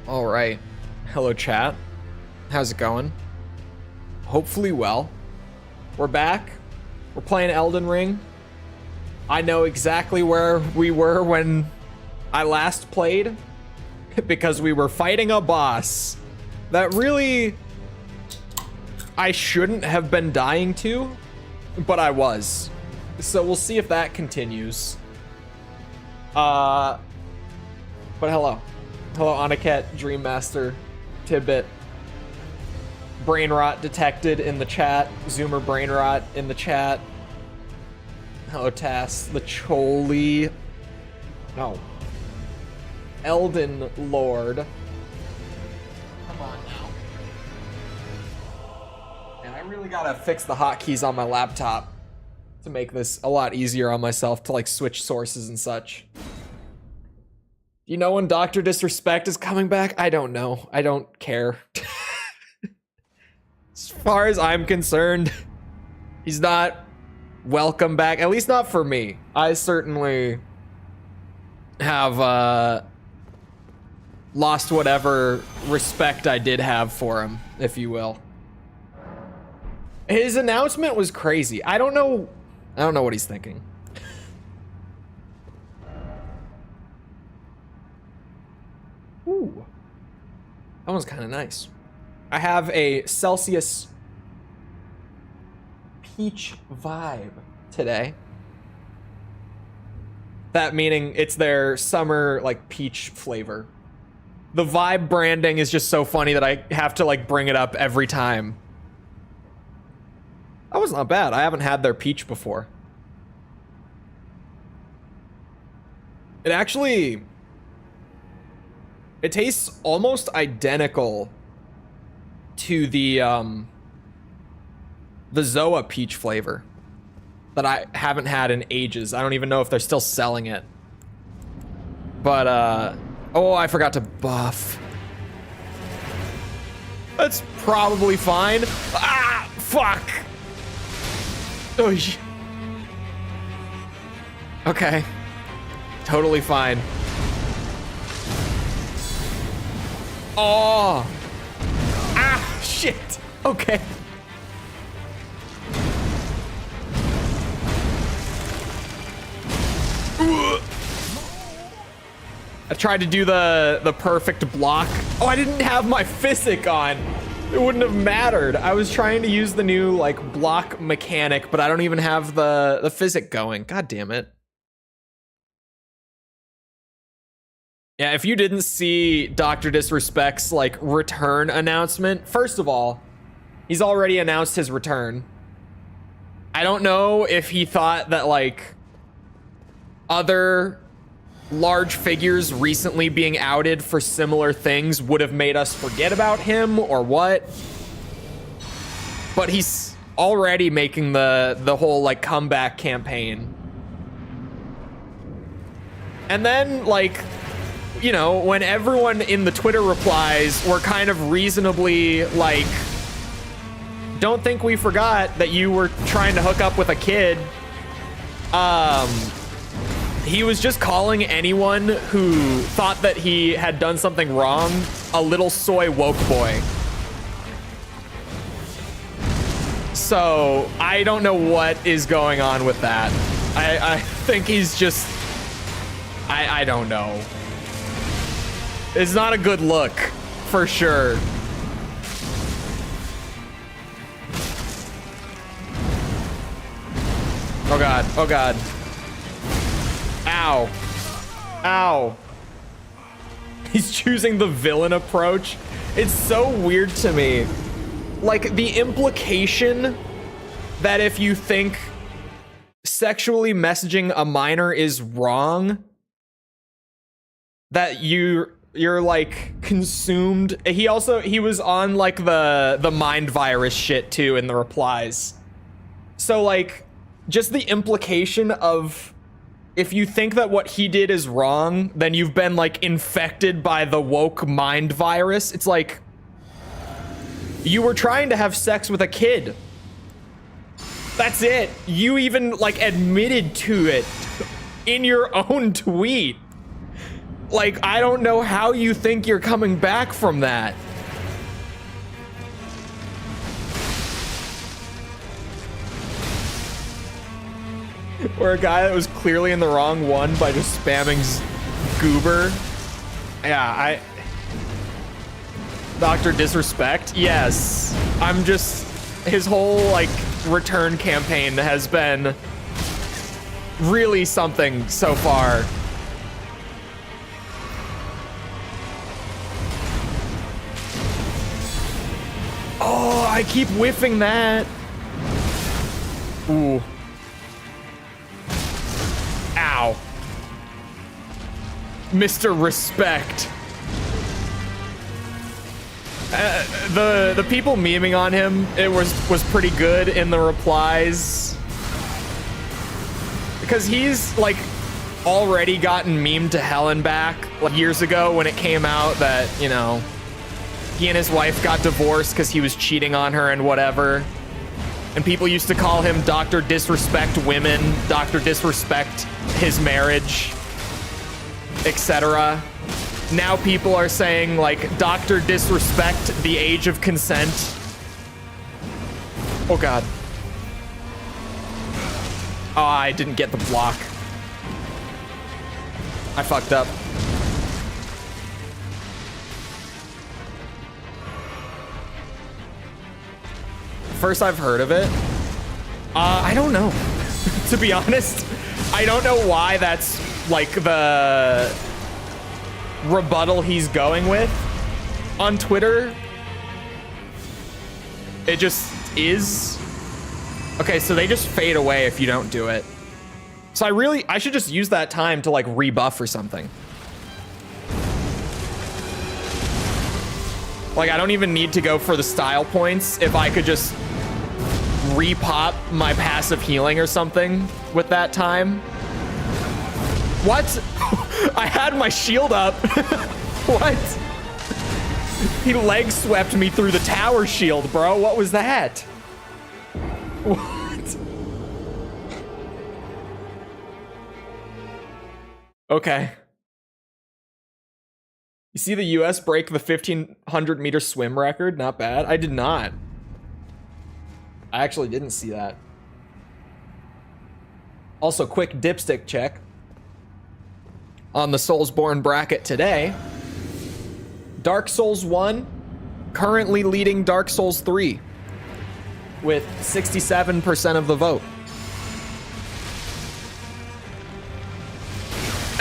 All right. Hello, chat. How's it going? Hopefully well. We're back. We're playing Elden Ring. I know exactly where we were when I last played because we were fighting a boss that really I shouldn't have been dying to, but I was. So we'll see if that continues. But hello. Hello, Anaket, Dreammaster, Tidbit. Brain rot detected in the chat. Zoomer brain rot in the chat. Hello, Tass. The Chole. No. Elden Lord. Come on now. And I really gotta fix the hotkeys on my laptop to make this a lot easier on myself to like switch sources and such. You know when Dr. Disrespect is coming back? I don't know. I don't care. As far as I'm concerned, he's not welcome back. At least not for me. I certainly have lost whatever respect I did have for him, if you will. His announcement was crazy. I don't know what he's thinking. Ooh. That one's kind of nice. I have a Celsius peach vibe today. That meaning it's their summer like peach flavor. The vibe branding is just so funny that I have to like bring it up every time. That was not bad. I haven't had their peach before. It actually, it tastes almost identical to the Zoa peach flavor that I haven't had in ages. I don't even know if they're still selling it. But oh, I forgot to buff. That's probably fine. Ah, fuck. Oh, okay. Totally fine. Oh. Ah, shit. Okay. I tried to do the perfect block. Oh, I didn't have my physic on. It wouldn't have mattered. I was trying to use the new like block mechanic, but I don't even have the physic going. God damn it. Yeah, if you didn't see Dr. Disrespect's like return announcement, first of all, he's already announced his return. I don't know if he thought that like other large figures recently being outed for similar things would have made us forget about him or what. But he's already making the whole like comeback campaign. And then like, you know, when everyone in the Twitter replies were kind of reasonably like, don't think we forgot that you were trying to hook up with a kid. He was just calling anyone who thought that he had done something wrong a little soy woke boy. So I don't know what is going on with that. I think he's just, I don't know. It's not a good look, for sure. Oh God, oh God. Ow. Ow. He's choosing the villain approach. It's so weird to me. Like, the implication that if you think sexually messaging a minor is wrong, that you're like consumed. He was on like the mind virus shit too in the replies. So like, just the implication of if you think that what he did is wrong, then you've been like infected by the woke mind virus. It's like, you were trying to have sex with a kid. That's it. You even like admitted to it in your own tweet. Like, I don't know how you think you're coming back from that. Or a guy that was clearly in the wrong one by just spamming Goober. Yeah, Dr. Disrespect? Yes. I'm just... His whole, like, return campaign has been really something so far. Oh, I keep whiffing that. Ooh. Ow. Mr. Respect. The people memeing on him, it was pretty good in the replies. Because he's, like, already gotten memed to hell and back, like, years ago when it came out that, you know, he and his wife got divorced because he was cheating on her and whatever. And people used to call him Dr. Disrespect Women, Dr. Disrespect his marriage, etc. Now people are saying, like, Dr. Disrespect the age of consent. Oh, God. Oh, I didn't get the block. I fucked up. First I've heard of it. I don't know. To be honest, I don't know why that's like the rebuttal he's going with on Twitter. It just is. Okay, so they just fade away if you don't do it. So I should just use that time to like rebuff or something. Like, I don't even need to go for the style points if I could just repop my passive healing or something with that time. What? I had my shield up. What? He leg swept me through the tower shield, bro. What was that? What? Okay. You see the US break the 1,500 meter swim record? Not bad. I did not. I actually didn't see that. Also, quick dipstick check on the Soulsborne bracket today. Dark Souls 1 currently leading Dark Souls 3 with 67% of the vote.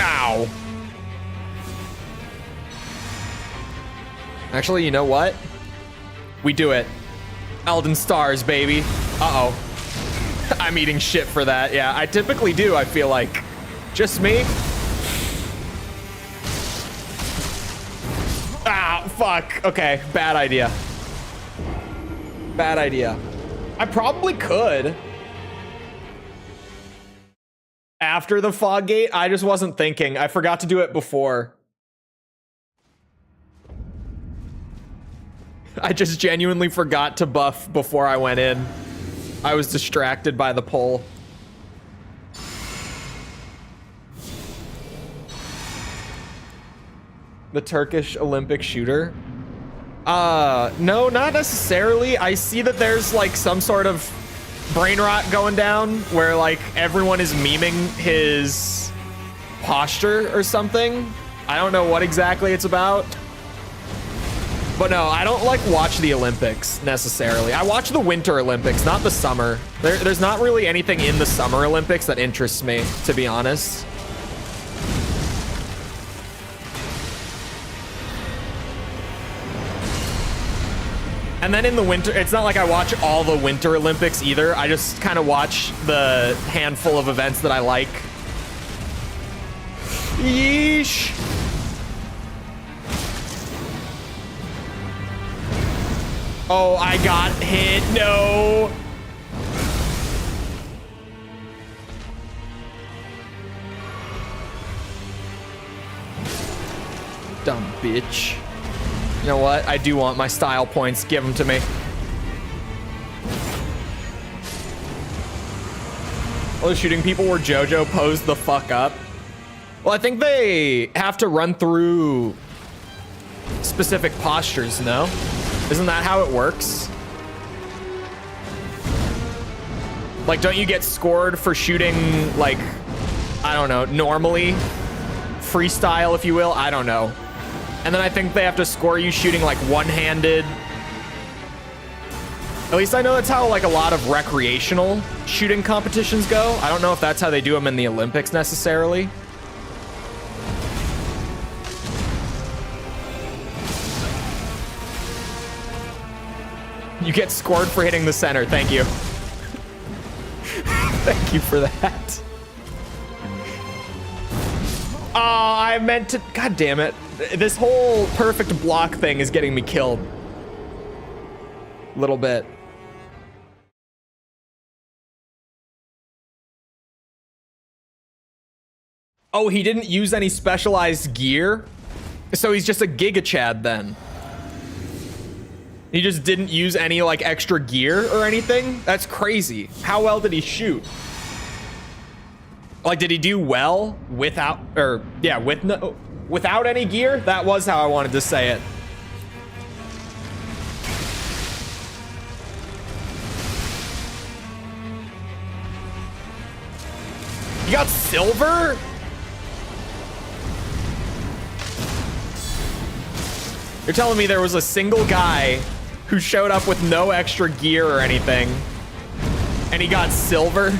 Ow. Actually, you know what? We do it. Elden Stars, baby. Uh-oh. I'm eating shit for that. Yeah, I typically do, I feel like. Just me? Ah, fuck. Okay, bad idea. Bad idea. I probably could. After the fog gate, I just wasn't thinking. I forgot to do it before. I just genuinely forgot to buff before I went in. I was distracted by the poll. The Turkish Olympic shooter? No, not necessarily. I see that there's like some sort of brain rot going down where like everyone is memeing his posture or something. I don't know what exactly it's about. But no, I don't like watch the Olympics necessarily. I watch the Winter Olympics, not the summer. There's not really anything in the Summer Olympics that interests me, to be honest. And then in the winter, it's not like I watch all the Winter Olympics either. I just kind of watch the handful of events that I like. Yeesh. Oh, I got hit. No. Dumb bitch. You know what? I do want my style points. Give them to me. All the shooting people were JoJo posed the fuck up. Well, I think they have to run through specific postures, no? Isn't that how it works? Like, don't you get scored for shooting, like, I don't know, normally? Freestyle, if you will? I don't know. And then I think they have to score you shooting, like, one-handed. At least I know that's how, like, a lot of recreational shooting competitions go. I don't know if that's how they do them in the Olympics, necessarily. You get scored for hitting the center. Thank you. Thank you for that. Oh, I meant to... God damn it. This whole perfect block thing is getting me killed. Little bit. Oh, he didn't use any specialized gear? So he's just a Giga Chad then. He just didn't use any, like, extra gear or anything? That's crazy. How well did he shoot? Like, did he do well without, or, yeah, without any gear? That was how I wanted to say it. You got silver? You're telling me there was a single guy who showed up with no extra gear or anything, and he got silver?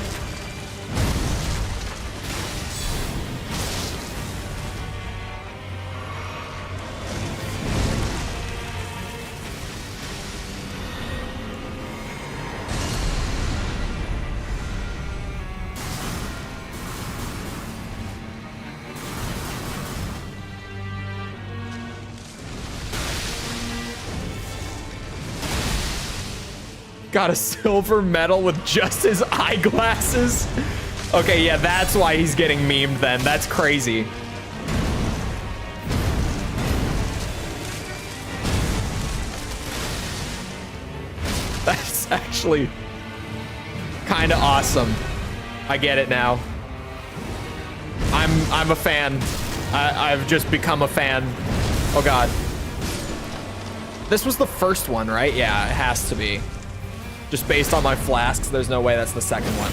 Got a silver medal with just his eyeglasses. Okay, yeah, that's why he's getting memed then. That's crazy. That's actually kind of awesome. I get it now. I'm a fan. I've just become a fan. Oh God. This was the first one, right? Yeah, it has to be. Just based on my flasks, there's no way that's the second one.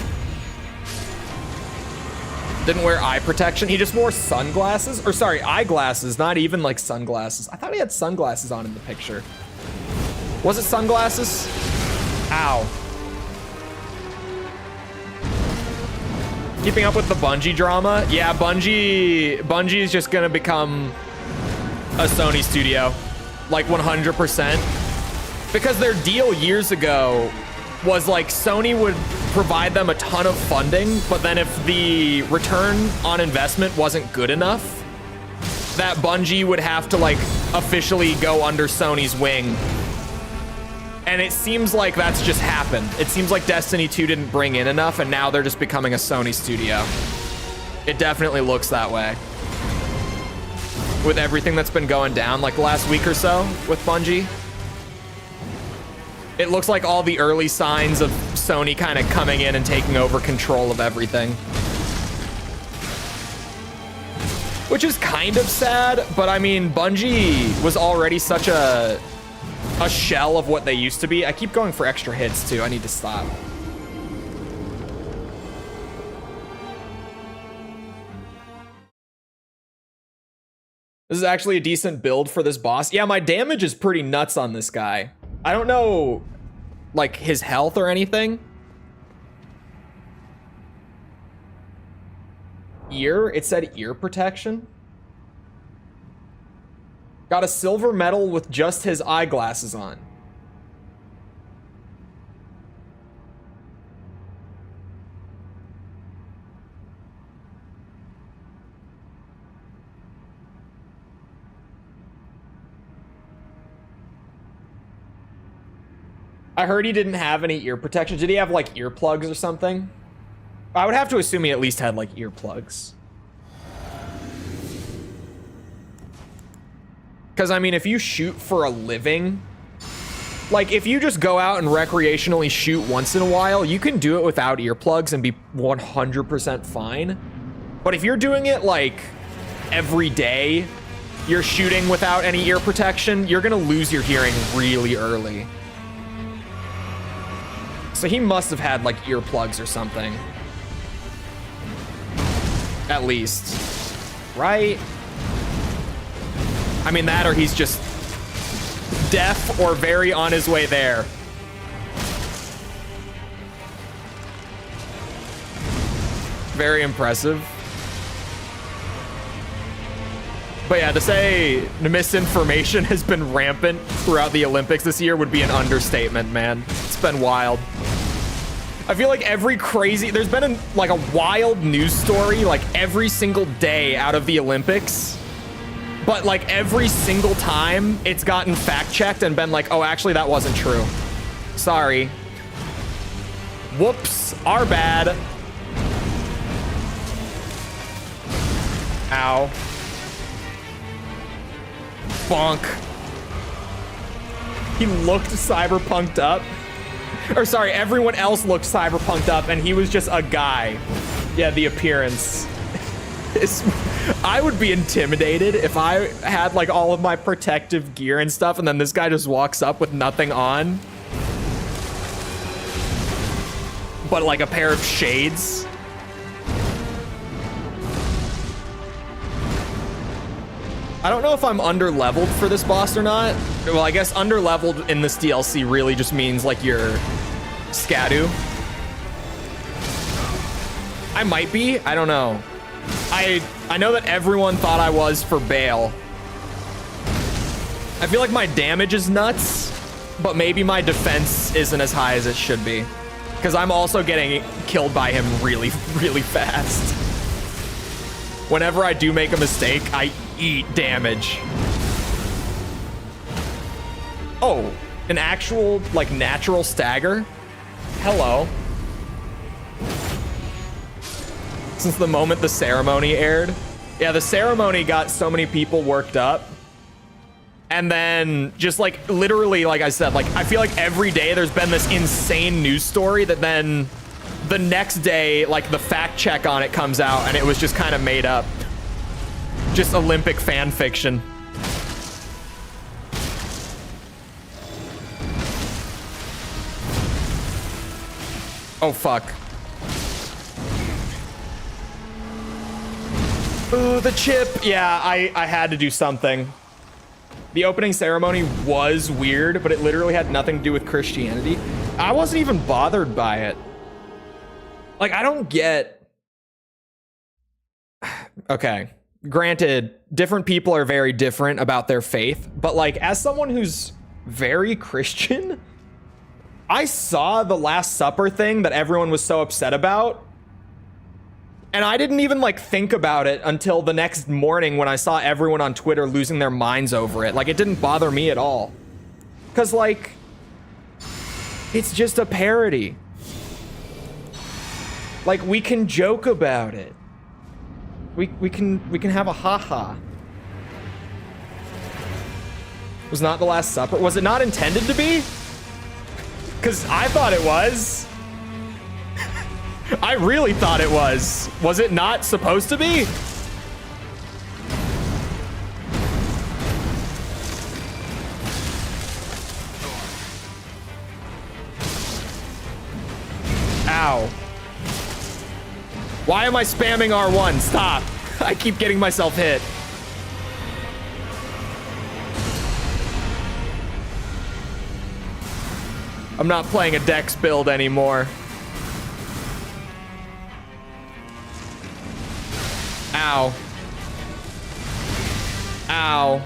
Didn't wear eye protection. He just wore sunglasses. Or sorry, eyeglasses, not even like sunglasses. I thought he had sunglasses on in the picture. Was it sunglasses? Ow. Keeping up with the Bungie drama? Yeah, Bungie is just gonna become a Sony studio. Like 100%. Because their deal years ago was like Sony would provide them a ton of funding, but then if the return on investment wasn't good enough, that Bungie would have to like officially go under Sony's wing. And it seems like that's just happened. It seems like Destiny 2 didn't bring in enough, and now they're just becoming a Sony studio. It definitely looks that way. With everything that's been going down like the last week or so with Bungie. It looks like all the early signs of Sony kind of coming in and taking over control of everything. Which is kind of sad, but I mean, Bungie was already such a shell of what they used to be. I keep going for extra hits too. I need to stop. This is actually a decent build for this boss. Yeah, my damage is pretty nuts on this guy. I don't know, like, his health or anything. Ear? It said ear protection. Got a silver medal with just his eyeglasses on. I heard he didn't have any ear protection. Did he have like earplugs or something? I would have to assume he at least had like earplugs. Because I mean, if you shoot for a living, like if you just go out and recreationally shoot once in a while, you can do it without earplugs and be 100% fine. But if you're doing it like every day you're shooting without any ear protection, you're gonna lose your hearing really early. So he must have had like earplugs or something. At least. Right? I mean that, or he's just deaf or very on his way there. Very impressive. But yeah, to say misinformation has been rampant throughout the Olympics this year would be an understatement, man. It's been wild. I feel like there's been like a wild news story like every single day out of the Olympics. But like every single time it's gotten fact checked and been like, oh, actually that wasn't true. Sorry. Whoops, our bad. Ow. Bonk. He looked cyberpunked up. Or sorry, everyone else looked cyberpunked up and he was just a guy. Yeah, the appearance. I would be intimidated if I had like all of my protective gear and stuff and then this guy just walks up with nothing on. But like a pair of shades. I don't know if I'm under-leveled for this boss or not. Well, I guess under-leveled in this DLC really just means like you're Scadu. I might be, I don't know. I know that everyone thought I was for Bale. I feel like my damage is nuts, but maybe my defense isn't as high as it should be. Because I'm also getting killed by him really, really fast. Whenever I do make a mistake, I eat damage. Oh, an actual, like, natural stagger? Hello. Since the moment the ceremony aired. Yeah, the ceremony got so many people worked up. And then just like literally, like I said, like I feel like every day there's been this insane news story that then the next day, like the fact check on it comes out and it was just kind of made up. Just Olympic fan fiction. Oh, fuck. Ooh, the chip. Yeah, I had to do something. The opening ceremony was weird, but it literally had nothing to do with Christianity. I wasn't even bothered by it. Like, I don't get... Okay. Granted, different people are very different about their faith, but like, as someone who's very Christian, I saw the Last Supper thing that everyone was so upset about, and I didn't even like think about it until the next morning when I saw everyone on Twitter losing their minds over it. Like, it didn't bother me at all. Cause like, it's just a parody. Like, we can joke about it. We can have a haha. Was not the Last Supper? Was it not intended to be? Cause I thought it was. I really thought it was. Was it not supposed to be? Ow. Why am I spamming R1? Stop. I keep getting myself hit. I'm not playing a Dex build anymore. Ow. Ow.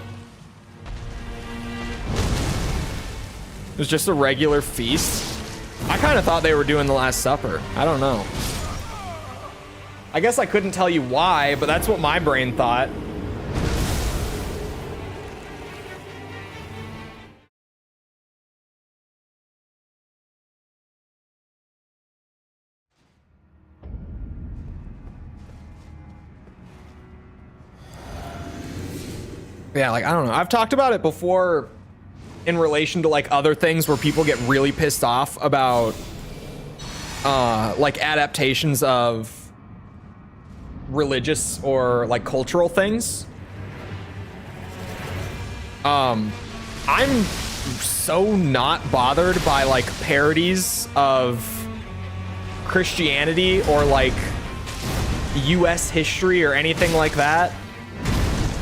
It was just a regular feast. I kind of thought they were doing the Last Supper. I don't know. I guess I couldn't tell you why, but that's what my brain thought. Yeah, like, I don't know. I've talked about it before in relation to, like, other things where people get really pissed off about, like, adaptations of religious or like cultural things. I'm so not bothered by like parodies of Christianity or like US history or anything like that.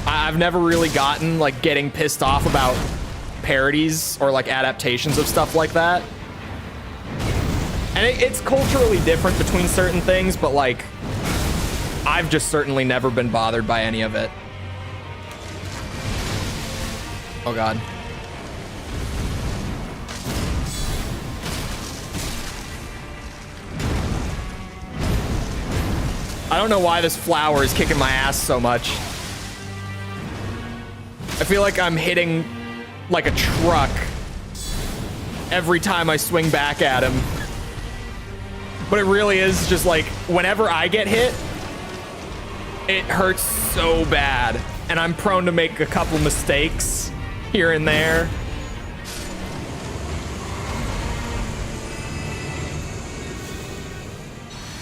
I've never really gotten like getting pissed off about parodies or like adaptations of stuff like that. And it's culturally different between certain things, but like I've just certainly never been bothered by any of it. Oh God. I don't know why this flower is kicking my ass so much. I feel like I'm hitting like a truck every time I swing back at him. But it really is just like, whenever I get hit, it hurts so bad. And I'm prone to make a couple mistakes here and there.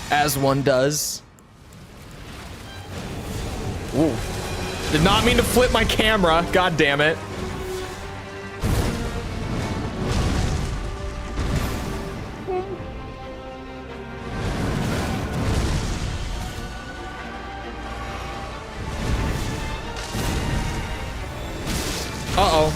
As one does. Ooh. Did not mean to flip my camera. God damn it. Uh-oh.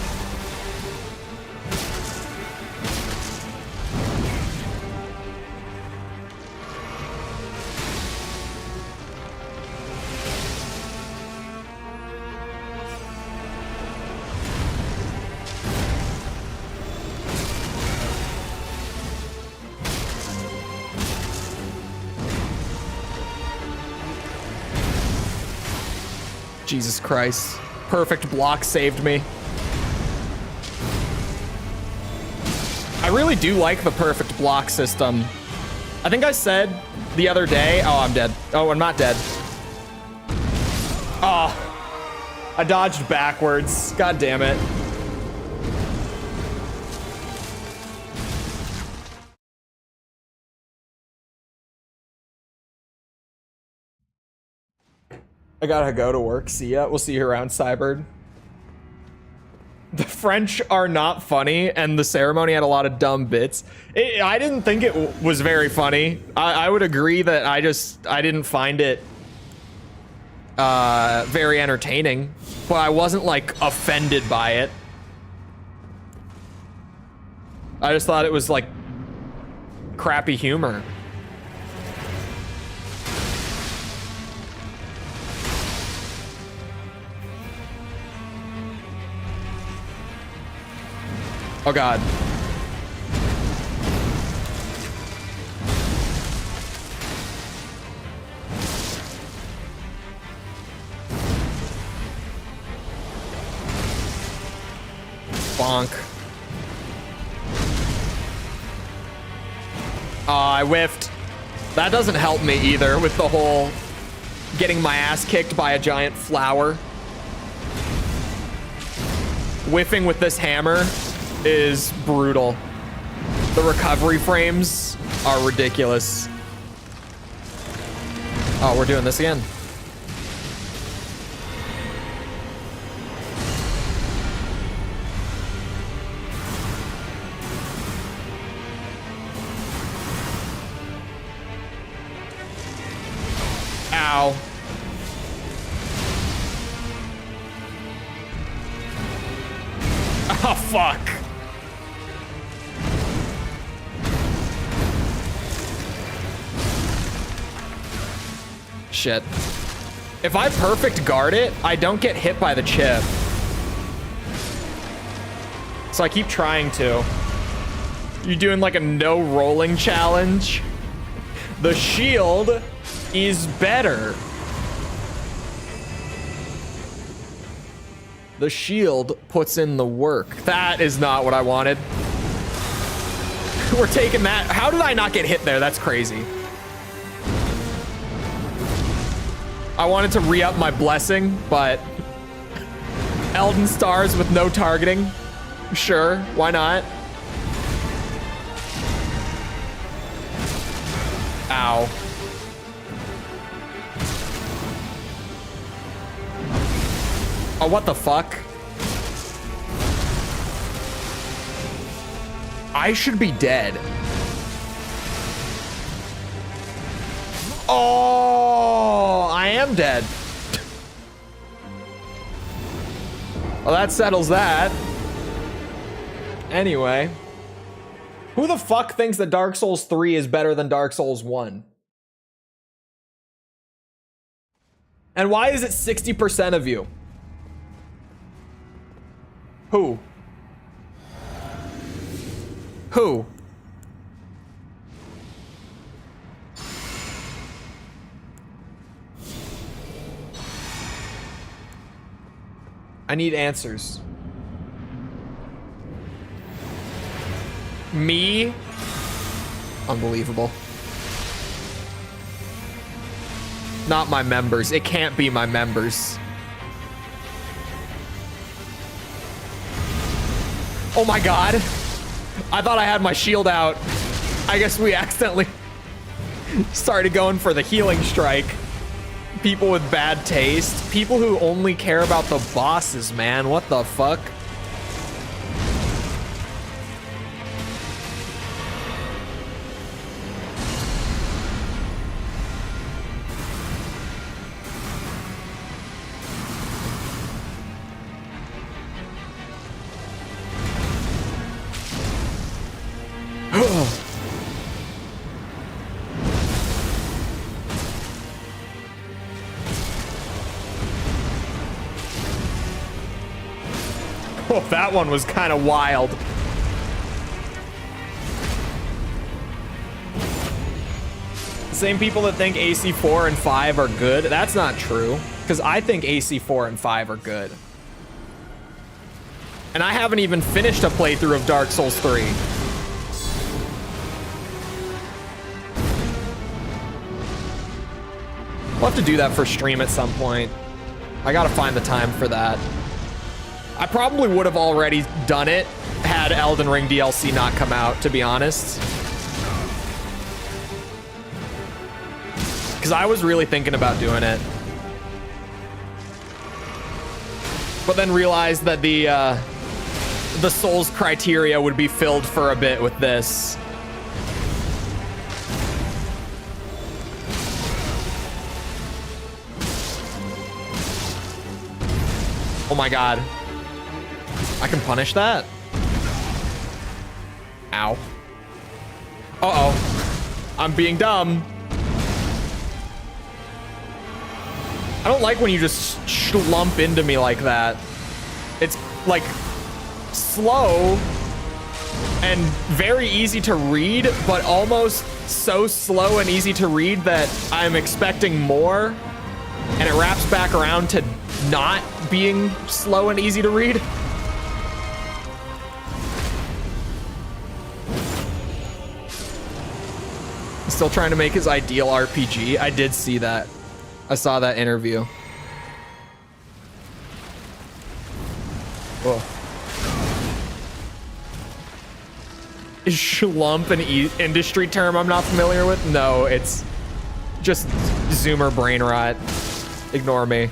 Jesus Christ. Perfect block saved me. I really do like the perfect block system. I think I said the other day... Oh, I'm dead. Oh, I'm not dead. Oh. I dodged backwards. God damn it. I gotta go to work. See ya. We'll see you around, Cybird. The French are not funny, and the ceremony had a lot of dumb bits. I didn't think it was very funny. I would agree that I didn't find it very entertaining, but I wasn't like offended by it. I just thought it was like crappy humor. Oh God. Bonk. I whiffed. That doesn't help me either with the whole getting my ass kicked by a giant flower. Whiffing with this hammer is brutal. The recovery frames are ridiculous. Oh, we're doing this again. Ow. Oh, fuck. Shit. If I perfect guard it, I don't get hit by the chip. So I keep trying to. You doing like a no rolling challenge? The shield is better. The shield puts in the work. That is not what I wanted. We're taking that. How did I not get hit there? That's crazy. I wanted to re-up my blessing, but Elden stars with no targeting. Sure, why not? Ow. Oh, what the fuck? I should be dead. Oh, I am dead. Well, that settles that. Anyway. Who the fuck thinks that Dark Souls 3 is better than Dark Souls 1? And why is it 60% of you? Who? Who? I need answers. Me? Unbelievable. Not my members. It can't be my members. Oh my god. I thought I had my shield out. I guess we accidentally started going for the healing strike. People with bad taste. People who only care about the bosses, man. What the fuck? Oh, that one was kind of wild. The same people that think AC4 and 5 are good, that's not true. Because I think AC4 and 5 are good. And I haven't even finished a playthrough of Dark Souls 3. We'll have to do that for stream at some point. I gotta find the time for that. I probably would have already done it had Elden Ring DLC not come out, to be honest. Because I was really thinking about doing it. But then realized that the Souls criteria would be filled for a bit with this. Oh my god. I can punish that? Ow. Uh-oh. I'm being dumb. I don't like when you just slump into me like that. It's like slow and very easy to read, but almost so slow and easy to read that I'm expecting more, and it wraps back around to not being slow and easy to read. Still trying to make his ideal RPG. I did see that. I saw that interview. Whoa. Is schlump an industry term I'm not familiar with? No, it's just Zoomer brain rot. Ignore me.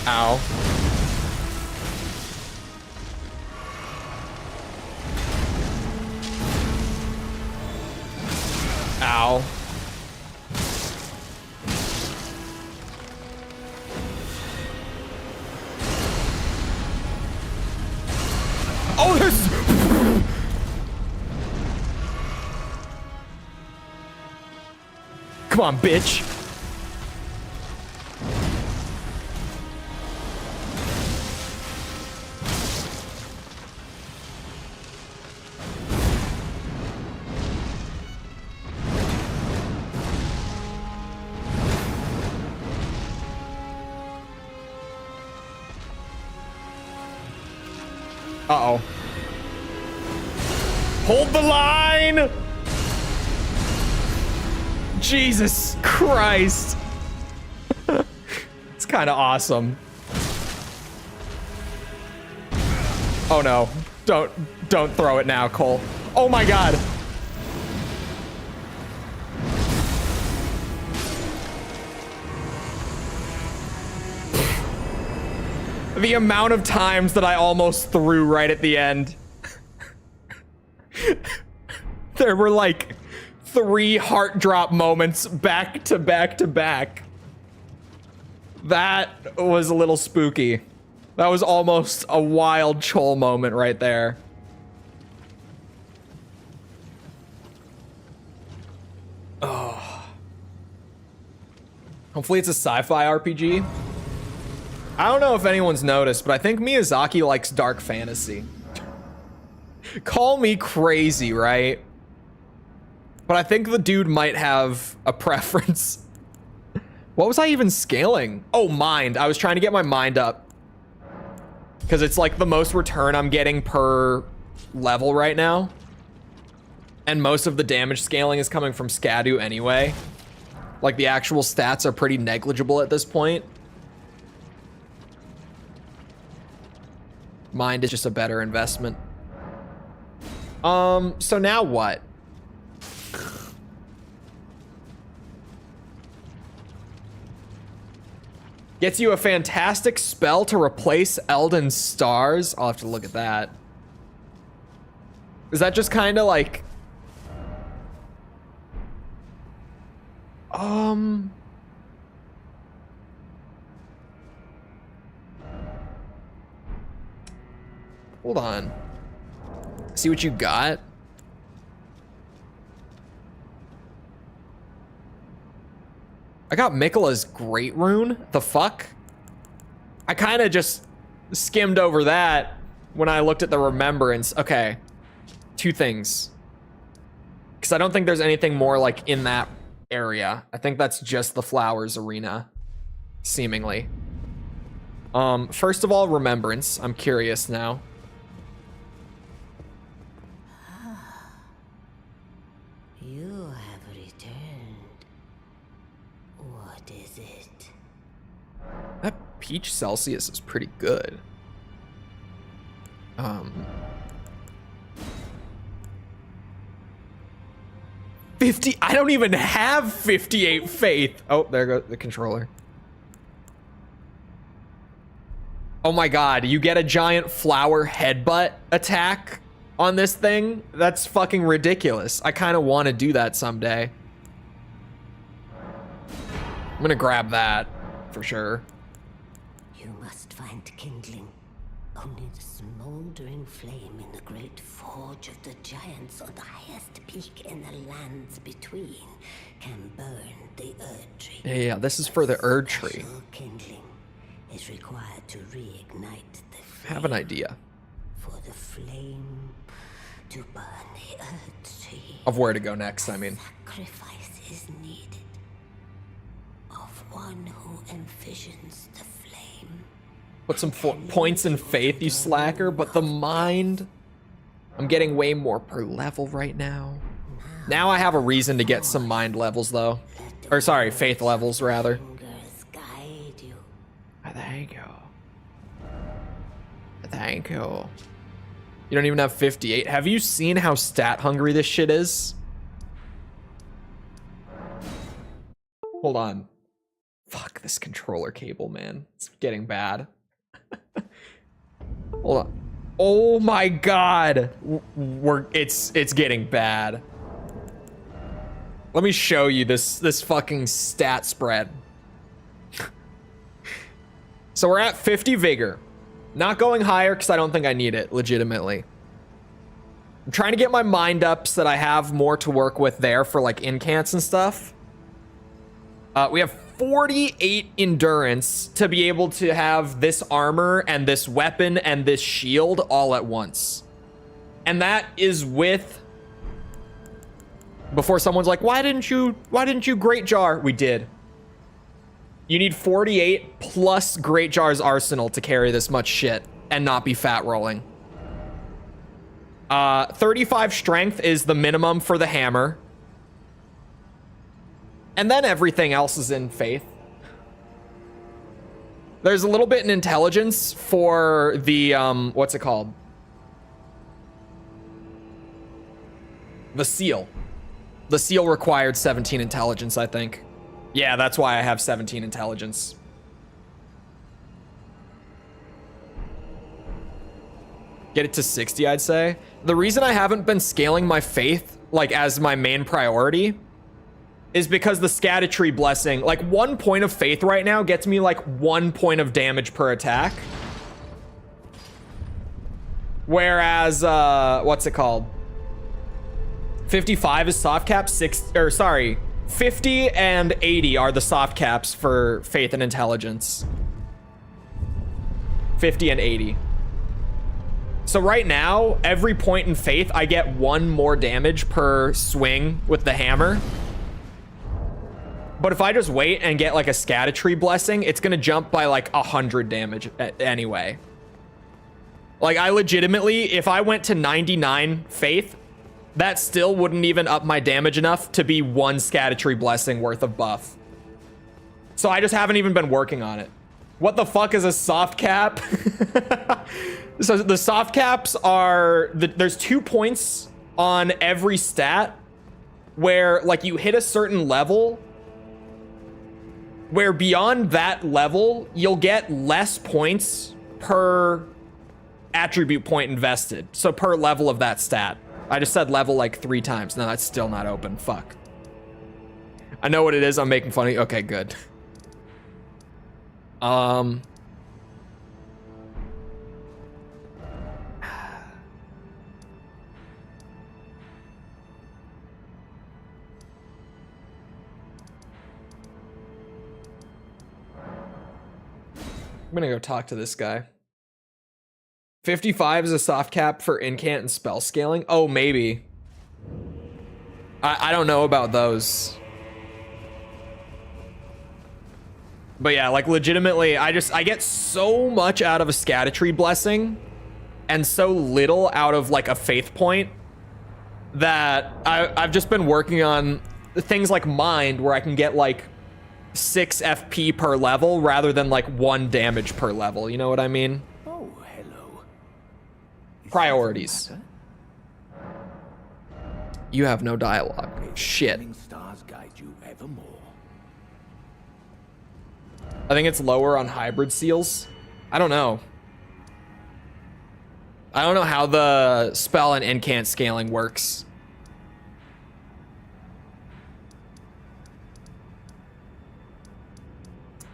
Ow. Ow. Oh, there's... Come on, bitch. Uh-oh. Hold the line! Jesus Christ. It's kind of awesome. Oh no. Don't throw it now, Cole. Oh my god. The amount of times that I almost threw right at the end. There were like 3 heart drop moments back to back to back. That was a little spooky. That was almost a wild Chole moment right there. Oh. Hopefully it's a sci-fi RPG. I don't know if anyone's noticed, but I think Miyazaki likes dark fantasy. Call me crazy, right? But I think the dude might have a preference. What was I even scaling? Oh, mind. I was trying to get my mind up. Because it's like the most return I'm getting per level right now. And most of the damage scaling is coming from Scadu anyway. Like the actual stats are pretty negligible at this point. Mind is just a better investment. So now what? Gets you a fantastic spell to replace Elden Stars. I'll have to look at that. Is that just kind of like... Hold on. See what you got. I got Miquella's Great Rune. The fuck? I kind of just skimmed over that when I looked at the Remembrance. Okay. 2 things. Because I don't think there's anything more like in that area. I think that's just the Flowers Arena. Seemingly. First of all, Remembrance. I'm curious now. You have returned. What is it? That Peach Celsius is pretty good. 50. I don't even have 58 faith. Oh, there goes the controller. Oh my god, you get a giant flower headbutt attack on this thing? That's fucking ridiculous. I kind of want to do that someday. I'm gonna grab that for sure. You must find kindling. Only the smoldering flame in the great forge of the giants on the highest peak in the lands between can burn the Erdtree. Yeah, this is for the Erdtree. Kindling is required to reignite the flame. I have an idea. For the flame to burn the Erdtree. Of where to go next, I mean. Sacrifice is needed. Of one who envisions the flame. Put some points in faith, you slacker, but the mind... I'm getting way more per level right now. Now I have a reason to get some mind levels, though. Or sorry, faith levels, rather. Thank you. Thank you. You don't even have 58. Have you seen how stat hungry this shit is? Hold on. Fuck this controller cable, man. It's getting bad. Hold on. Oh my god. It's getting bad. Let me show you this fucking stat spread. So we're at 50 vigor. Not going higher because I don't think I need it, legitimately. I'm trying to get my mind up so that I have more to work with there for like incants and stuff. We have 48 endurance to be able to have this armor and this weapon and this shield all at once. And that is with... Before someone's like, why didn't you Great Jar? We did. You need 48 plus Great Jar's arsenal to carry this much shit and not be fat rolling. 35 strength is the minimum for the hammer. And then everything else is in faith. There's a little bit in intelligence for the, what's it called? The seal. The seal required 17 intelligence, I think. Yeah, that's why I have 17 intelligence. Get it to 60, I'd say. The reason I haven't been scaling my faith, like, as my main priority is because the Scadutree Blessing, like, 1 point of faith right now gets me, like, 1 point of damage per attack. Whereas, what's it called? 55 is soft cap, 50 and 80 are the soft caps for faith and intelligence. 50 and 80. So right now, every point in faith, I get 1 more damage per swing with the hammer. But if I just wait and get like a Scadutree Blessing, it's gonna jump by like 100 damage anyway. Like, I legitimately, if I went to 99 faith, that still wouldn't even up my damage enough to be 1 Scadutree Blessing worth of buff. So I just haven't even been working on it. What the fuck is a soft cap? So the soft caps are, there's 2 points on every stat where, like, you hit a certain level where beyond that level, you'll get less points per attribute point invested. So per level of that stat. I just said level like 3 times. No, that's still not open. Fuck. I know what it is. I'm making fun of you. Okay, good. I'm gonna go talk to this guy. 55 is a soft cap for incant and spell scaling. Oh, maybe. I don't know about those. But yeah, like, legitimately, I get so much out of a Scadutree Blessing and so little out of like a faith point that I've just been working on things like Mind, where I can get like 6 FP per level rather than like 1 damage per level. You know what I mean? Oh, hello. Priorities. You have no dialogue. Shit. Stars guide you evermore. I think it's lower on hybrid seals. I don't know. I don't know how the spell and incant scaling works.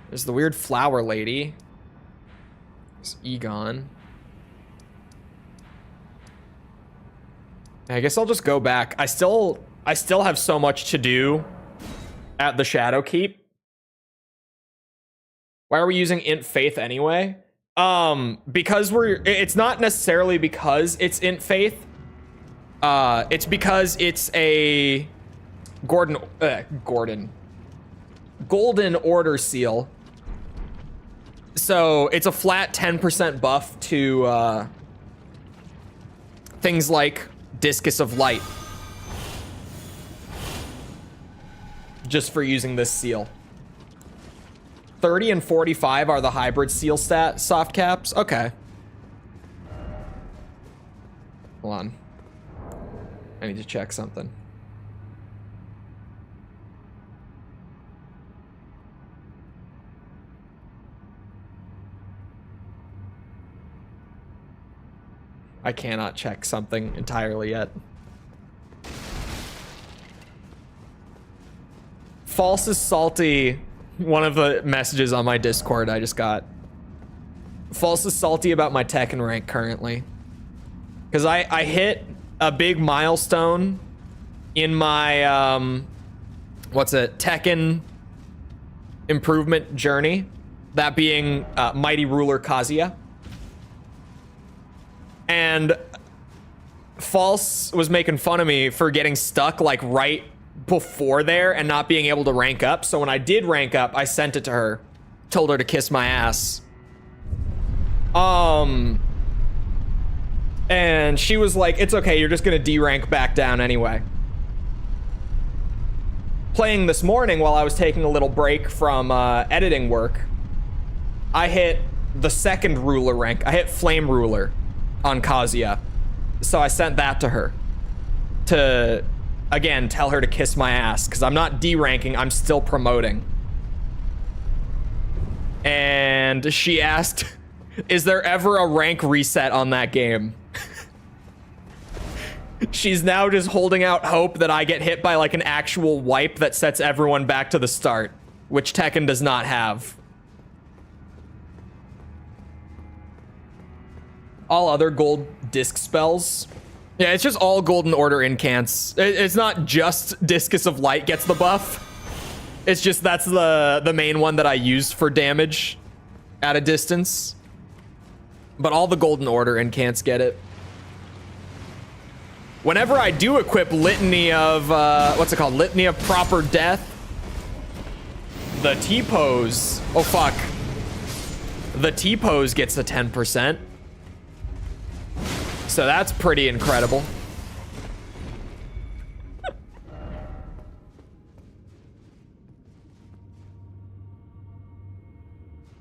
There's the weird flower lady. There's Egon. I guess I'll just go back. I still have so much to do at the Shadow Keep. Why are we using int faith anyway? Because it's not necessarily because it's int faith. It's because it's a golden order seal. So it's a flat 10% buff to things like Discus of Light. Just for using this seal. 30 and 45 are the hybrid seal stat soft caps. Okay. Hold on. I need to check something. I cannot check something entirely yet. False is salty. One of the messages on my Discord I just got. False is salty about my Tekken rank currently. Because I hit a big milestone in my, Tekken improvement journey. That being Mighty Ruler Kazuya. And False was making fun of me for getting stuck like right before there and not being able to rank up. So when I did rank up, I sent it to her, told her to kiss my ass. And she was like, it's okay, you're just gonna D-rank back down anyway. Playing this morning while I was taking a little break from editing work, I hit the 2nd ruler rank. I hit Flame Ruler on Kazuya. So I sent that to her to, again, tell her to kiss my ass, because I'm not D-ranking, I'm still promoting. And she asked, is there ever a rank reset on that game? She's now just holding out hope that I get hit by like an actual wipe that sets everyone back to the start, which Tekken does not have. All other gold disc spells. Yeah, it's just all Golden Order incants. It's not just Discus of Light gets the buff. It's just that's the main one that I use for damage at a distance. But all the Golden Order incants get it. Whenever I do equip Litany of, what's it called? Litany of Proper Death. The T-pose. Oh, fuck. The T-pose gets a 10%. So that's pretty incredible.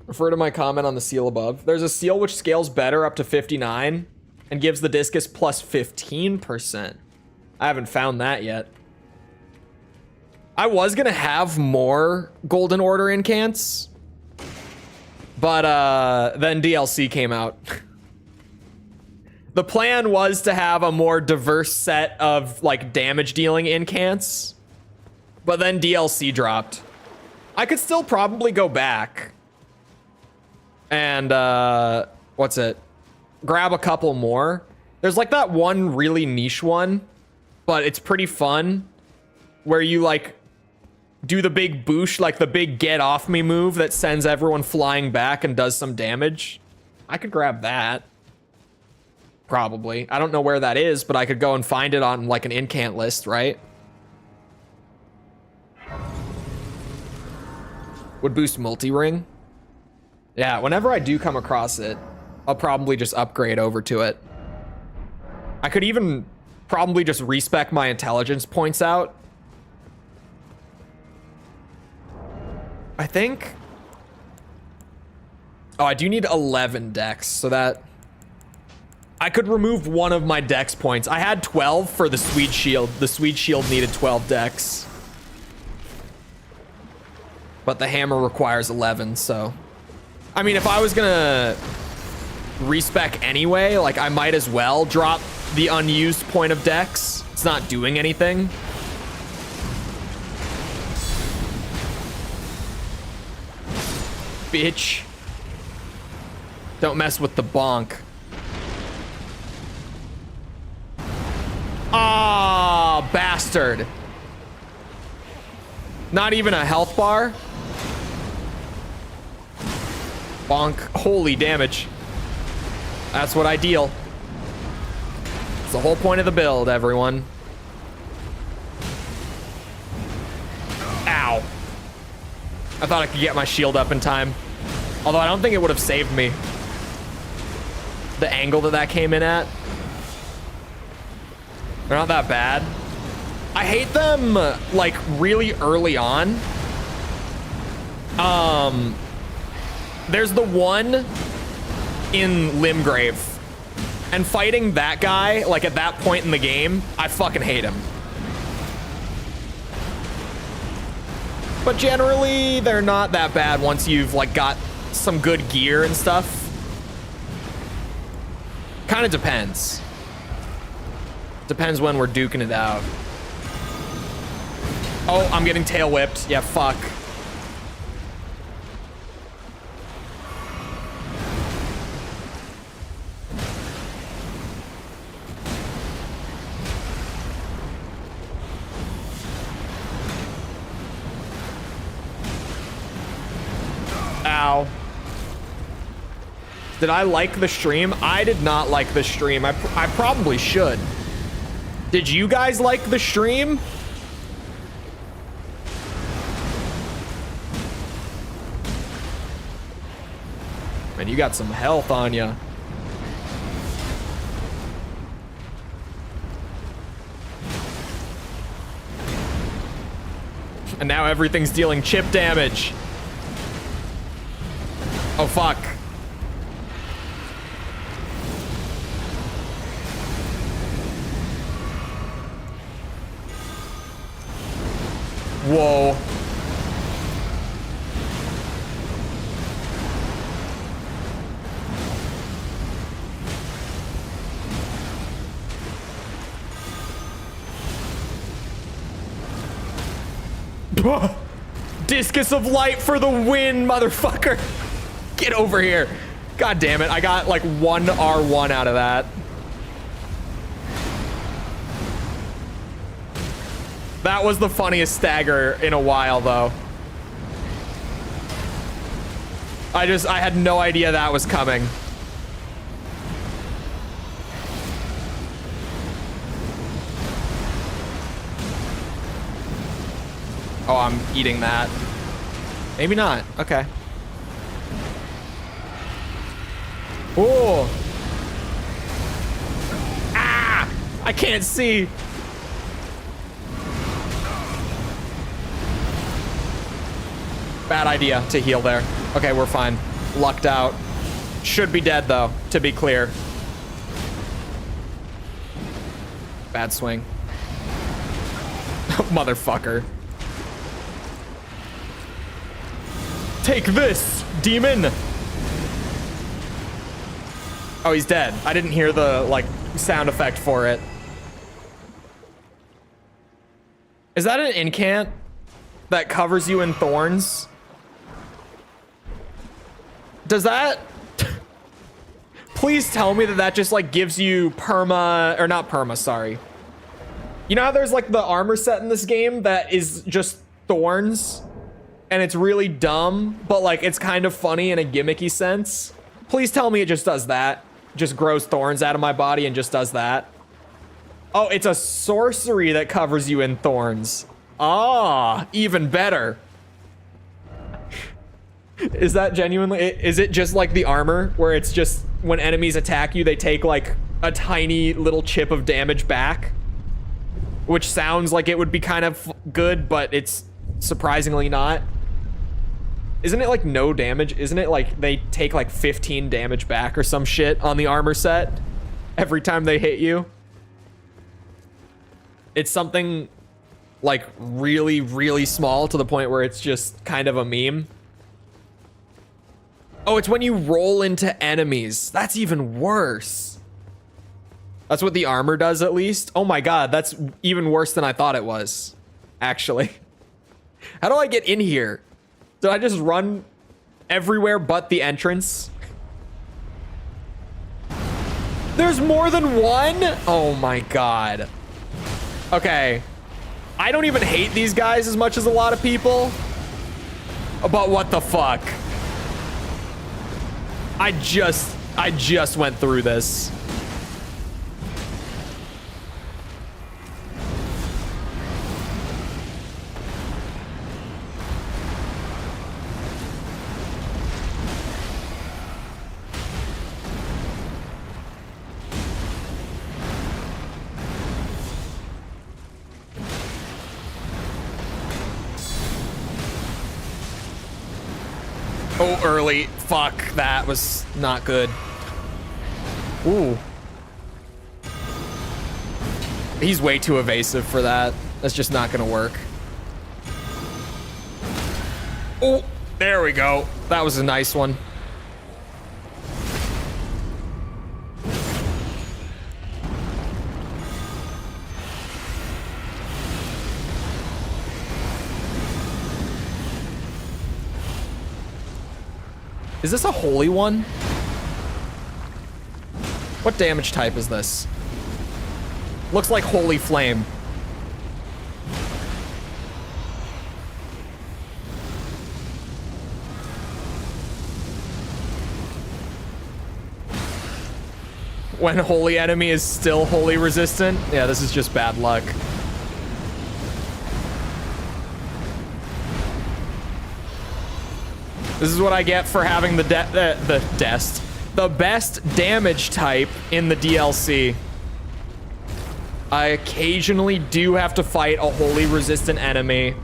Refer to my comment on the seal above. There's a seal which scales better up to 59 and gives the discus plus 15%. I haven't found that yet. I was gonna have more Golden Order incants, but then DLC came out. The plan was to have a more diverse set of like damage dealing incants, but then DLC dropped. I could still probably go back and what's it? Grab a couple more. There's like that one really niche one, but it's pretty fun where you like do the big boosh, like the big get off me move that sends everyone flying back and does some damage. I could grab that. Probably. I don't know where that is, but I could go and find it on like an incant list, right? Would boost multi-ring. Yeah, whenever I do come across it, I'll probably just upgrade over to it. I could even probably just respec my intelligence points out. I think. Oh, I do need 11 dex, so that I could remove one of my dex points. I had 12 for the Swede Shield. The Swede Shield needed 12 dex. But the hammer requires 11, so. I mean, if I was gonna respec anyway, like I might as well drop the unused point of dex. It's not doing anything. Bitch. Don't mess with the bonk. Ah, bastard. Not even a health bar. Bonk. Holy damage. That's what I deal. It's the whole point of the build, everyone. Ow. I thought I could get my shield up in time. Although I don't think it would have saved me. The angle that came in at. They're not that bad. I hate them like really early on. There's the one in Limgrave, and fighting that guy like at that point in the game, I fucking hate him. But generally, they're not that bad once you've like got some good gear and stuff. Kind of depends. Depends when we're duking it out. Oh, I'm getting tail whipped. Yeah, fuck. Ow. Did I like the stream? I did not like the stream. I probably should. Did you guys like the stream? Man, you got some health on ya. And now everything's dealing chip damage. Oh, fuck. Whoa. Discus of light for the win, motherfucker. Get over here. God damn it. I got like 1 R1 out of that. That was the funniest stagger in a while, though. I had no idea that was coming. Oh, I'm eating that. Maybe not. Okay. Oh. Ah! I can't see. Bad idea to heal there. Okay, we're fine. Lucked out. Should be dead, though, to be clear. Bad swing. Motherfucker. Take this, demon! Oh, he's dead. I didn't hear the, like, sound effect for it. Is that an incant that covers you in thorns? Does that... Please tell me that that just, like, gives you perma... Or not perma, sorry. You know how there's, like, the armor set in this game that is just thorns? And it's really dumb, but, like, it's kind of funny in a gimmicky sense. Please tell me it just does that. Just grows thorns out of my body and just does that. Oh, it's a sorcery that covers you in thorns. Ah, even better. Is that genuinely... Is it just like the armor, where it's just when enemies attack you, they take, like, a tiny little chip of damage back? Which sounds like it would be kind of good, but it's surprisingly not. Isn't it like no damage? Isn't it like they take like 15 damage back or some shit on the armor set every time they hit you? It's something like really, really small to the point where it's just kind of a meme. Oh, it's when you roll into enemies. That's even worse. That's what the armor does, at least. Oh my god, that's even worse than I thought it was, actually. How do I get in here? Did I just run everywhere but the entrance? There's more than one? Oh my god. Okay. I don't even hate these guys as much as a lot of people. But what the fuck? I just went through this. Oh, early. Fuck, that was not good. Ooh. He's way too evasive for that. That's just not gonna work. Oh, there we go. That was a nice one. Is this a holy one? What damage type is this? Looks like holy flame. When holy enemy is still holy resistant? Yeah, this is just bad luck. This is what I get for having the best damage type in the DLC. I occasionally do have to fight a holy resistant enemy.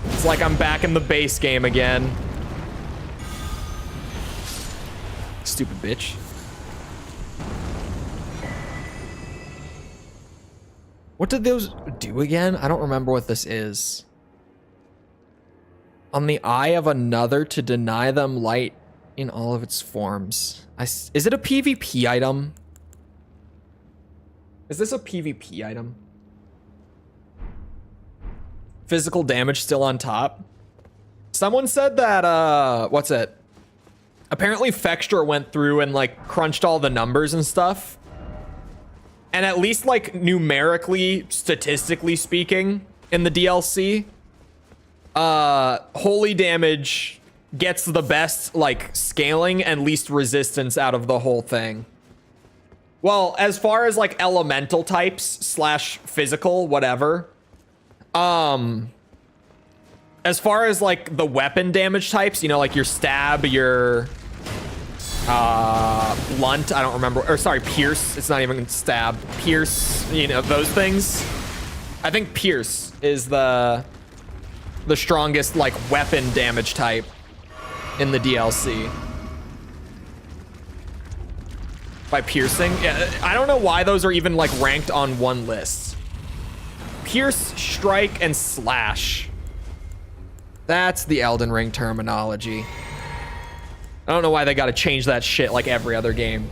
It's like I'm back in the base game again. Stupid bitch. What did those do again? I don't remember what this is. On the eye of another to deny them light in all of its forms. Is it a PvP item? Is this a PvP item? Physical damage still on top. Someone said that, what's it? Apparently Fextra went through and like crunched all the numbers and stuff. And at least like numerically, statistically speaking, in the DLC, holy damage gets the best like scaling and least resistance out of the whole thing. Well, as far as like elemental types slash physical, whatever. As far as like the weapon damage types, you know, like your stab, your blunt, I don't remember, or sorry, pierce. It's not even stab, pierce, you know, those things. I think pierce is the strongest like weapon damage type in the DLC. By piercing, yeah, I don't know why those are even like ranked on one list. Pierce, strike, and slash. That's the Elden Ring terminology. I don't know why they got to change that shit like every other game.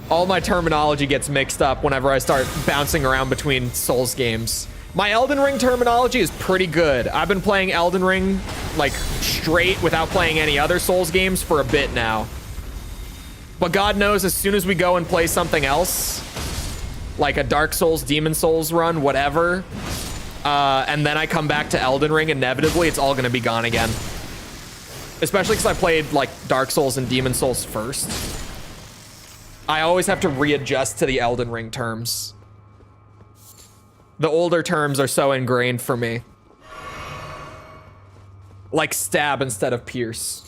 All my terminology gets mixed up whenever I start bouncing around between Souls games. My Elden Ring terminology is pretty good. I've been playing Elden Ring like straight without playing any other Souls games for a bit now. But God knows, as soon as we go and play something else, like a Dark Souls, Demon Souls run, whatever, and then I come back to Elden Ring, inevitably it's all gonna be gone again. Especially because I played like Dark Souls and Demon Souls first. I always have to readjust to the Elden Ring terms. The older terms are so ingrained for me. Like stab instead of pierce.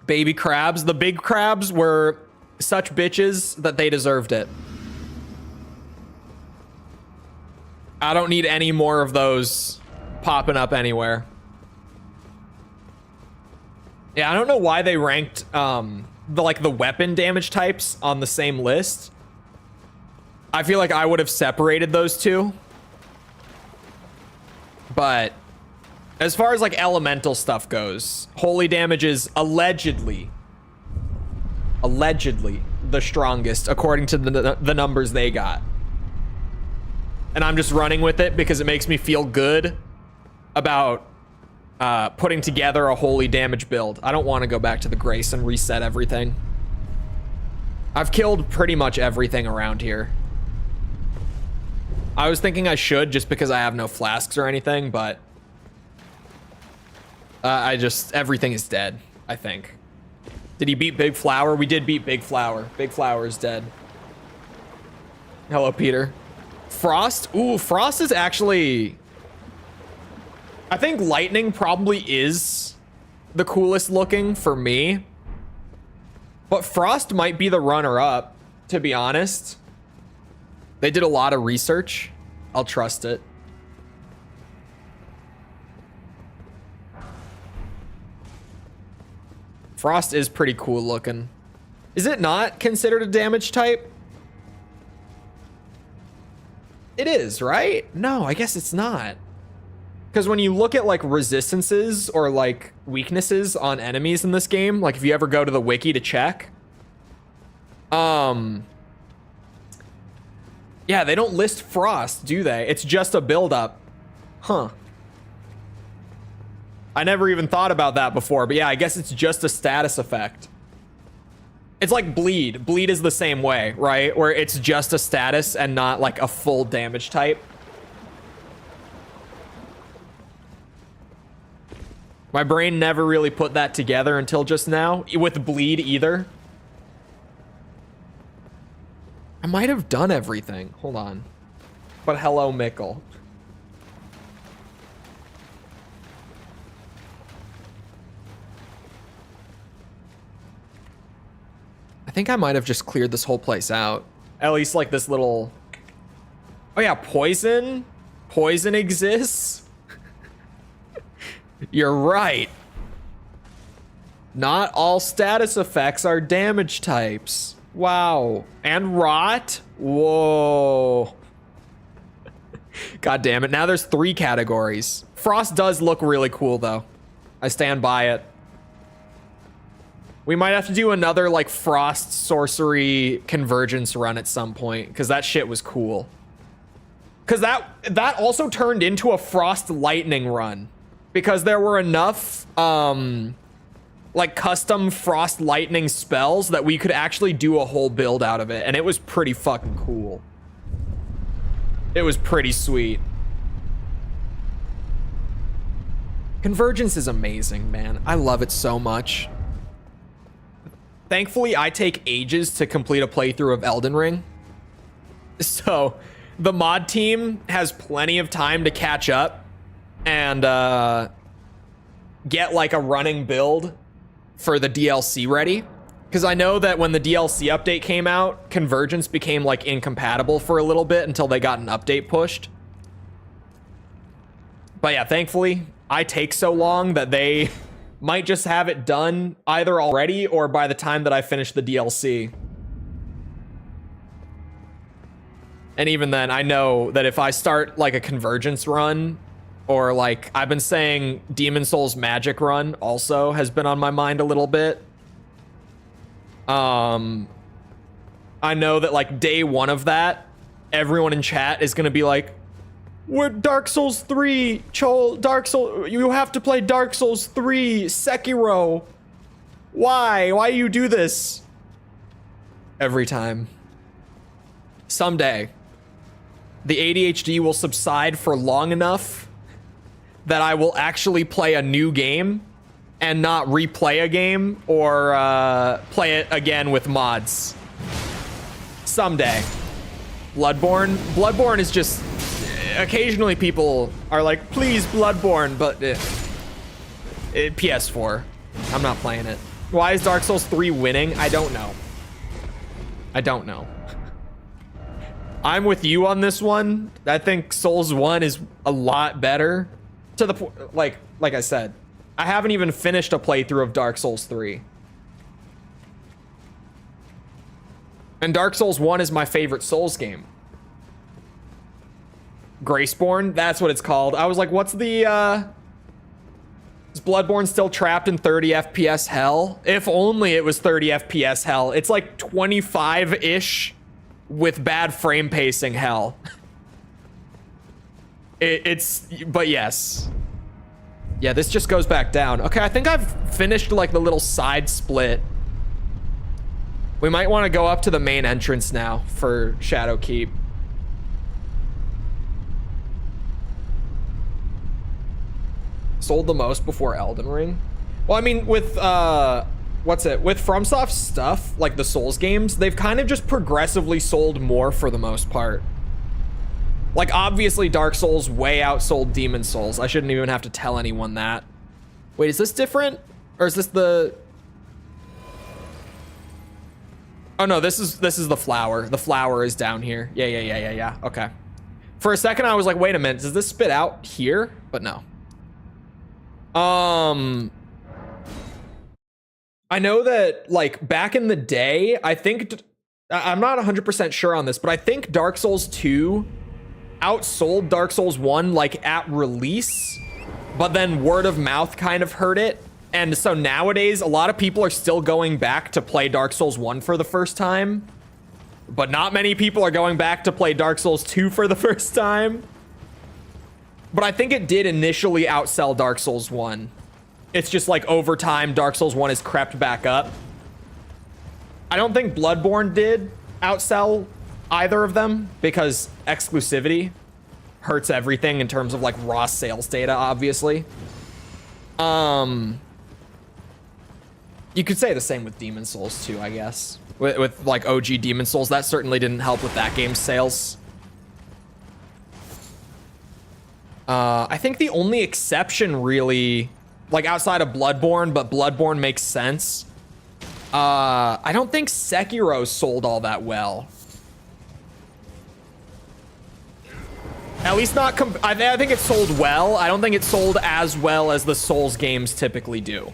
Baby crabs. The big crabs were such bitches that they deserved it. I don't need any more of those popping up anywhere. Yeah, I don't know why they ranked the weapon damage types on the same list. I feel like I would have separated those two. But as far as like elemental stuff goes, holy damage is allegedly the strongest according to the numbers they got. And I'm just running with it because it makes me feel good about putting together a holy damage build. I don't want to go back to the Grace and reset everything. I've killed pretty much everything around here. I was thinking I should just because I have no flasks or anything, but everything is dead, I think. Did he beat Big Flower? We did beat Big Flower. Big Flower is dead. Hello, Peter. Frost? Ooh, Frost is actually... I think Lightning probably is the coolest looking for me. But Frost might be the runner-up, to be honest. They did a lot of research. I'll trust it. Frost is pretty cool looking. Is it not considered a damage type? It is, right? No, I guess it's not. Because when you look at like resistances or like weaknesses on enemies in this game, like if you ever go to the wiki to check, yeah, they don't list Frost, do they? It's just a build-up. Huh. I never even thought about that before, but yeah, I guess it's just a status effect. It's like Bleed. Bleed is the same way, right? Where it's just a status and not like a full damage type. My brain never really put that together until just now, with Bleed either. I might have done everything. Hold on. But hello, Mickle. I think I might have just cleared this whole place out. At least like this little... Oh yeah, poison? Poison exists? You're right. Not all status effects are damage types. Wow. And rot? Whoa. God damn it. Now there's 3 categories. Frost does look really cool though. I stand by it. We might have to do another like Frost Sorcery Convergence run at some point, because that shit was cool. Because that also turned into a Frost Lightning run, because there were enough like custom Frost Lightning spells that we could actually do a whole build out of it, and it was pretty fucking cool. It was pretty sweet. Convergence is amazing, man. I love it so much. Thankfully, I take ages to complete a playthrough of Elden Ring. So the mod team has plenty of time to catch up and get like a running build for the DLC ready. Because I know that when the DLC update came out, Convergence became like incompatible for a little bit until they got an update pushed. But yeah, thankfully, I take so long that they might just have it done either already or by the time that I finish the DLC. And even then, I know that if I start like a Convergence run, or like I've been saying Demon Souls Magic run also has been on my mind a little bit. I know that like day one of that, everyone in chat is gonna be like, we're Dark Souls 3, Chole, Dark Souls, you have to play Dark Souls 3, Sekiro. Why you do this? Every time. Someday, the ADHD will subside for long enough that I will actually play a new game and not replay a game or play it again with mods. Someday. Bloodborne is just... Occasionally people are like, please Bloodborne, but PS4. I'm not playing it. Why is Dark Souls 3 winning? I don't know. I'm with you on this one. I think Souls 1 is a lot better. To the point, like I said, I haven't even finished a playthrough of Dark Souls 3. And Dark Souls 1 is my favorite Souls game. Graceborn, that's what it's called. I was like, what's the, is Bloodborne still trapped in 30 FPS hell? If only it was 30 FPS hell. It's like 25-ish with bad frame pacing hell. But yes. Yeah, this just goes back down. Okay, I think I've finished like the little side split. We might want to go up to the main entrance now for Shadowkeep. Sold the most before Elden Ring? Well, I mean, with, what's it? With FromSoft stuff, like the Souls games, they've kind of just progressively sold more for the most part. Like, obviously, Dark Souls way outsold Demon Souls. I shouldn't even have to tell anyone that. Wait, is this different? Or is this the... Oh, no, this is the flower. The flower is down here. Yeah. Okay. For a second, I was like, wait a minute. Does this spit out here? But no. I know that, like, back in the day, I think... I'm not 100% sure on this, but I think Dark Souls 2... outsold Dark Souls 1 like at release, but then word of mouth kind of hurt it. And so nowadays a lot of people are still going back to play Dark Souls 1 for the first time, but not many people are going back to play Dark Souls 2 for the first time. But I think it did initially outsell Dark Souls 1. It's just like over time Dark Souls 1 has crept back up. I don't think Bloodborne did outsell either of them, because exclusivity hurts everything in terms of like raw sales data, obviously. You could say the same with Demon Souls too, I guess. With like OG Demon Souls, that certainly didn't help with that game's sales. I think the only exception really, like outside of Bloodborne, but Bloodborne makes sense. I don't think Sekiro sold all that well. At least not, I think it sold well. I don't think it sold as well as the Souls games typically do.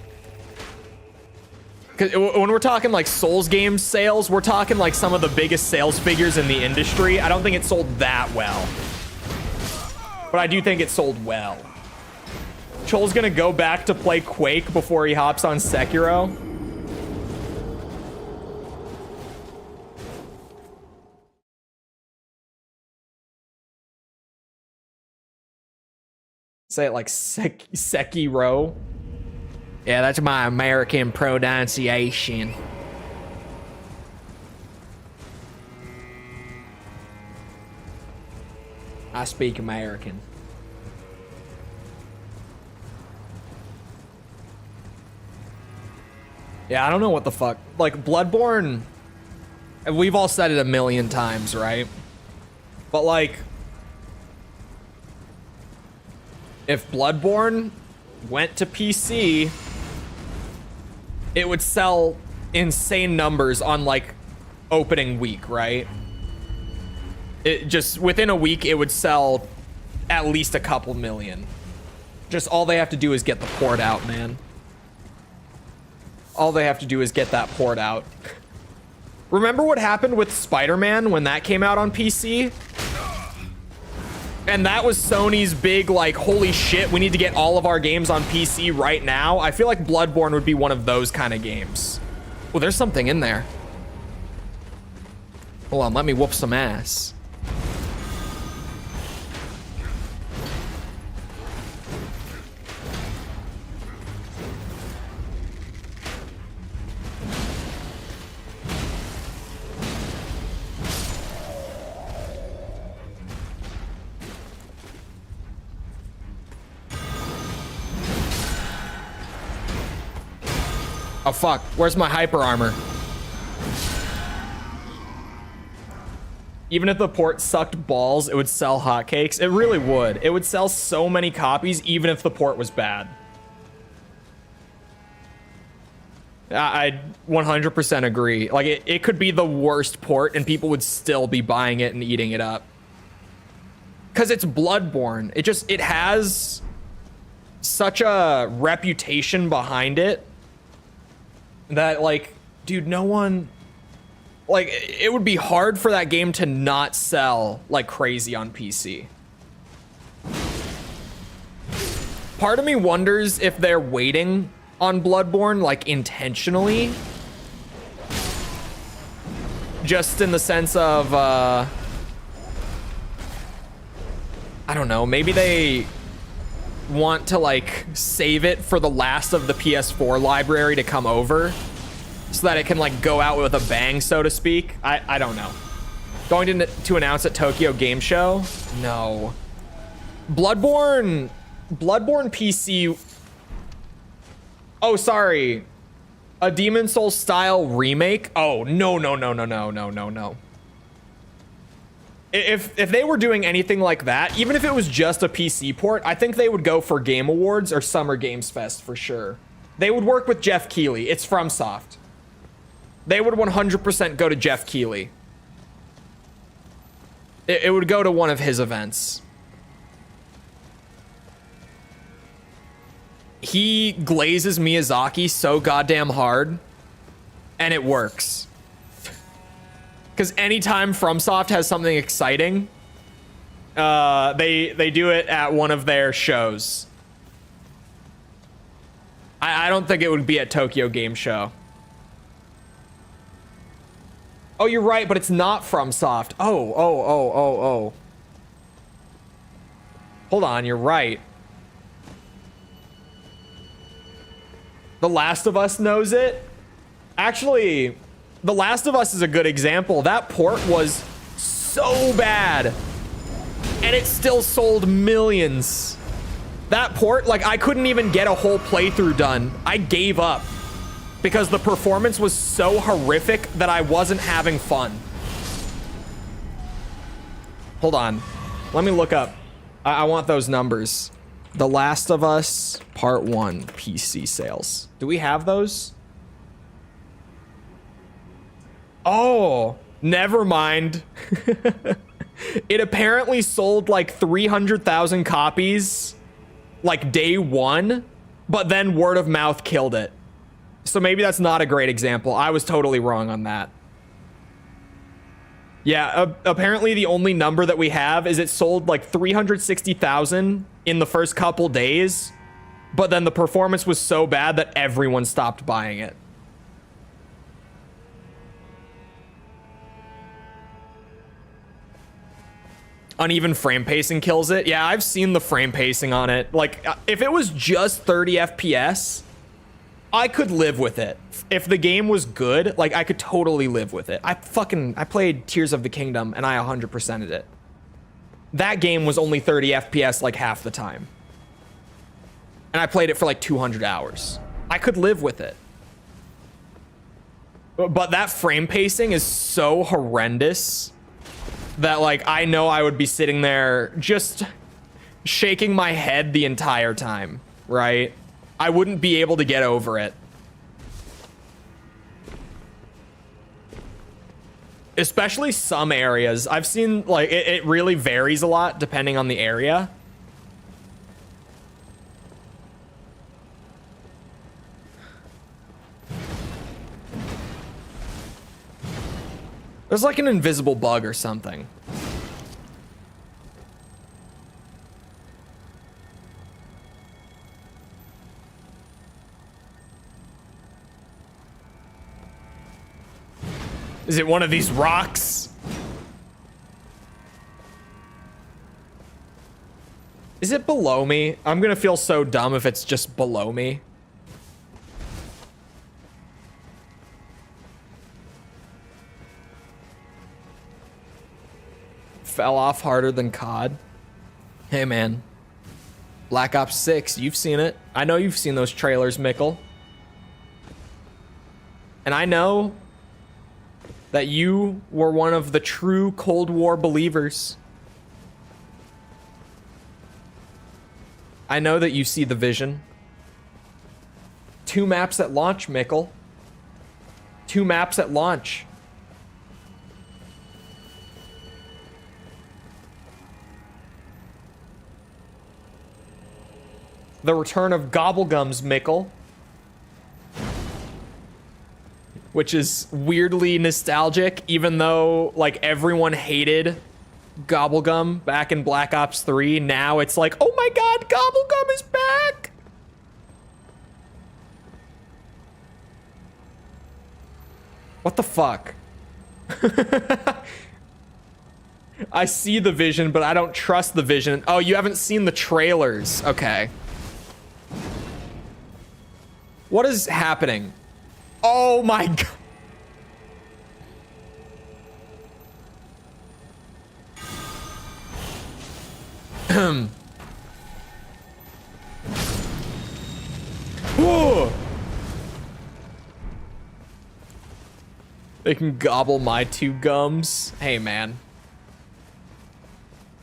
Because when we're talking like Souls games sales, we're talking like some of the biggest sales figures in the industry. I don't think it sold that well. But I do think it sold well. Chole's gonna go back to play Quake before he hops on Sekiro. Say it like Sekiro. Yeah, that's my American pronunciation. I speak American. Yeah, I don't know what the fuck. Like, Bloodborne, we've all said it a million times, right? But, like, if Bloodborne went to PC, it would sell insane numbers on, like, opening week, right? It just, within a week, it would sell at least a couple million. Just all they have to do is get the port out, man. All they have to do is get that port out. Remember what happened with Spider-Man when that came out on PC? And that was Sony's big, like, holy shit, we need to get all of our games on PC right now. I feel like Bloodborne would be one of those kind of games. Oh, there's something in there. Hold on, let me whoop some ass. Oh fuck, where's my hyper armor? Even if the port sucked balls, it would sell hotcakes. It really would. It would sell so many copies even if the port was bad. I 100% agree. Like, it could be the worst port and people would still be buying it and eating it up. Because it's Bloodborne. It has such a reputation behind it that, like, dude, no one, like, it would be hard for that game to not sell like crazy on PC. Part of me wonders if they're waiting on Bloodborne, like, intentionally. Just in the sense of, I don't know, maybe they want to, like, save it for the last of the PS4 library to come over so that it can, like, go out with a bang, so to speak. I don't know. Going to announce at Tokyo Game Show? No. Bloodborne PC. Oh, sorry. A Demon Souls style remake? Oh, no. If they were doing anything like that, even if it was just a PC port, I think they would go for Game Awards or Summer Games Fest for sure. They would work with Jeff Keighley. It's FromSoft. They would 100% go to Jeff Keighley. It would go to one of his events. He glazes Miyazaki so goddamn hard, and it works. Because anytime FromSoft has something exciting, they do it at one of their shows. I don't think it would be at Tokyo Game Show. Oh, you're right, but it's not FromSoft. Oh. Hold on, you're right. The Last of Us knows it. Actually, The Last of Us is a good example. That port was so bad, and it still sold millions. That port, like, I couldn't even get a whole playthrough done. I gave up because the performance was so horrific that I wasn't having fun. Hold on. Let me look up. I want those numbers. The Last of Us Part 1 PC sales. Do we have those? Oh, never mind. It apparently sold like 300,000 copies like day one, but then word of mouth killed it. So maybe that's not a great example. I was totally wrong on that. Yeah, apparently the only number that we have is it sold like 360,000 in the first couple days, but then the performance was so bad that everyone stopped buying it. uneven frame pacing kills it. Yeah, I've seen the frame pacing on it. Like, if it was just 30 FPS, I could live with it. If the game was good, like, I could totally live with it. I played Tears of the Kingdom, and I 100%ed it. That game was only 30 FPS like half the time. And I played it for like 200 hours. I could live with it. But that frame pacing is so horrendous that, like, I know I would be sitting there just shaking my head the entire time, right? I wouldn't be able to get over it. Especially some areas. I've seen, like, it really varies a lot depending on the area. There's like an invisible bug or something. Is it one of these rocks? Is it below me? I'm gonna feel so dumb if it's just below me. Fell off harder than COD. Hey man, Black Ops 6, you've seen it. I know you've seen those trailers, Mikkel. And I know that you were one of the true Cold War believers. I know that you see the vision. 2 maps at launch, Mikkel. 2 maps at launch. The return of Gobblegums, Mikkel. Which is weirdly nostalgic, even though, like, everyone hated Gobblegum back in Black Ops 3. Now it's like, oh my god, Gobblegum is back! What the fuck? I see the vision, but I don't trust the vision. Oh, you haven't seen the trailers. Okay. What is happening? Oh my god. Whoa. They can gobble my 2 gums. Hey, man.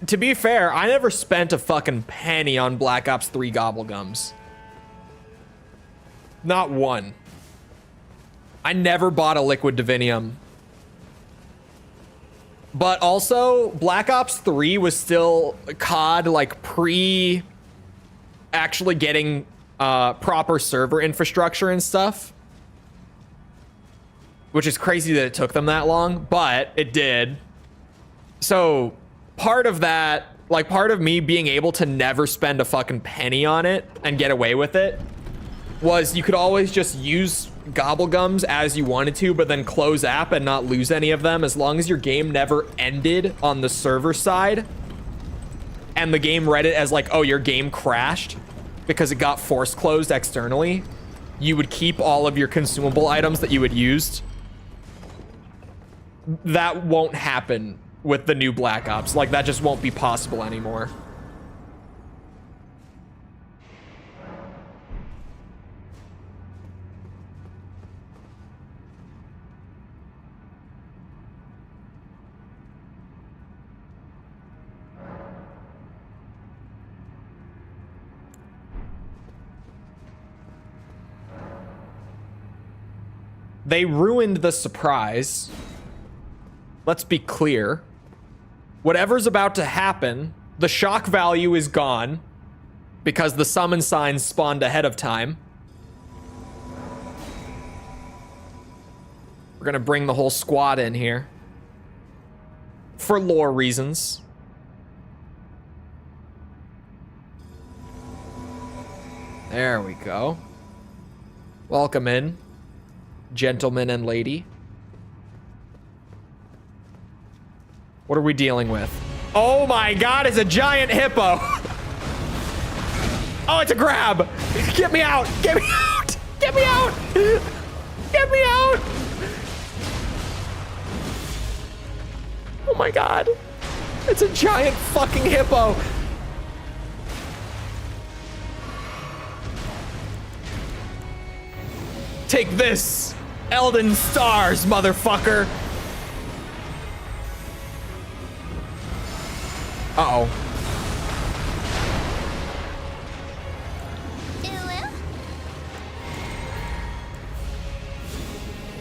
To be fair, I never spent a fucking penny on Black Ops 3 Gobblegums. Not one. I never bought a Liquid Divinium. But also, Black Ops 3 was still COD, like, pre actually getting proper server infrastructure and stuff. Which is crazy that it took them that long, but it did. So part of that, like, part of me being able to never spend a fucking penny on it and get away with it was you could always just use Gobblegums as you wanted to, but then close app and not lose any of them as long as your game never ended on the server side and the game read it as like, oh, your game crashed because it got force closed externally. You would keep all of your consumable items that you had used. That won't happen with the new Black Ops. Like, that just won't be possible anymore. They ruined the surprise. Let's be clear. Whatever's about to happen, the shock value is gone because the summon signs spawned ahead of time. We're gonna bring the whole squad in here for lore reasons. There we go. Welcome in, gentleman and lady. What are we dealing with? Oh my god, it's a giant hippo. Oh, it's a grab. Get me out. Get me out. Get me out. Get me out. Oh my god. It's a giant fucking hippo. Take this, Elden Stars, motherfucker. Uh-oh.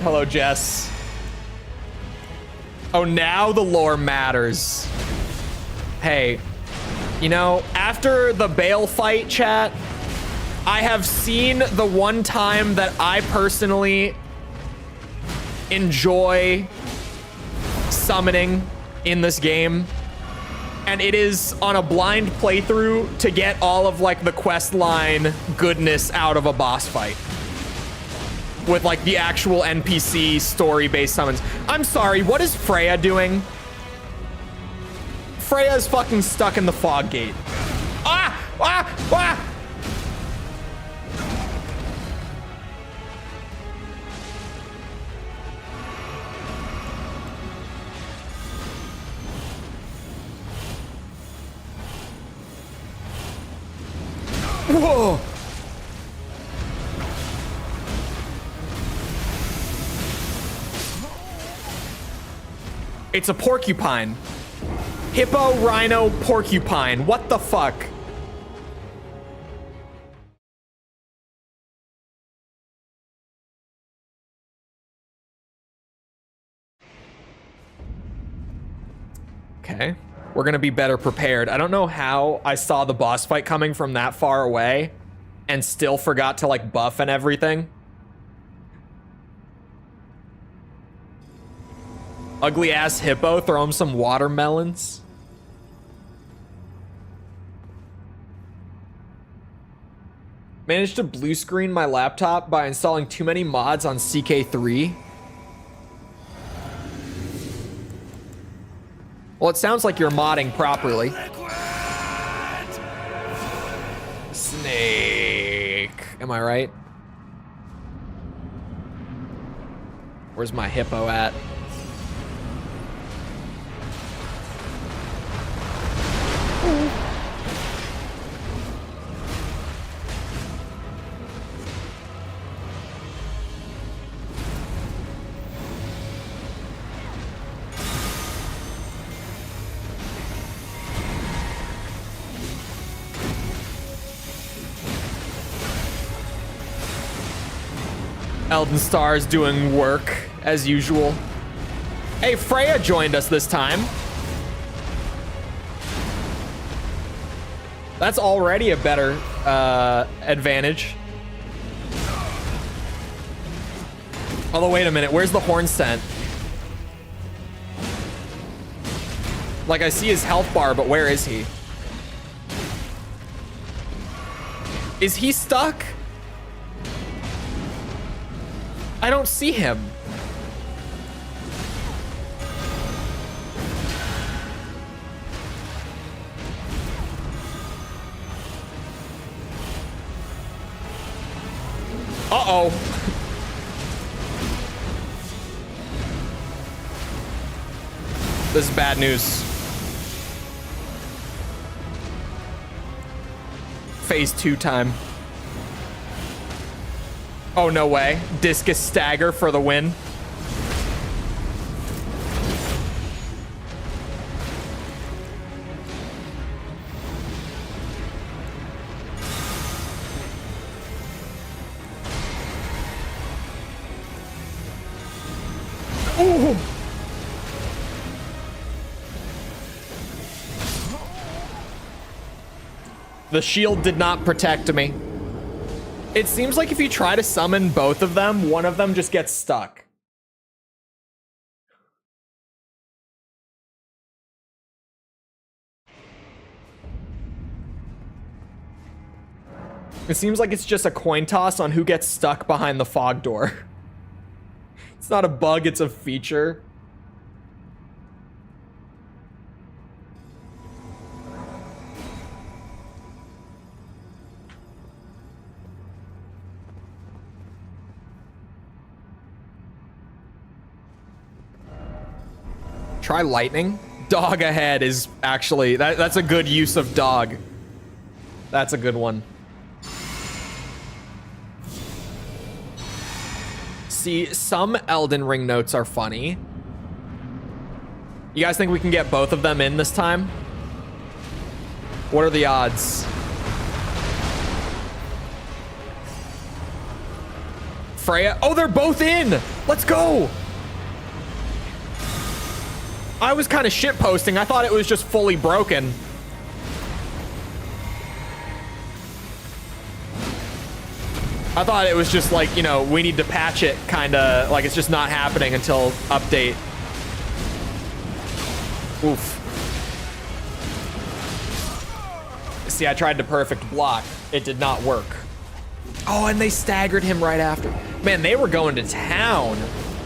Hello, Jess. Oh, now the lore matters. Hey, you know, after the Bale fight, chat, I have seen the one time that I personally enjoy summoning in this game, and it is on a blind playthrough to get all of like the quest line goodness out of a boss fight with like the actual NPC story-based summons. I'm sorry, what is Freya doing? Freya's fucking stuck in the fog gate. Ah! Ah! Ah! Whoa! It's a porcupine. Hippo, rhino, porcupine. What the fuck? Okay. We're gonna be better prepared. I don't know how I saw the boss fight coming from that far away and still forgot to like buff and everything. Ugly ass hippo, throw him some watermelons. Managed to blue screen my laptop by installing too many mods on CK3. Well, it sounds like you're modding properly. Snake. Am I right? Where's my hippo at? Elden Stars doing work as usual. Hey, Freya joined us this time. That's already a better advantage. Although, wait a minute, where's the horn scent? Like, I see his health bar, but where is he? Is he stuck? I don't see him. Uh-oh. This is bad news. Phase 2 time. Oh, no way. Discus stagger for the win. Ooh. The shield did not protect me. It seems like if you try to summon both of them, one of them just gets stuck. It seems like it's just a coin toss on who gets stuck behind the fog door. It's not a bug, it's a feature. Try lightning. Dog ahead is actually, that's a good use of dog. That's a good one. See, some Elden Ring notes are funny. You guys think we can get both of them in this time? What are the odds? Freya, oh, they're both in. Let's go. I was kind of shitposting. I thought it was just fully broken. I thought it was just like, you know, we need to patch it, kind of like it's just not happening until update. Oof. See, I tried to perfect block. It did not work. Oh, and they staggered him right after. Man, they were going to town.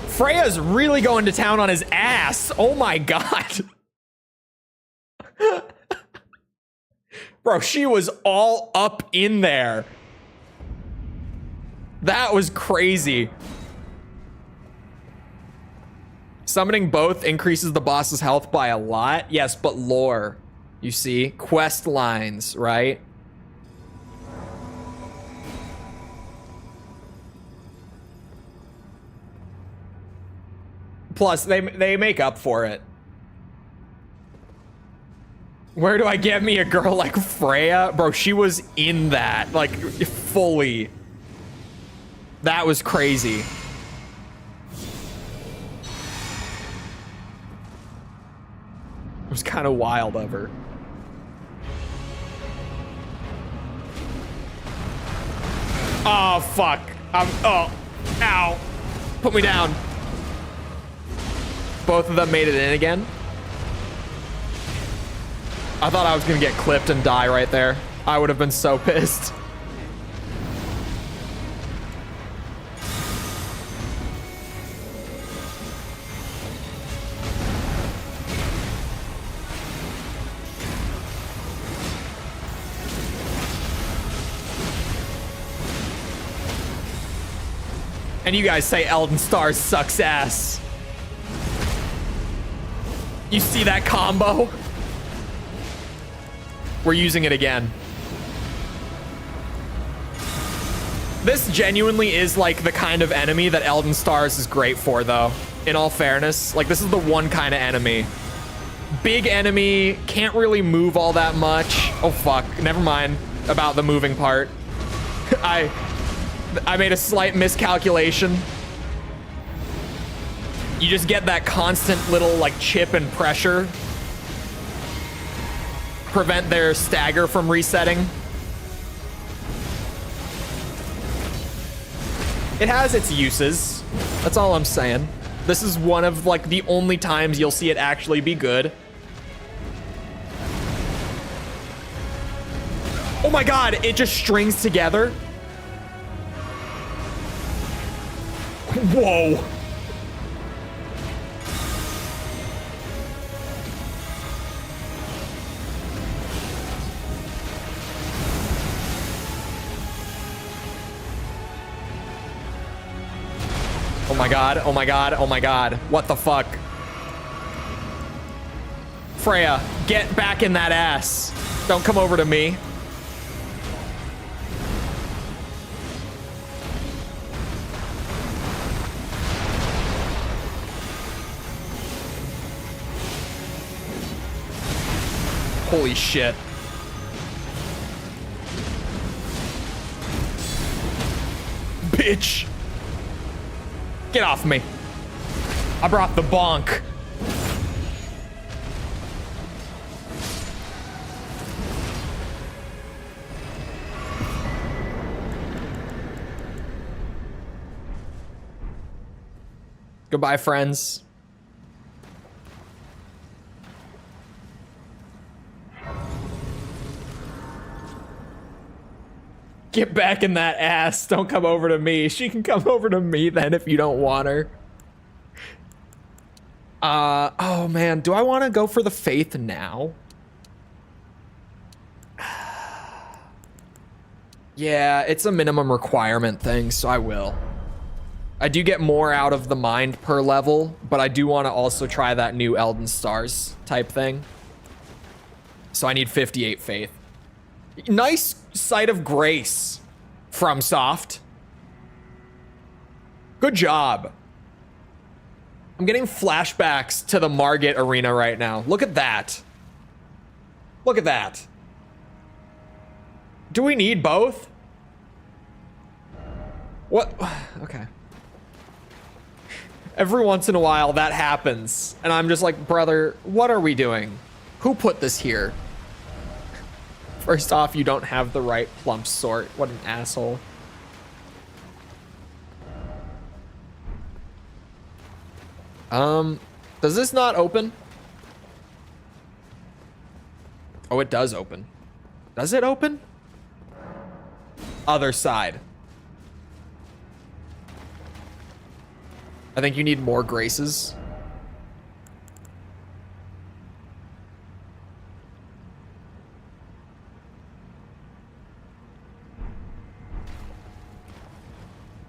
Freya's really going to town on his ass. Oh my god. Bro, she was all up in there. That was crazy. Summoning both increases the boss's health by a lot. Yes, but lore. You see? Quest lines, right? Plus, they make up for it. Where do I get me a girl like Freya? Bro, she was in that, like, fully. That was crazy. It was kind of wild of her. Oh, fuck. Oh, ow. Put me down. Both of them made it in again. I thought I was gonna get clipped and die right there. I would have been so pissed. And you guys say Elden Stars sucks ass. You see that combo? We're using it again. This genuinely is like the kind of enemy that Elden Stars is great for, though. In all fairness, like this is the one kind of enemy. Big enemy, can't really move all that much. Oh fuck, never mind about the moving part. I made a slight miscalculation. You just get that constant little like chip and pressure. Prevent their stagger from resetting. It has its uses. That's all I'm saying. This is one of like the only times you'll see it actually be good. Oh my god, it just strings together. Whoa. Oh my god, oh my god, oh my god. What the fuck? Freya, get back in that ass. Don't come over to me. Holy shit. Bitch. Get off me. I brought the bonk. Goodbye, friends. Get back in that ass. Don't come over to me. She can come over to me then if you don't want her. Oh man, do I want to go for the faith now? Yeah, it's a minimum requirement thing, so I will. I do get more out of the mind per level, but I do want to also try that new Elden Stars type thing. So I need 58 faith. Nice Sight of Grace from Soft. Good job. I'm getting flashbacks to the Margit arena right now. Look at that. Look at that. Do we need both? What? Okay. Every once in a while that happens. And I'm just like, brother, what are we doing? Who put this here? First off, you don't have the right plump sort. What an asshole. Does this not open? Oh, it does open. Does it open? Other side. I think you need more graces.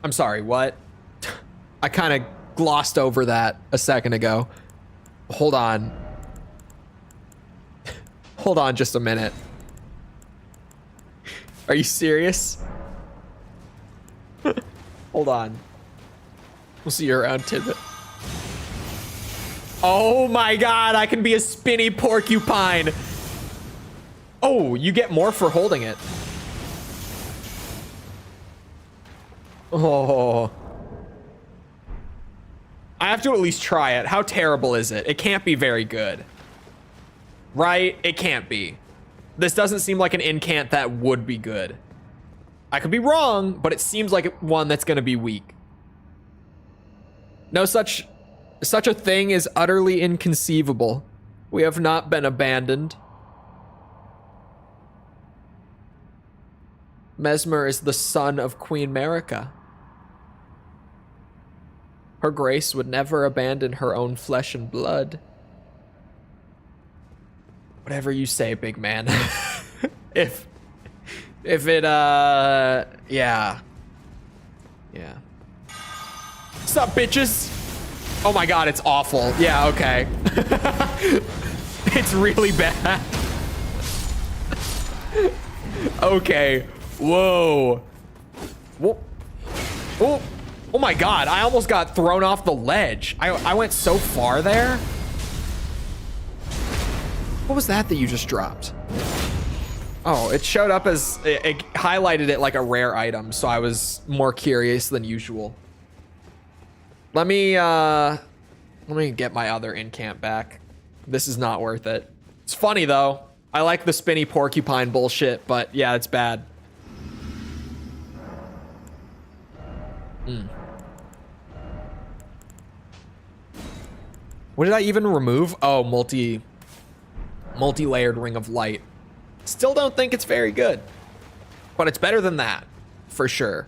I'm sorry, what? I kind of glossed over that a second ago. Hold on. Hold on just a minute. Are you serious? Hold on. We'll see you around, Tidbit. Oh my god, I can be a spinny porcupine. Oh, you get more for holding it. Oh. I have to at least try it. How terrible is it? It can't be very good. Right? It can't be. This doesn't seem like an incant that would be good. I could be wrong, but it seems like one that's going to be weak. No such a thing is utterly inconceivable. We have not been abandoned. Mesmer is the son of Queen Marika. Her grace would never abandon her own flesh and blood. Whatever you say, big man. if it, yeah. Yeah. Sup, bitches? Oh my god, it's awful. Yeah, okay. It's really bad. Okay. Whoa. Whoa. Oh. Oh my god, I almost got thrown off the ledge. I went so far there. What was that you just dropped? Oh, it showed up as, it highlighted it like a rare item, so I was more curious than usual. Let me get my other incant back. This is not worth it. It's funny though. I like the spinny porcupine bullshit, but yeah, it's bad. What did I even remove? Oh, multi-layered ring of light. Still don't think it's very good, but it's better than that for sure.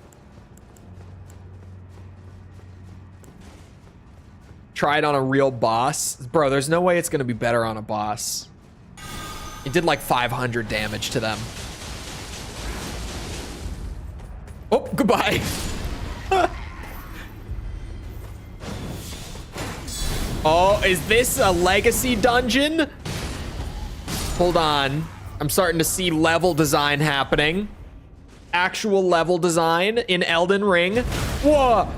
Try it on a real boss. Bro, there's no way it's gonna be better on a boss. It did like 500 damage to them. Oh, goodbye. Oh, is this a legacy dungeon? Hold on. I'm starting to see level design happening. Actual level design in Elden Ring. Whoa.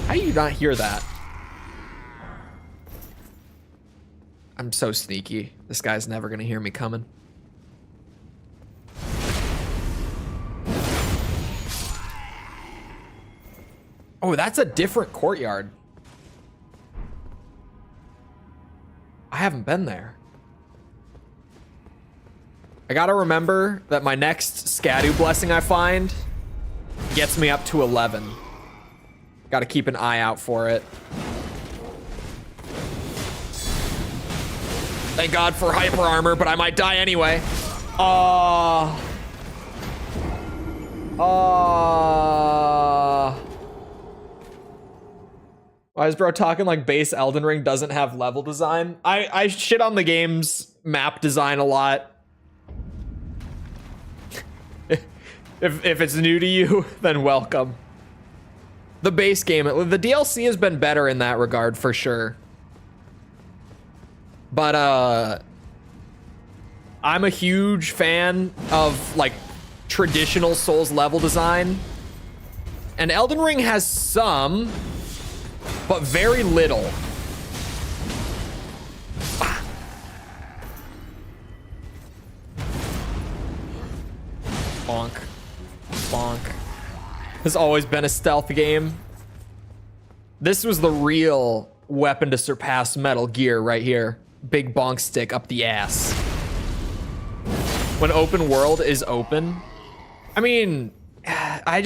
How do you not hear that? I'm so sneaky. This guy's never gonna hear me coming. Oh, that's a different courtyard. I haven't been there. I gotta remember that my next Scadu blessing I find gets me up to 11. Gotta keep an eye out for it. Thank God for hyper armor, but I might die anyway. Why is bro talking like base Elden Ring doesn't have level design? I shit on the game's map design a lot. If it's new to you, then welcome. The base game, the DLC has been better in that regard for sure. But I'm a huge fan of like traditional Souls level design. And Elden Ring has some, but very little. Bonk. Bonk. Has always been a stealth game. This was the real weapon to surpass Metal Gear right here. Big bonk stick up the ass. When open world is open. I mean, I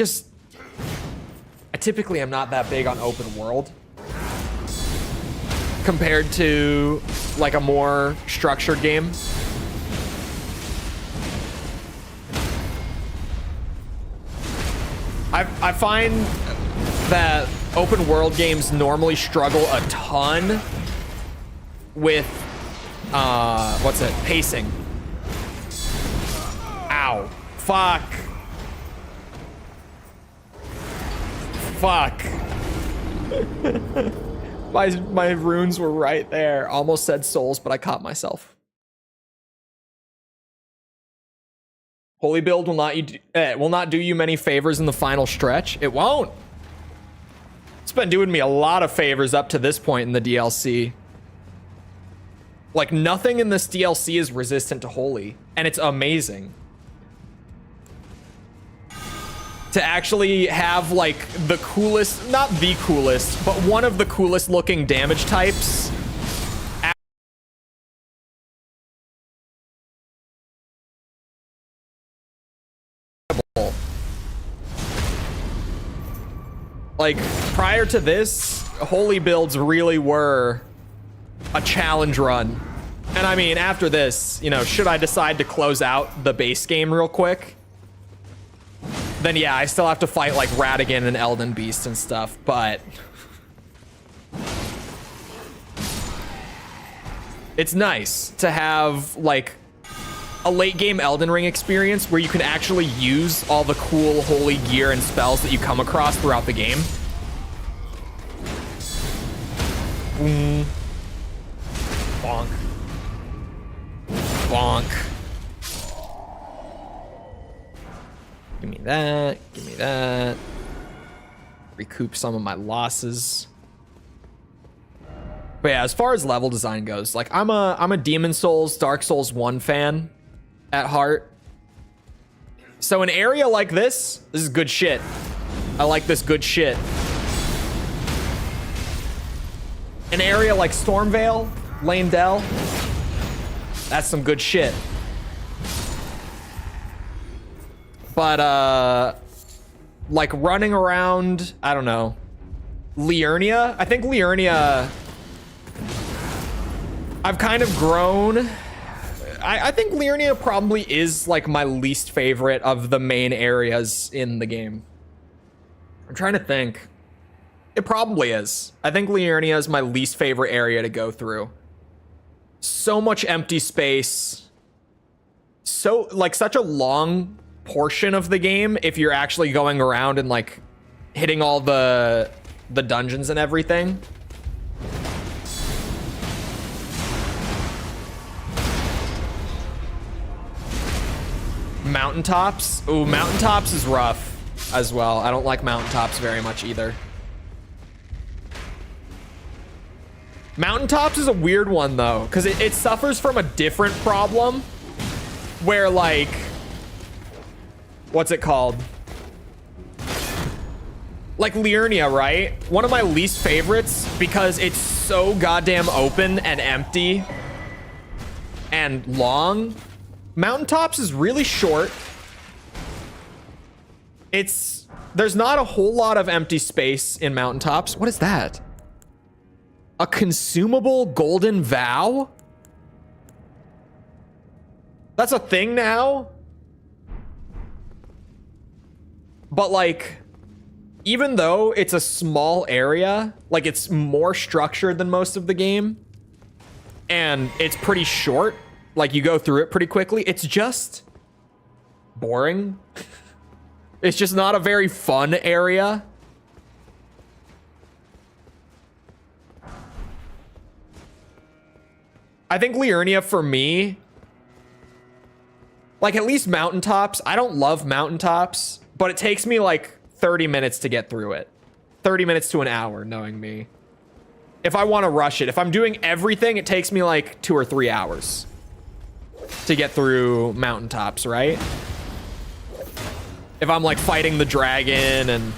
typically am not that big on open world. Compared to like a more structured game. I find that open world games normally struggle a ton with what's it? Pacing. Ow. Fuck. Fuck. My runes were right there. Almost said souls, but I caught myself. Holy build will not do you many favors in the final stretch. It won't. It's been doing me a lot of favors up to this point in the DLC. Like nothing in this DLC is resistant to Holy, and it's amazing. To actually have like the coolest, not the coolest, but one of the coolest looking damage types. Like, prior to this, Holy builds really were a challenge run. And I mean, after this, you know, should I decide to close out the base game real quick, then yeah, I still have to fight like Radigan and Elden Beast and stuff, but it's nice to have like a late game Elden Ring experience where you can actually use all the cool holy gear and spells that you come across throughout the game. Bonk. Bonk. Give me that. Give me that. Recoup some of my losses. But yeah, as far as level design goes, like I'm a Demon Souls, Dark Souls 1 fan at heart. So an area like this is good shit. I like this good shit. An area like Stormvale, Lane Dell, that's some good shit. But like running around, I don't know, Liurnia. I think Liurnia, I've kind of grown. I think Liurnia probably is like my least favorite of the main areas in the game. I'm trying to think. It probably is. I think Liurnia is my least favorite area to go through. So much empty space. So, like, such a long portion of the game if you're actually going around and, like, hitting all the dungeons and everything. Mountaintops? Ooh, mountaintops is rough as well. I don't like mountaintops very much either. Mountaintops is a weird one though, because it suffers from a different problem where, like, what's it called? Like Liurnia, right? One of my least favorites because it's so goddamn open and empty and long. Mountaintops is really short. There's not a whole lot of empty space in Mountaintops. What is that? A consumable golden vow? That's a thing now? But like, even though it's a small area, like it's more structured than most of the game, and it's pretty short, like you go through it pretty quickly, it's just boring. It's just not a very fun area. I think Liurnia for me, like at least mountaintops. I don't love mountaintops, but it takes me like 30 minutes to get through it. 30 minutes to an hour, knowing me. If I want to rush it, if I'm doing everything, it takes me like 2 or 3 hours to get through mountaintops, right? If I'm like fighting the dragon and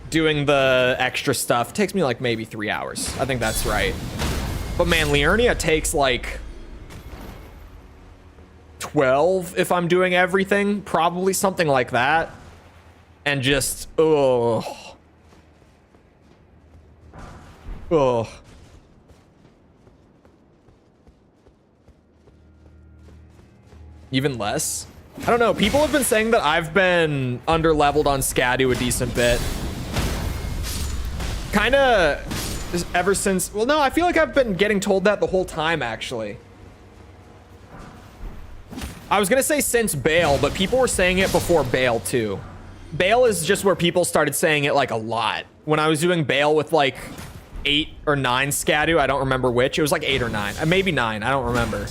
doing the extra stuff, it takes me like maybe 3 hours. I think that's right. But man, Liurnia takes like 12 if I'm doing everything, probably something like that. And just, ugh. Ugh. Even less? I don't know. People have been saying that I've been under-leveled on Scadu a decent bit. Kinda ever since... Well, no, I feel like I've been getting told that the whole time, actually. I was gonna say since Bale, but people were saying it before Bale, too. Bale is just where people started saying it, like, a lot. When I was doing Bale with, like, 8 or 9 Scadu, I don't remember which. It was, like, 8 or 9. Maybe 9, I don't remember.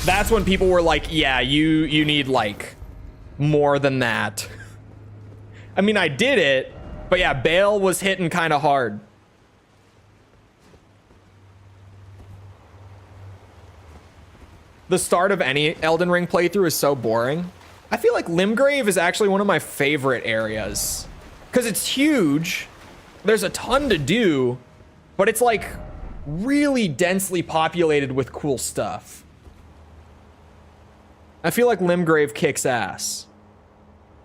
That's when people were like, yeah, you need, like, more than that. I mean, I did it, but yeah, Bale was hitting kind of hard. The start of any Elden Ring playthrough is so boring. I feel like Limgrave is actually one of my favorite areas. Because it's huge. There's a ton to do, but it's like really densely populated with cool stuff. I feel like Limgrave kicks ass.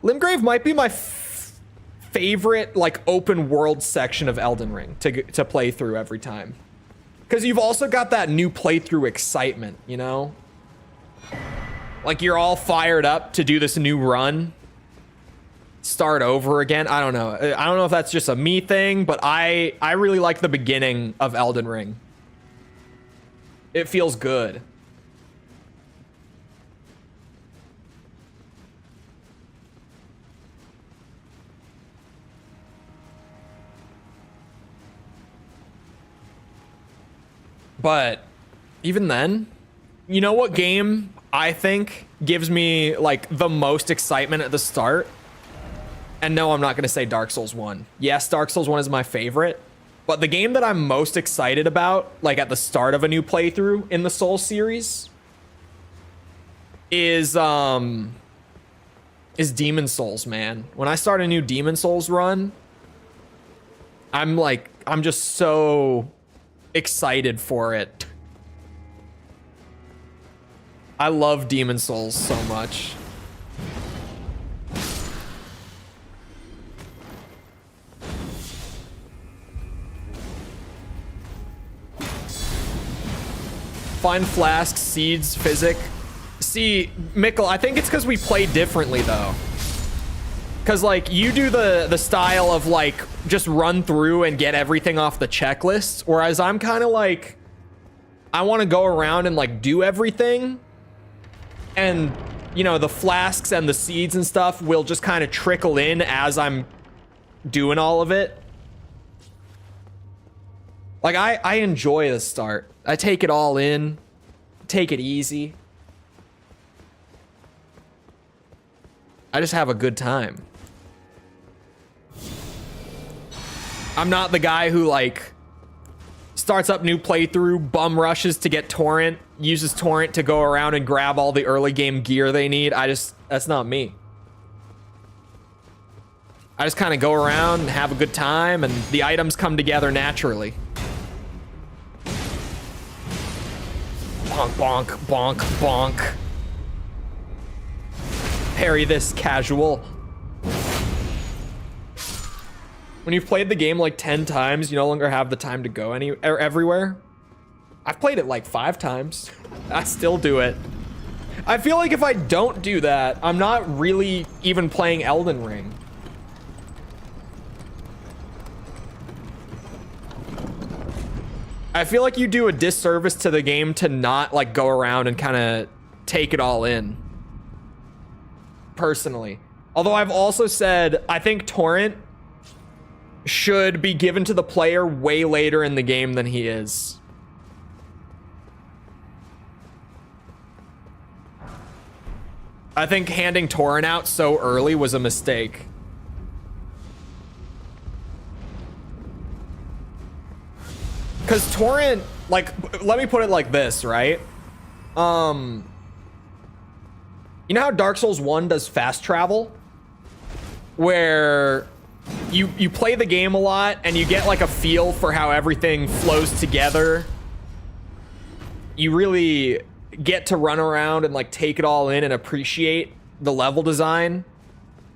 Limgrave might be my favorite like open world section of Elden Ring to play through every time. Because you've also got that new playthrough excitement, you know? Like you're all fired up to do this new run. Start over again. I don't know. I don't know if that's just a me thing, but I really like the beginning of Elden Ring. It feels good. But even then, you know what game I think gives me like the most excitement at the start? And no, I'm not going to say Dark Souls 1. Yes, Dark Souls 1 is my favorite, but the game that I'm most excited about, like at the start of a new playthrough in the Souls series, is Demon Souls, man. When I start a new Demon Souls run, I'm just so excited for it. I love Demon Souls so much. Find flasks, seeds, physic. See, Mikkel, I think it's because we play differently though. Because like you do the style of like just run through and get everything off the checklist, whereas I'm kind of like I want to go around and like do everything, and you know the flasks and the seeds and stuff will just kind of trickle in as I'm doing all of it. Like I enjoy the start. I take it all in, take it easy. I just have a good time. I'm not the guy who like starts up new playthrough, bum rushes to get torrent, uses torrent to go around and grab all the early game gear they need. That's not me. I just kind of go around and have a good time, and the items come together naturally. Bonk, bonk, bonk, bonk. Parry this, casual. When you've played the game like 10 times, you no longer have the time to go everywhere. I've played it like 5 times. I still do it. I feel like if I don't do that, I'm not really even playing Elden Ring. I feel like you do a disservice to the game to not like go around and kind of take it all in. Personally. Although I've also said, I think Torrent should be given to the player way later in the game than he is. I think handing Torrent out so early was a mistake. Because Torrent, like, let me put it like this, right? You know how Dark Souls 1 does fast travel? Where you play the game a lot and you get like a feel for how everything flows together. You really get to run around and like take it all in and appreciate the level design.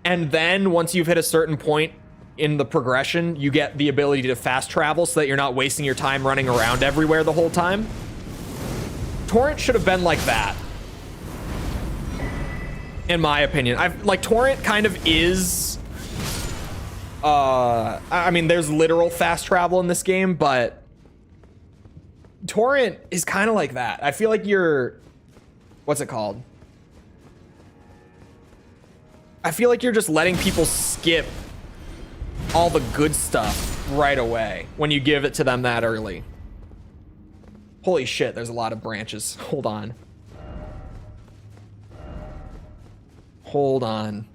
And then once you've hit a certain point in the progression, you get the ability to fast travel so that you're not wasting your time running around everywhere the whole time. Torrent should have been like that, in my opinion. Like Torrent kind of is, I mean, there's literal fast travel in this game, but Torrent is kind of like that. I feel like you're, what's it called? I feel like you're just letting people skip all the good stuff right away when you give it to them that early. Holy shit, there's a lot of branches. Hold on. Hold on.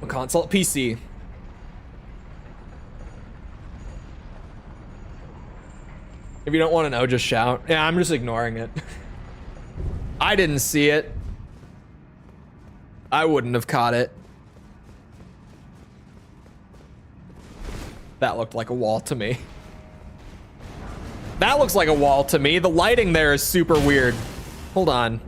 A console, PC. If you don't want to know, just shout. Yeah, I'm just ignoring it. I didn't see it. I wouldn't have caught it. That looked like a wall to me. That looks like a wall to me. The lighting there is super weird. Hold on.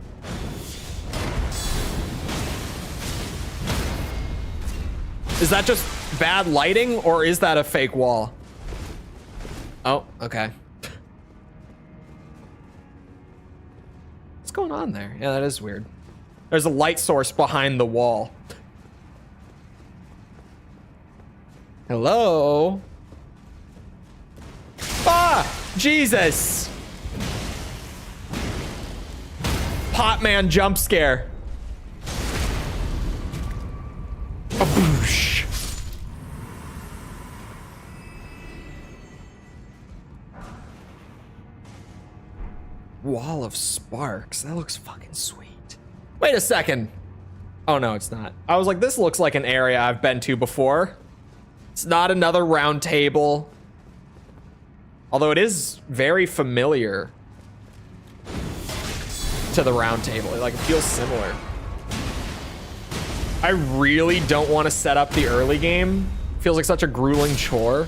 Is that just bad lighting or is that a fake wall? Oh, okay. What's going on there? Yeah, that is weird. There's a light source behind the wall. Hello? Ah! Jesus! Potman jump scare. A boosh. Wall of sparks. That looks fucking sweet. Wait a second. Oh no, it's not. I was like, this looks like an area I've been to before. It's not another round table. Although it is very familiar to the round table. Like, it feels similar. I really don't want to set up the early game. Feels like such a grueling chore.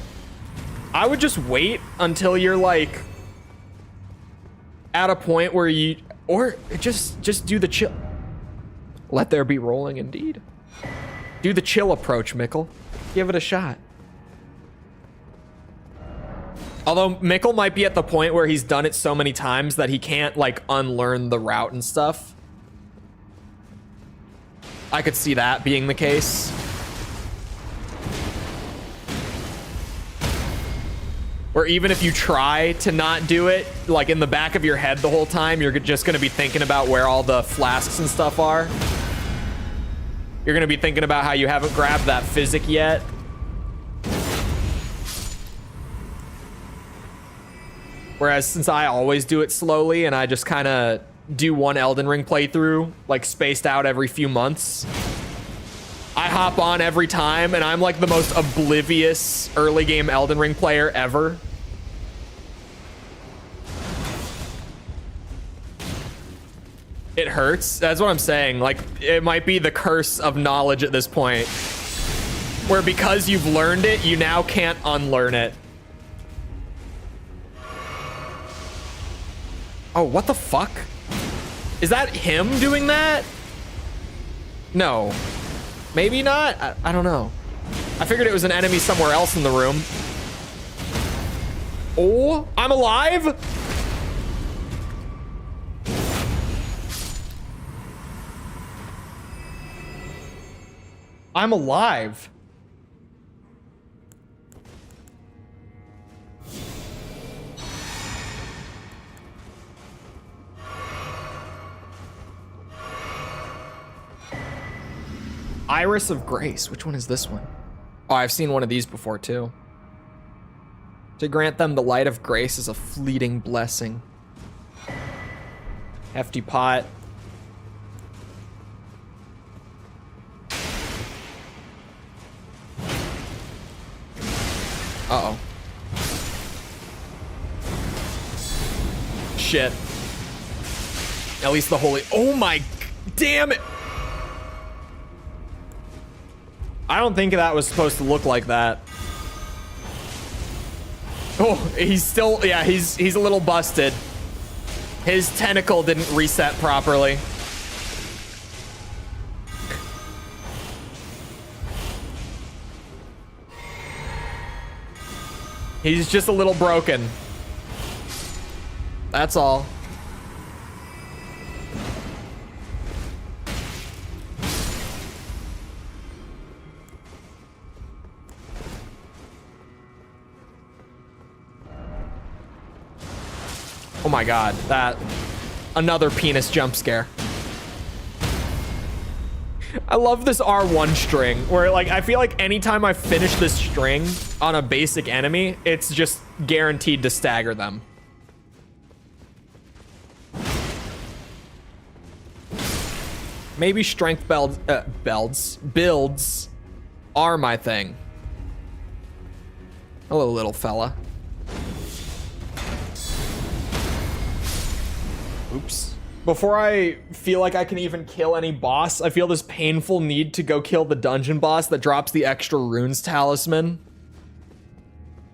I would just wait until you're like at a point where you, or just do the chill. Let there be rolling indeed. Do the chill approach, Mikkel. Give it a shot. Although Mikkel might be at the point where he's done it so many times that he can't like unlearn the route and stuff. I could see that being the case. Or even if you try to not do it, like in the back of your head the whole time, you're just gonna be thinking about where all the flasks and stuff are. You're gonna be thinking about how you haven't grabbed that physic yet. Whereas since I always do it slowly and I just kind of do one Elden Ring playthrough, like spaced out every few months, I hop on every time and I'm like the most oblivious early game Elden Ring player ever. It hurts. That's what I'm saying. Like, it might be the curse of knowledge at this point, where because you've learned it, you now can't unlearn it. Oh, what the fuck? Is that him doing that? No. Maybe not? I don't know. I figured it was an enemy somewhere else in the room. Oh, I'm alive? I'm alive. Iris of Grace. Which one is this one? Oh, I've seen one of these before too. To grant them the light of grace is a fleeting blessing. Hefty pot. Uh-oh. Shit. At least the holy... Oh my... Damn it! I don't think that was supposed to look like that. Oh, he's still... Yeah, he's a little busted. His tentacle didn't reset properly. He's just a little broken. That's all. Oh my god, that... Another penis jump scare. I love this R1 string, where like I feel like anytime I finish this string on a basic enemy, it's just guaranteed to stagger them. Maybe strength builds are my thing. Hello, little fella. Oops. Before I feel like I can even kill any boss, I feel this painful need to go kill the dungeon boss that drops the extra runes talisman.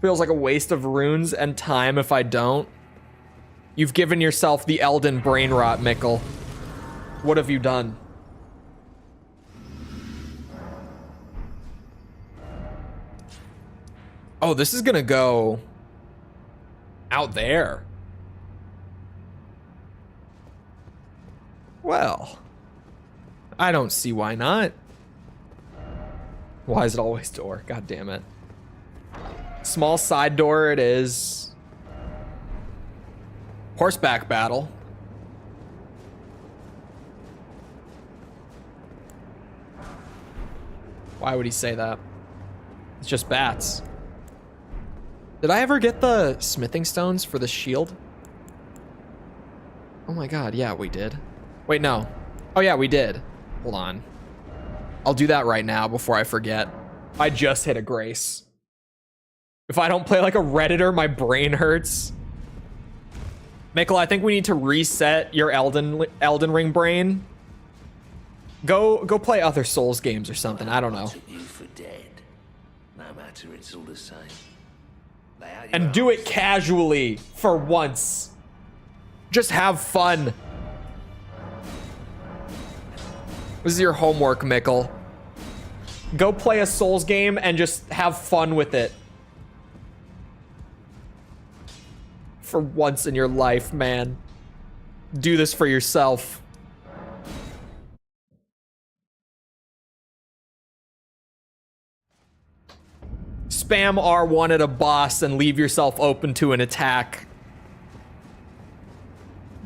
Feels like a waste of runes and time if I don't. You've given yourself the Elden brain rot, Mikkel. What have you done? Oh, this is gonna go out there. Well, I don't see why not. Why is it always door? God damn it. Small side door it is. Horseback battle. Why would he say that? It's just bats. Did I ever get the smithing stones for the shield? Oh my god, yeah, we did. Wait, no. Oh yeah, we did. Hold on. I'll do that right now before I forget. I just hit a grace. If I don't play like a Redditor, my brain hurts. Mikkel, I think we need to reset your Elden Ring brain. Go play other Souls games or something. I don't know. You for dead. No matter, it's all the same. And do it casually for once. Just have fun. This is your homework, Mikkel. Go play a Souls game and just have fun with it. For once in your life, man. Do this for yourself. Spam R1 at a boss and leave yourself open to an attack.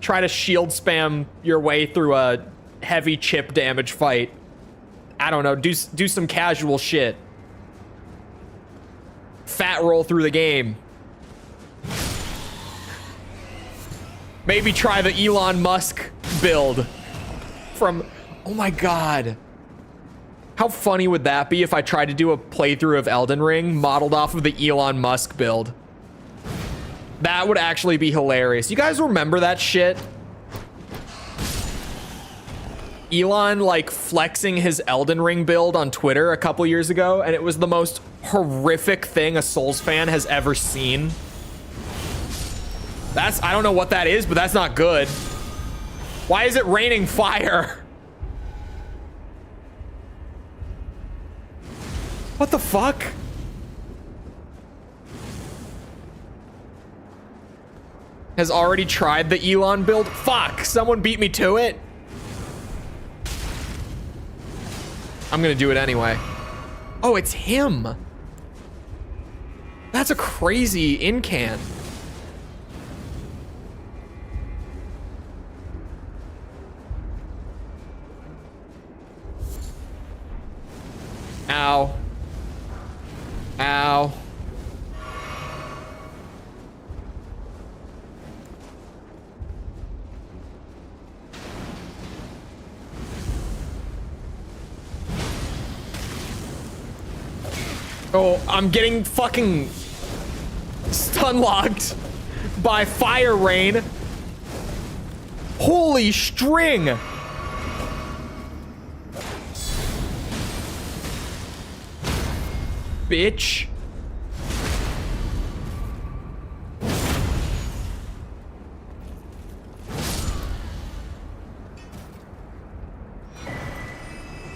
Try to shield spam your way through a heavy chip damage fight. I don't know, do some casual shit. Fat roll through the game. Maybe try the Elon Musk build from, oh my god. How funny would that be if I tried to do a playthrough of Elden Ring modeled off of the Elon Musk build? That would actually be hilarious. You guys remember that shit? Elon like flexing his Elden Ring build on Twitter a couple years ago, and it was the most horrific thing a Souls fan has ever seen. I don't know what that is, but that's not good. Why is it raining fire? What the fuck? Has already tried the Elon build? Fuck, someone beat me to it. I'm gonna do it anyway. Oh, it's him. That's a crazy incan. Ow. Ow. Oh, I'm getting fucking stun locked by fire rain. Holy string. Bitch.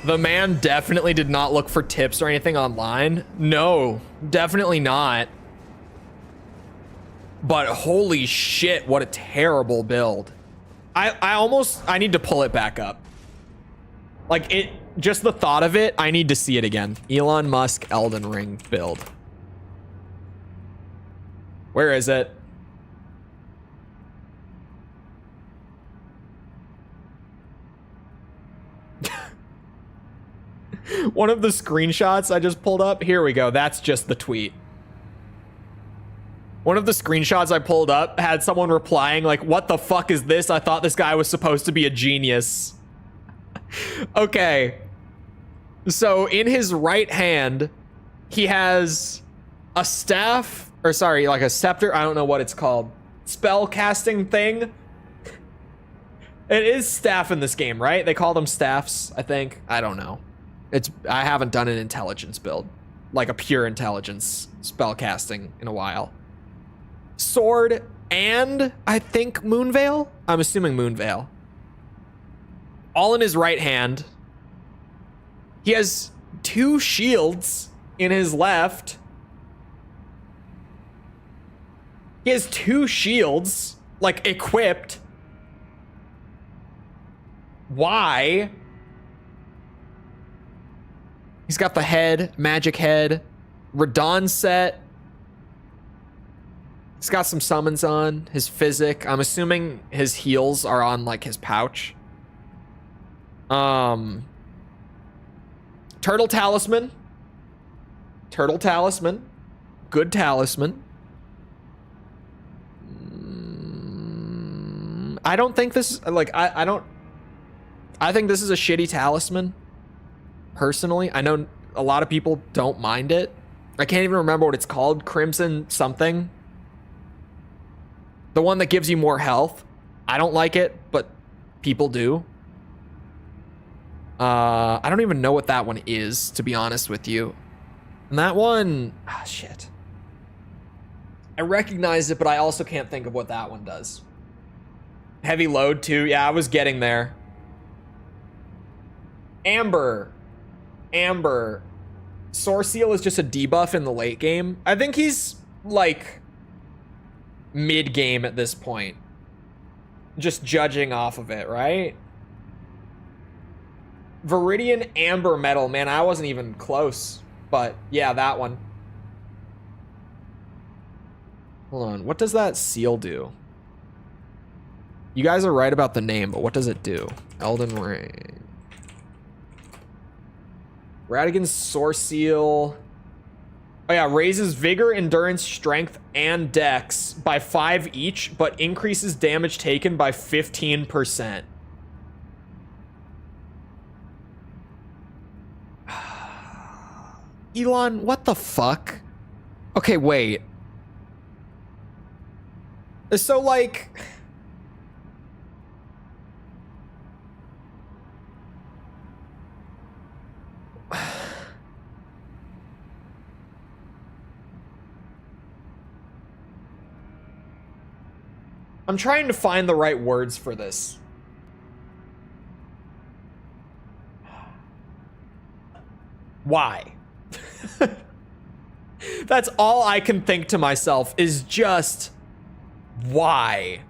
The man definitely did not look for tips or anything online. No, definitely not. But holy shit, what a terrible build. I need to pull it back up. Like it, just the thought of it, I need to see it again. Elon Musk Elden Ring build. Where is it? One of the screenshots I just pulled up. Here we go. That's just the tweet. One of the screenshots I pulled up had someone replying like, what the fuck is this? I thought this guy was supposed to be a genius. Okay. So in his right hand, he has a staff, or sorry, like a scepter. I don't know what it's called. Spell casting thing. It is staff in this game, right? They call them staffs, I think. I don't know. I haven't done an intelligence build, like a pure intelligence spell casting in a while. Sword and I think Moonveil. I'm assuming Moonveil. All in his right hand. He has 2 shields in his left. He has 2 shields, like equipped. Why? He's got the head, magic head, Radon set. He's got some summons on, his physic. I'm assuming his heals are on like his pouch. Turtle talisman. Turtle talisman. Good talisman. I don't think this, like, I think this is a shitty talisman. Personally, I know a lot of people don't mind it. I can't even remember what it's called. Crimson something. The one that gives you more health. I don't like it, but people do. I don't even know what that one is, to be honest with you. And that one, shit. I recognize it, but I also can't think of what that one does. Heavy load too. Yeah, I was getting there. Amber. Source Seal is just a debuff in the late game. I think he's like mid game at this point. Just judging off of it, right? Viridian Amber Metal. Man, I wasn't even close. But yeah, that one. Hold on. What does that seal do? You guys are right about the name, but what does it do? Elden Ring. Radigan's Source Seal. Oh yeah, raises vigor, endurance, strength, and dex by 5 each, but increases damage taken by 15%. Elon, what the fuck? Okay, wait. So like... I'm trying to find the right words for this. Why? That's all I can think to myself is just why?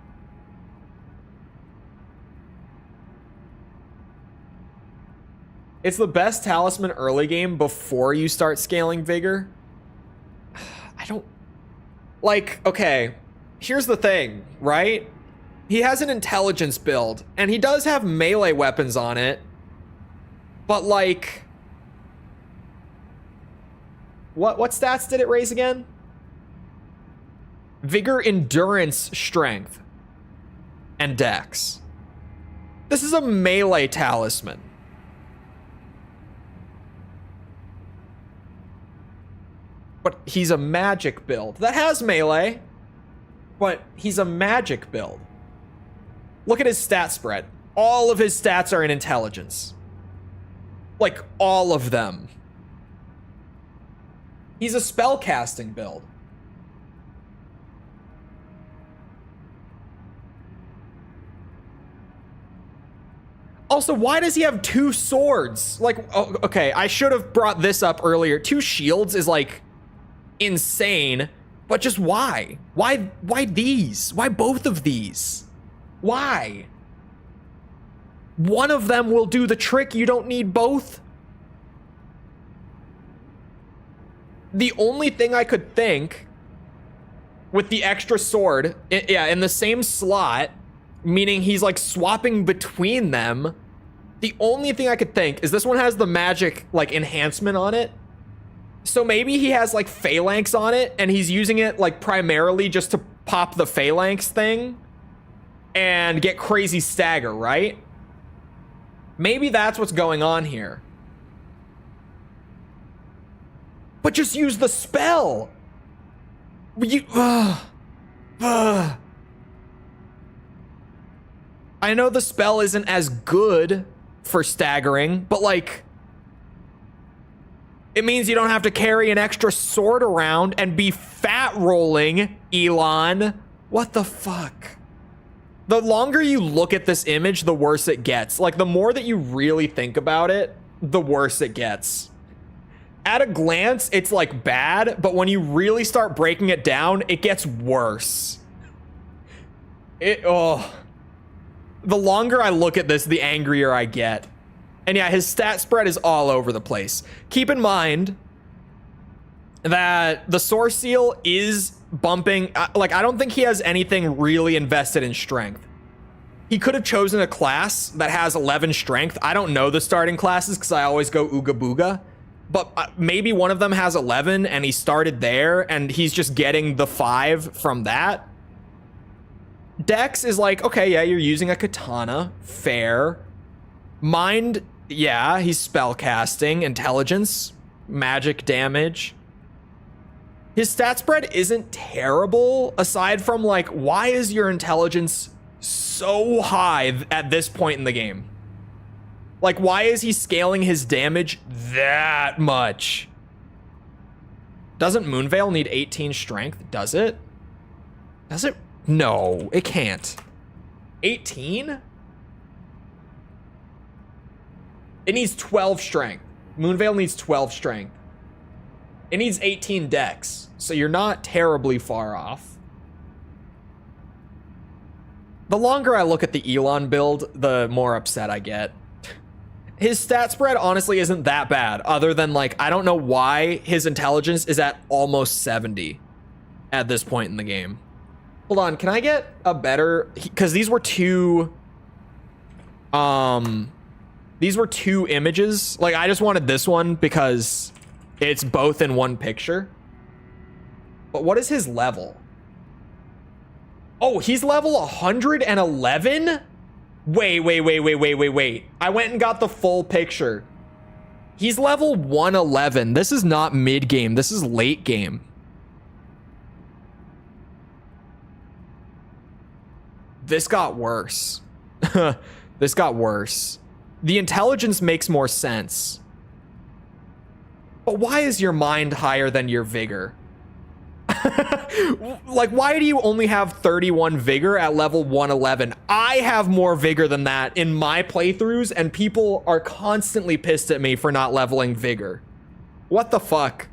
It's the best talisman early game before you start scaling vigor. I don't like, okay. Here's the thing, right? He has an intelligence build, and he does have melee weapons on it. But, like, What stats did it raise again? Vigor, endurance, strength, and dex. This is a melee talisman. But he's a magic build. That has melee, but he's a magic build. Look at his stat spread. All of his stats are in intelligence. Like, all of them. He's a spellcasting build. Also, why does he have 2 swords? Like, oh, okay, I should have brought this up earlier. 2 shields is like insane, but just why? Why these? Why both of these? Why? One of them will do the trick. You don't need both. The only thing I could think with the extra sword, in the same slot, meaning he's like swapping between them. The only thing I could think is this one has the magic like enhancement on it. So maybe he has like phalanx on it and he's using it like primarily just to pop the phalanx thing and get crazy stagger, right? Maybe that's what's going on here. But just use the spell. I know the spell isn't as good for staggering, but like, it means you don't have to carry an extra sword around and be fat rolling, Elon. What the fuck? The longer you look at this image, the worse it gets. Like, the more that you really think about it, the worse it gets. At a glance, it's like bad, but when you really start breaking it down, it gets worse. The longer I look at this, the angrier I get. And yeah, his stat spread is all over the place. Keep in mind that the source seal is bumping. Like, I don't think he has anything really invested in strength. He could have chosen a class that has 11 strength. I don't know the starting classes because I always go Ooga Booga. But maybe one of them has 11 and he started there and he's just getting the 5 from that. Dex is like, okay, yeah, you're using a katana. Fair. Mind, yeah, he's spellcasting. Intelligence, magic damage. His stat spread isn't terrible, aside from like, why is your intelligence so high at this point in the game? Like, why is he scaling his damage that much? Doesn't Moonveil need 18 strength? Does it? Does it? No, it can't. 18? It needs 12 strength. Moonveil needs 12 strength. It needs 18 dex, so you're not terribly far off. The longer I look at the Elon build, the more upset I get. His stat spread honestly isn't that bad, other than like, I don't know why his intelligence is at almost 70 at this point in the game. Hold on, can I get a better, because these were two images. Like, I just wanted this one because it's both in one picture. But what is his level? Oh, he's level 111? Wait. I went and got the full picture. He's level 111. This is not mid-game. This is late game. This got worse. This got worse. The intelligence makes more sense. But why is your mind higher than your vigor? Like, why do you only have 31 vigor at level 111? I have more vigor than that in my playthroughs, and people are constantly pissed at me for not leveling vigor. What the fuck?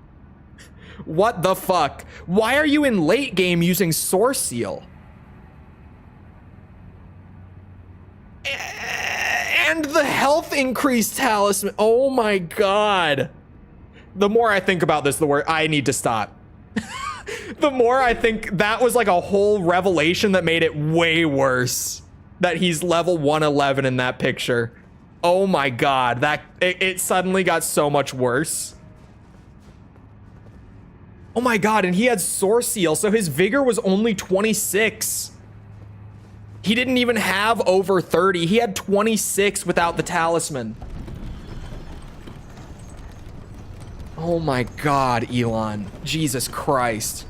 What the fuck? Why are you in late game using Source Seal? And the health increase talisman. Oh my god. The more I think about this, the more I need to stop. The more I think that was like a whole revelation that made it way worse. That he's level 111 in that picture. Oh my god, that it suddenly got so much worse. Oh my god, and he had Source Seal, so his vigor was only 26. He didn't even have over 30. He had 26 without the talisman. Oh my god, Elon. Jesus Christ.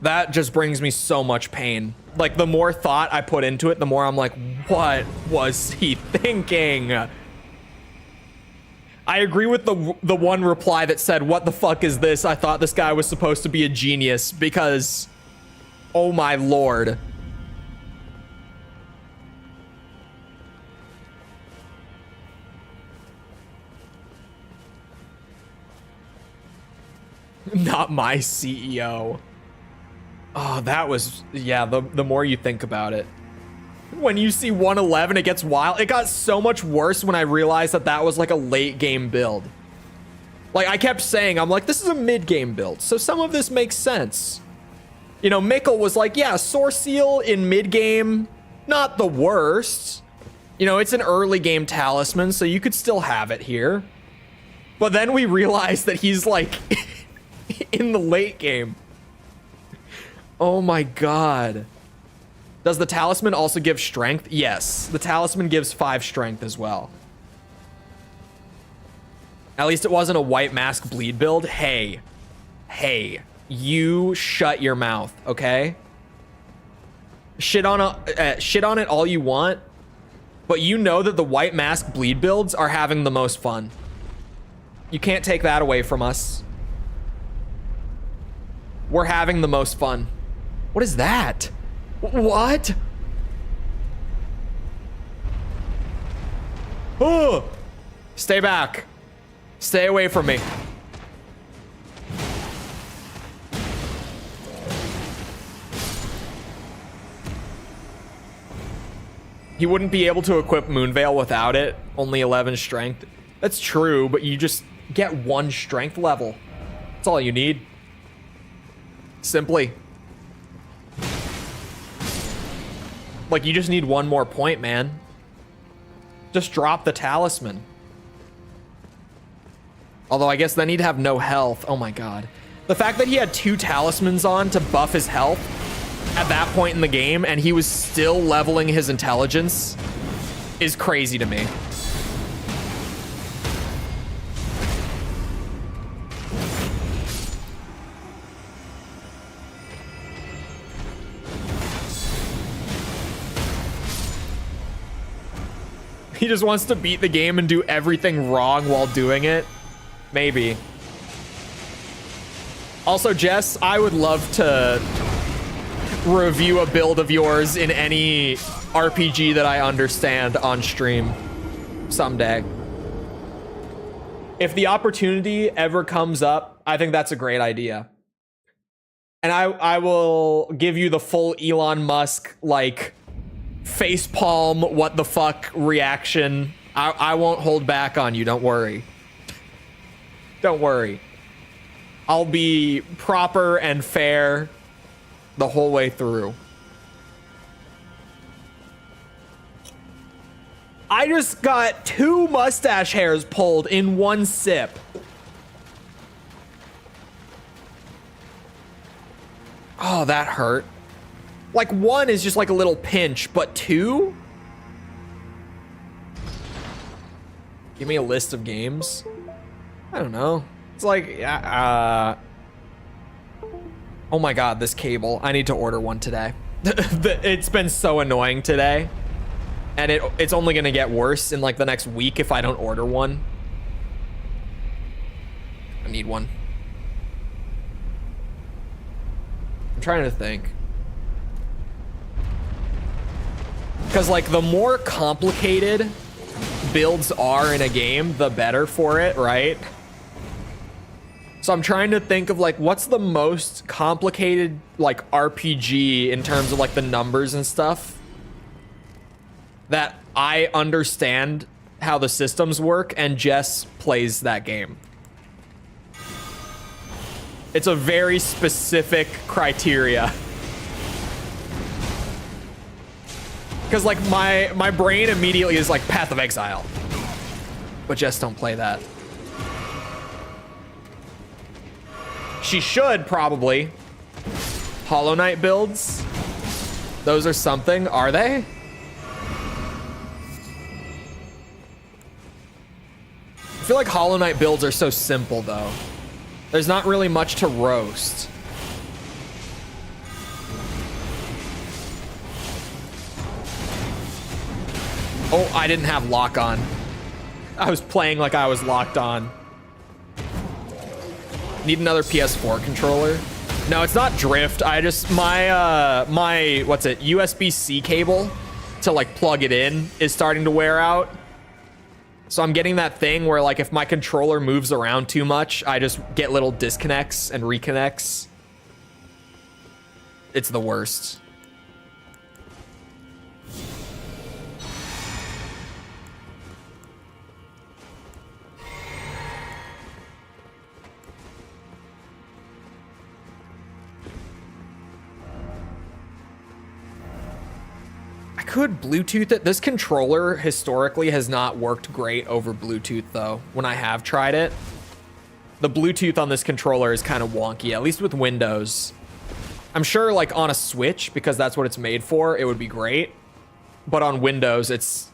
That just brings me so much pain. Like, the more thought I put into it, the more I'm like, what was he thinking? I agree with the one reply that said, what the fuck is this? I thought this guy was supposed to be a genius because, oh my lord. Not my CEO. Oh, that was, yeah, the more you think about it. When you see 111, it gets wild. It got so much worse when I realized that that was like a late game build. Like, I kept saying, I'm like, this is a mid game build, so some of this makes sense. You know, Mikkel was like, yeah, Source Seal in mid game, not the worst. You know, it's an early game talisman, so you could still have it here. But then we realized that he's like in the late game. Oh my god. Does the talisman also give strength? Yes, the talisman gives 5 strength as well. At least it wasn't a white mask bleed build. Hey, you shut your mouth, okay? Shit on it all you want, but you know that the white mask bleed builds are having the most fun. You can't take that away from us. We're having the most fun. What is that? What? Oh! Stay back. Stay away from me. He wouldn't be able to equip Moonveil without it. Only 11 strength. That's true, but you just get 1 strength level. That's all you need. Simply. Like, you just need 1 more point, man. Just drop the talisman. Although I guess then he'd have no health. Oh my god. The fact that he had 2 talismans on to buff his health at that point in the game and he was still leveling his intelligence is crazy to me. He just wants to beat the game and do everything wrong while doing it. Maybe. Also, Jess, I would love to review a build of yours in any RPG that I understand on stream someday. If the opportunity ever comes up, I think that's a great idea. And I will give you the full Elon Musk, like, facepalm, what the fuck reaction. I won't hold back on you, don't worry. Don't worry. I'll be proper and fair the whole way through. I just got 2 mustache hairs pulled in 1 sip. Oh, that hurt. Like, 1 is just like a little pinch, but 2? Give me a list of games. I don't know. It's like, oh my god, this cable. I need to order one today. It's been so annoying today. And it's only gonna get worse in like the next week if I don't order one. I need one. I'm trying to think. Because like the more complicated builds are in a game, the better for it, right? So I'm trying to think of like what's the most complicated like RPG in terms of like the numbers and stuff that I understand how the systems work and Jess plays that game. It's a very specific criteria. Because like my brain immediately is like Path of Exile. But Jess don't play that. She should, probably. Hollow Knight builds. Those are something, are they? I feel like Hollow Knight builds are so simple, though. There's not really much to roast. Oh, I didn't have lock on. I was playing like I was locked on. Need another PS4 controller. No, it's not drift. I just, my what's it, USB-C cable to like plug it in is starting to wear out. So I'm getting that thing where like if my controller moves around too much, I just get little disconnects and reconnects. It's the worst. I could Bluetooth it. This controller historically has not worked great over Bluetooth though. When I have tried it, the Bluetooth on this controller is kind of wonky, at least with Windows. I'm sure like on a Switch, because that's what it's made for, it would be great. But on Windows, it's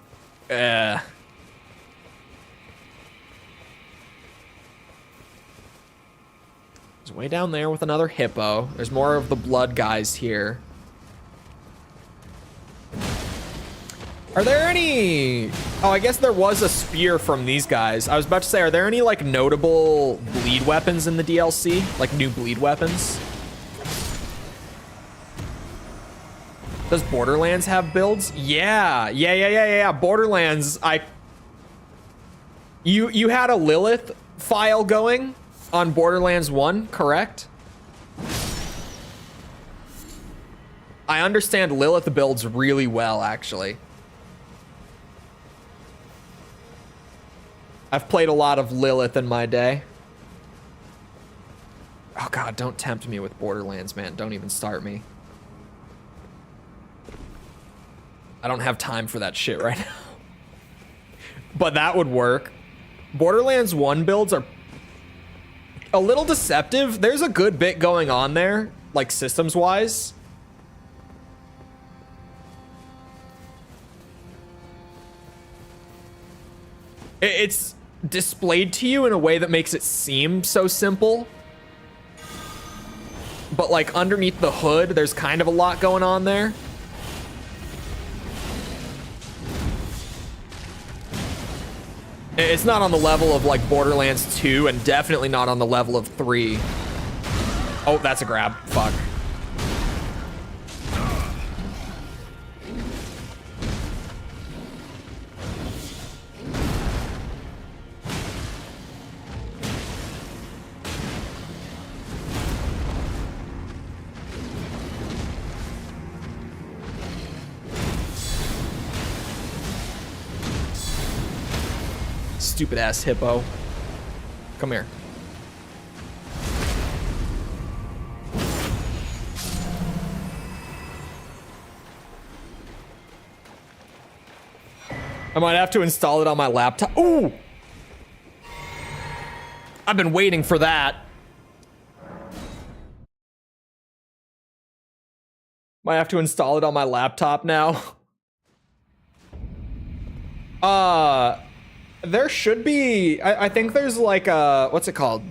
It's way down there with another hippo. There's more of the blood guys here. Are there any... Oh, I guess there was a spear from these guys. I was about to say, are there any, like, notable bleed weapons in the DLC? Like, new bleed weapons? Does Borderlands have builds? Yeah. Borderlands, You had a Lilith file going on Borderlands 1, correct? I understand Lilith builds really well, actually. I've played a lot of Lilith in my day. Oh god, don't tempt me with Borderlands, man. Don't even start me. I don't have time for that shit right now. But that would work. Borderlands 1 builds are a little deceptive. There's a good bit going on there, like systems-wise. It's displayed to you in a way that makes it seem so simple. But like underneath the hood, there's kind of a lot going on there. It's not on the level of like Borderlands 2 and definitely not on the level of 3. Oh, that's a grab. Fuck. Stupid ass hippo. Come here. I might have to install it on my laptop. Ooh! I've been waiting for that. Might have to install it on my laptop now. There should be, I think there's like a, what's it called?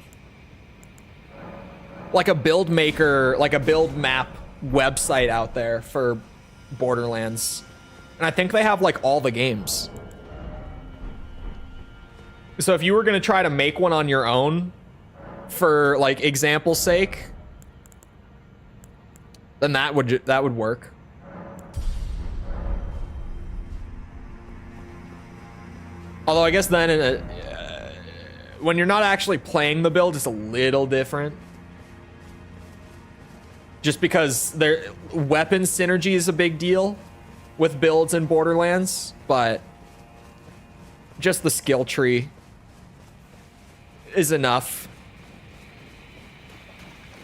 Like a build maker, like a build map website out there for Borderlands. And I think they have like all the games. So if you were gonna try to make one on your own, for like example's sake, then that would work. Although I guess then when you're not actually playing the build, it's a little different. Just because weapon synergy is a big deal with builds in Borderlands, but just the skill tree is enough.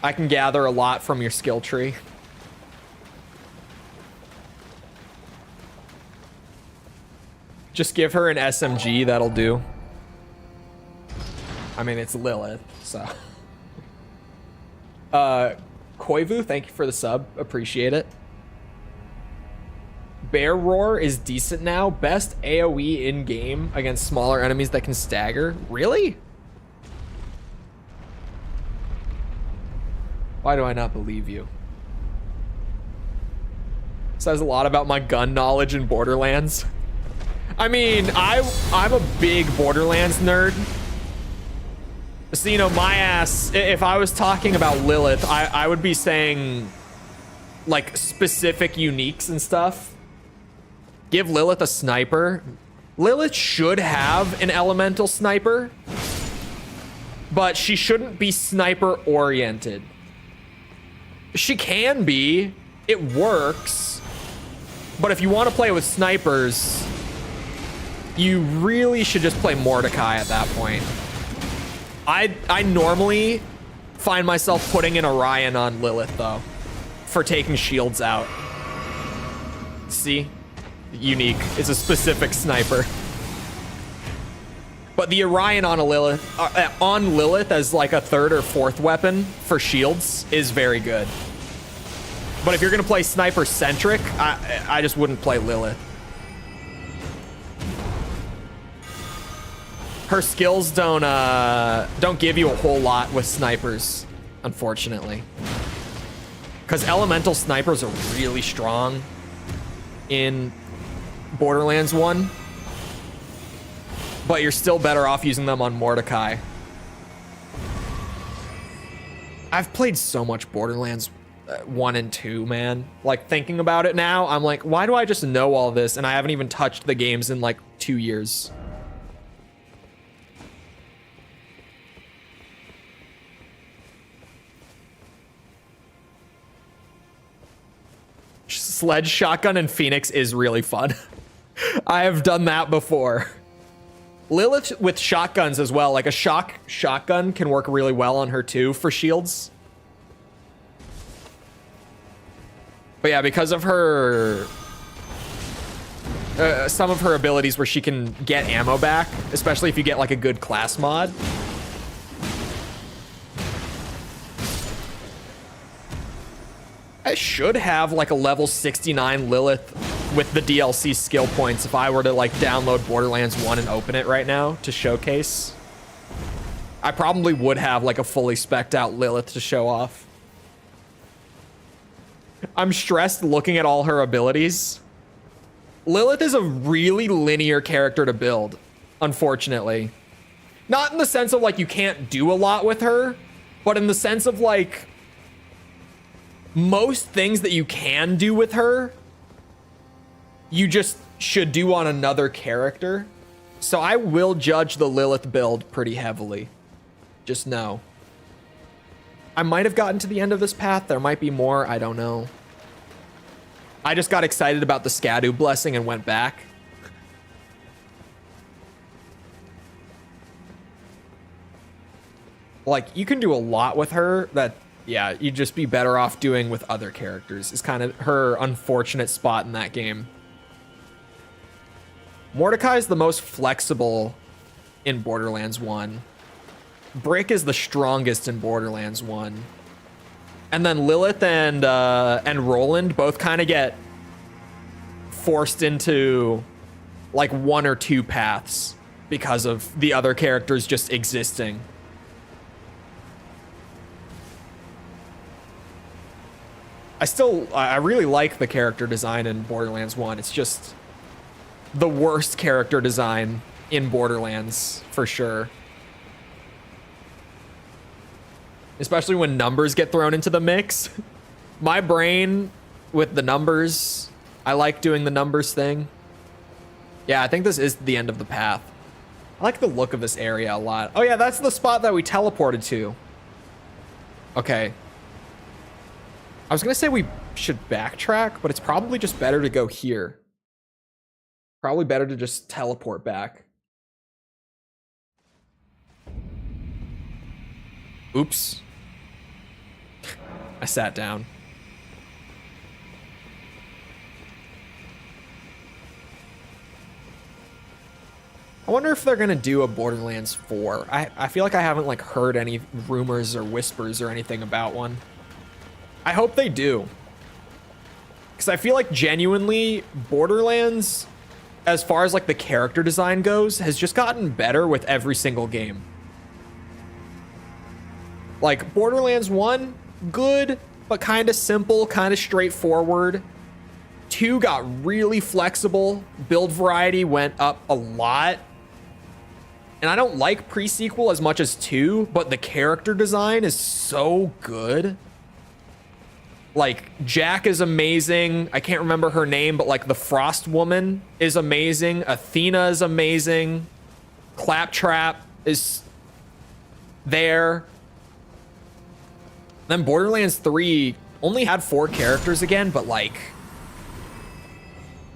I can gather a lot from your skill tree. Just give her an SMG, that'll do. I mean, it's Lilith, so. Koivu, thank you for the sub. Appreciate it. Bear Roar is decent now. Best AoE in game against smaller enemies that can stagger. Really? Why do I not believe you? Says a lot about my gun knowledge in Borderlands. I mean, I'm a big Borderlands nerd. So, you know, my ass, if I was talking about Lilith, I would be saying, like, specific uniques and stuff. Give Lilith a sniper. Lilith should have an elemental sniper, but she shouldn't be sniper-oriented. She can be. It works. But if you want to play with snipers, you really should just play Mordecai at that point. I normally find myself putting an Orion on Lilith, though, for taking shields out. See? Unique is a specific sniper. But the Orion on Lilith as like a third or fourth weapon for shields is very good. But if you're gonna play sniper centric, I just wouldn't play Lilith. Her skills don't give you a whole lot with snipers, unfortunately. Because elemental snipers are really strong in Borderlands 1. But you're still better off using them on Mordecai. I've played so much Borderlands 1 and 2, man. Like, thinking about it now, I'm like, why do I just know all this and I haven't even touched the games in like 2 years? Sledge shotgun in Phoenix is really fun. I have done that before. Lilith with shotguns as well. Like a shotgun can work really well on her too for shields. But yeah, because of her some of her abilities where she can get ammo back, especially if you get like a good class mod. I should have like a level 69 Lilith with the DLC skill points if I were to like download Borderlands 1 and open it right now to showcase. I probably would have like a fully spec'd out Lilith to show off. I'm stressed looking at all her abilities. Lilith is a really linear character to build, unfortunately. Not in the sense of like you can't do a lot with her, but in the sense of like most things that you can do with her, you just should do on another character. So I will judge the Lilith build pretty heavily. Just know. I might have gotten to the end of this path. There might be more. I don't know. I just got excited about the Skadu blessing and went back. Like, you can do a lot with her that, yeah, you'd just be better off doing with other characters. Is kind of her unfortunate spot in that game. Mordecai is the most flexible in Borderlands 1. Brick is the strongest in Borderlands 1. And then Lilith and Roland both kind of get forced into like one or two paths because of the other characters just existing. I really like the character design in Borderlands 1. It's just the worst character design in Borderlands, for sure. Especially when numbers get thrown into the mix. My brain with the numbers, I like doing the numbers thing. Yeah, I think this is the end of the path. I like the look of this area a lot. Oh yeah, that's the spot that we teleported to. Okay. I was gonna say we should backtrack, but it's probably just better to go here. Probably better to just teleport back. Oops. I sat down. I wonder if they're gonna do a Borderlands 4. I feel like I haven't like heard any rumors or whispers or anything about one. I hope they do. Because I feel like genuinely Borderlands, as far as like the character design goes, has just gotten better with every single game. Like Borderlands 1, good, but kind of simple, kind of straightforward. 2 got really flexible. Build variety went up a lot. And I don't like pre-sequel as much as 2, but the character design is so good. Like, Jack is amazing. I can't remember her name, but like the Frost Woman is amazing. Athena is amazing. Claptrap is there. Then Borderlands 3 only had 4 characters again, but like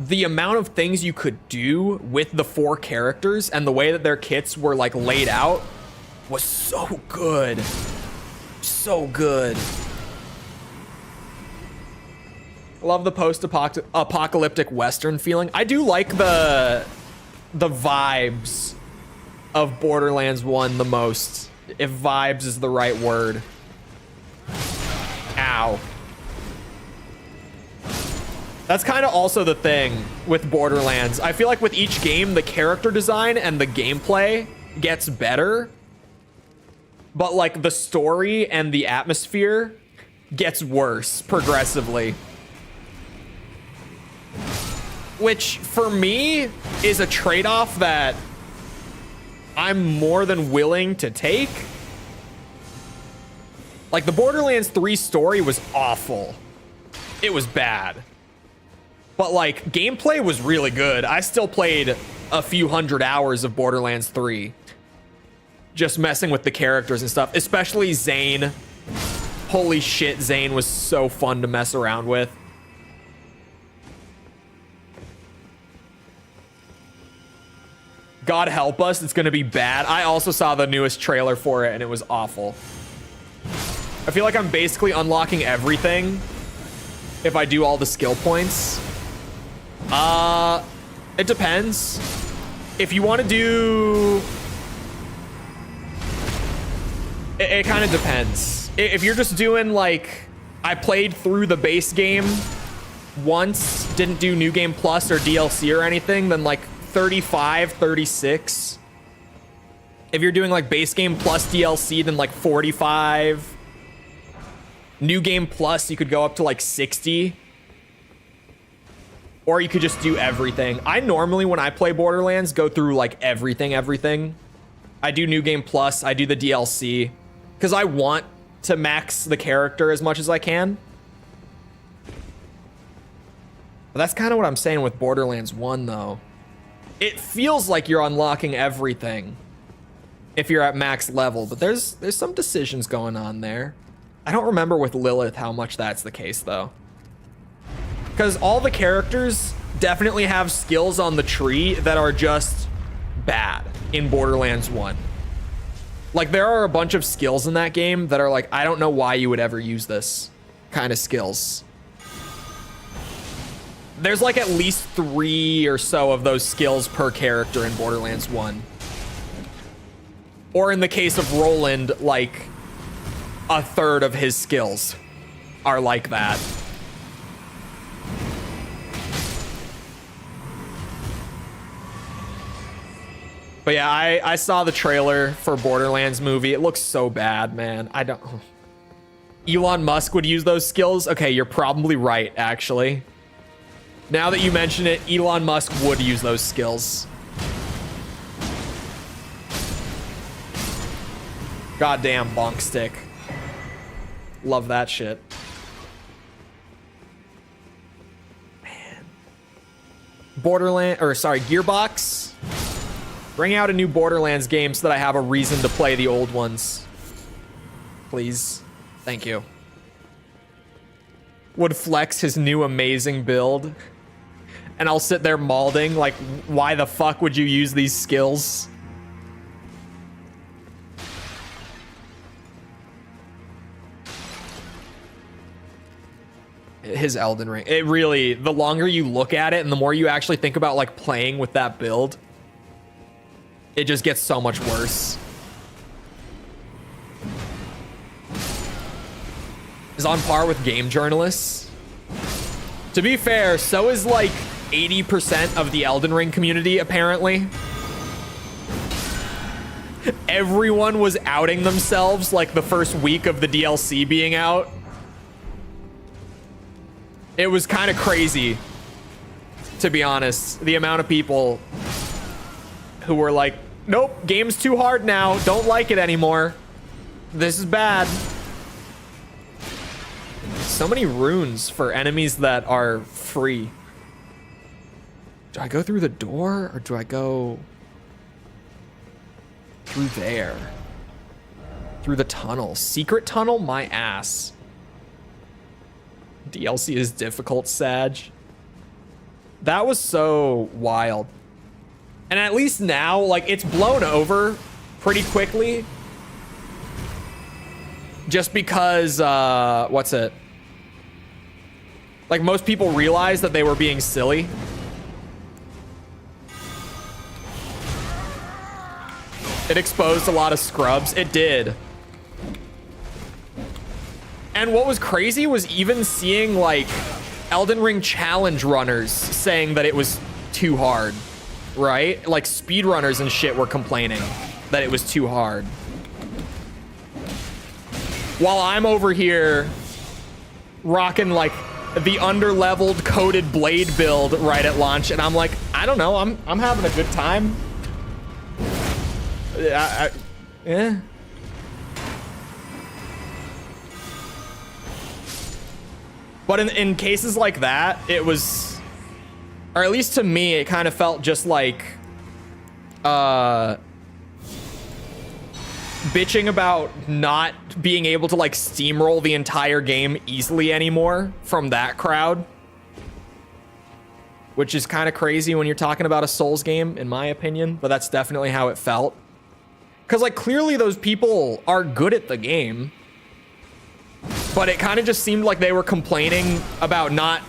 the amount of things you could do with the 4 characters and the way that their kits were like laid out was so good. So good. Love the post-apocalyptic Western feeling. I do like the vibes of Borderlands 1 the most, if vibes is the right word. Ow. That's kind of also the thing with Borderlands. I feel like with each game, the character design and the gameplay gets better, but like the story and the atmosphere gets worse progressively. Which, for me, is a trade-off that I'm more than willing to take. Like, the Borderlands 3 story was awful. It was bad. But, like, gameplay was really good. I still played a few hundred hours of Borderlands 3. Just messing with the characters and stuff. Especially Zane. Holy shit, Zane was so fun to mess around with. God help us, it's gonna be bad. I also saw the newest trailer for it and it was awful. I feel like I'm basically unlocking everything if I do all the skill points. It depends. If you want to do... It kind of depends. If you're just doing like... I played through the base game once, didn't do New Game Plus or DLC or anything, then like 35, 36. If you're doing like base game plus DLC, then like 45. New Game Plus, you could go up to like 60. Or you could just do everything. I normally, when I play Borderlands, go through like everything. I do New Game Plus, I do the DLC. Because I want to max the character as much as I can. But that's kind of what I'm saying with Borderlands 1, though. It feels like you're unlocking everything if you're at max level, but there's some decisions going on there. I don't remember with Lilith how much that's the case, though. Because all the characters definitely have skills on the tree that are just bad in Borderlands 1. Like, there are a bunch of skills in that game that are like, I don't know why you would ever use this kind of skills. There's like at least 3 or so of those skills per character in Borderlands 1. Or in the case of Roland, like a third of his skills are like that. But yeah, I saw the trailer for Borderlands movie. It looks so bad, man. I don't... Elon Musk would use those skills? Okay, you're probably right, actually. Now that you mention it, Elon Musk would use those skills. Goddamn bonk stick. Love that shit. Man. Gearbox. Bring out a new Borderlands game so that I have a reason to play the old ones. Please. Thank you. Would flex his new amazing build. And I'll sit there malding, like, why the fuck would you use these skills? His Elden Ring. It really, the longer you look at it and the more you actually think about, like, playing with that build, it just gets so much worse. Is on par with game journalists. To be fair, so is like 80% of the Elden Ring community, apparently. Everyone was outing themselves like the first week of the DLC being out. It was kind of crazy, to be honest. The amount of people who were like, nope, game's too hard now. Don't like it anymore. This is bad. So many runes for enemies that are free. Do I go through the door or do I go through there? Through the tunnel. Secret tunnel? My ass. DLC is difficult, Sag. That was so wild. And at least now, like, it's blown over pretty quickly. Just because, what's it? Like, most people realized that they were being silly. It exposed a lot of scrubs. It did. And what was crazy was even seeing, like, Elden Ring challenge runners saying that it was too hard, right? Like, speedrunners and shit were complaining that it was too hard. While I'm over here rocking, like, the underleveled coated blade build right at launch, and I'm like, I don't know, I'm having a good time. Yeah. But in cases like that, it was, or at least to me, it kind of felt just like bitching about not being able to like steamroll the entire game easily anymore from that crowd, which is kind of crazy when you're talking about a Souls game, in my opinion, but that's definitely how it felt. Because like clearly those people are good at the game, but it kind of just seemed like they were complaining about not